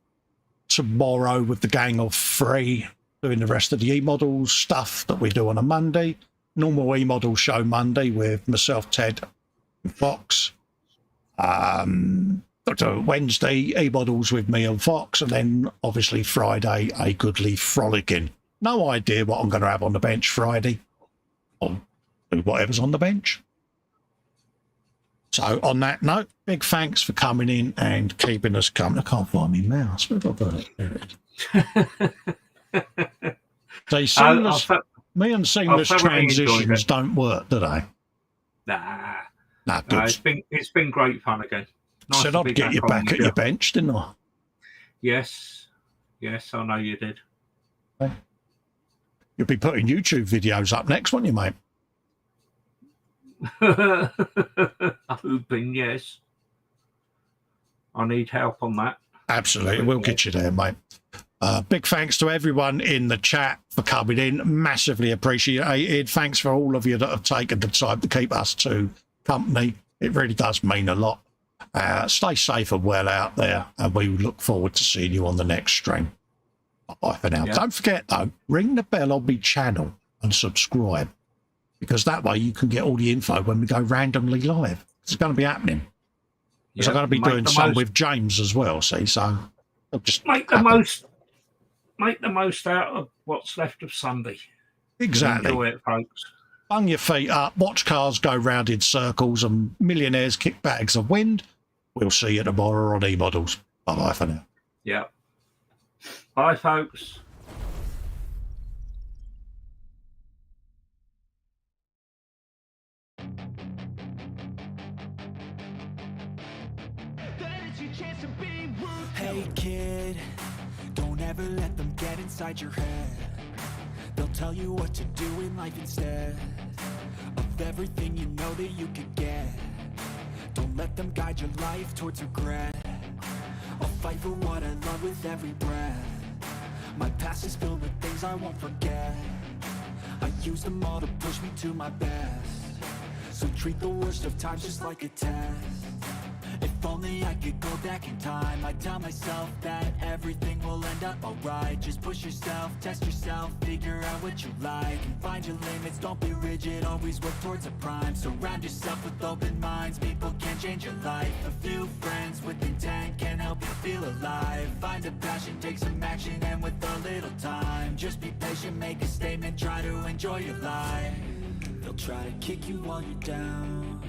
tomorrow with the gang of 3, doing the rest of the E-Models stuff that we do on a Monday. Normal E-Model show Monday with myself, Ted, and Fox. Wednesday, E-Models with me and Fox, and then obviously Friday, a goodly frolicking. No idea what I'm going to have on the bench Friday, or whatever's on the bench. So on that note, big thanks for coming in and keeping us company. I can't find my mouse. Where have I put it? So me and seamless transitions don't work, do they? Nah, good. It's been great fun again. Nice. Said I'd get you back at your bench, didn't I? Yes, I know you did. Okay. You'll be putting YouTube videos up next, won't you, mate? Hoping, yes. I need help on that. Absolutely, we'll get you there, mate. Big thanks to everyone in the chat for coming in. Massively appreciated. Thanks for all of you that have taken the time to keep us to company. It really does mean a lot. Stay safe and well out there, and we look forward to seeing you on the next stream. Bye for now. Yeah. Don't forget, though, ring the bell on my channel and subscribe, because that way you can get all the info when we go randomly live. It's going to be happening. Because I'm going to be doing some with James as well, see, so I'll just make the most out of what's left of Sunday. Exactly. Enjoy it, folks. Bung your feet up, watch cars go round in circles and millionaires kick bags of wind. We'll see you tomorrow on E-Models. Bye-bye for now. Yeah. Bye, folks. Hey kid, don't ever let them get inside your head. They'll tell you what to do in life instead of everything you know that you could get. Don't let them guide your life towards regret. I'll fight for what I love with every breath. My past is filled with things I won't forget. I use them all to push me to my best. So treat the worst of times just like a test. If only I could go back in time, I'd tell myself that everything will end up alright. Just push yourself, test yourself, figure out what you like, and find your limits, don't be rigid, always work towards a prime. Surround yourself with open minds, people can change your life. A few friends with intent can help you feel alive. Find a passion, take some action, and with a little time, just be patient, make a statement, try to enjoy your life. They'll try to kick you while you're down,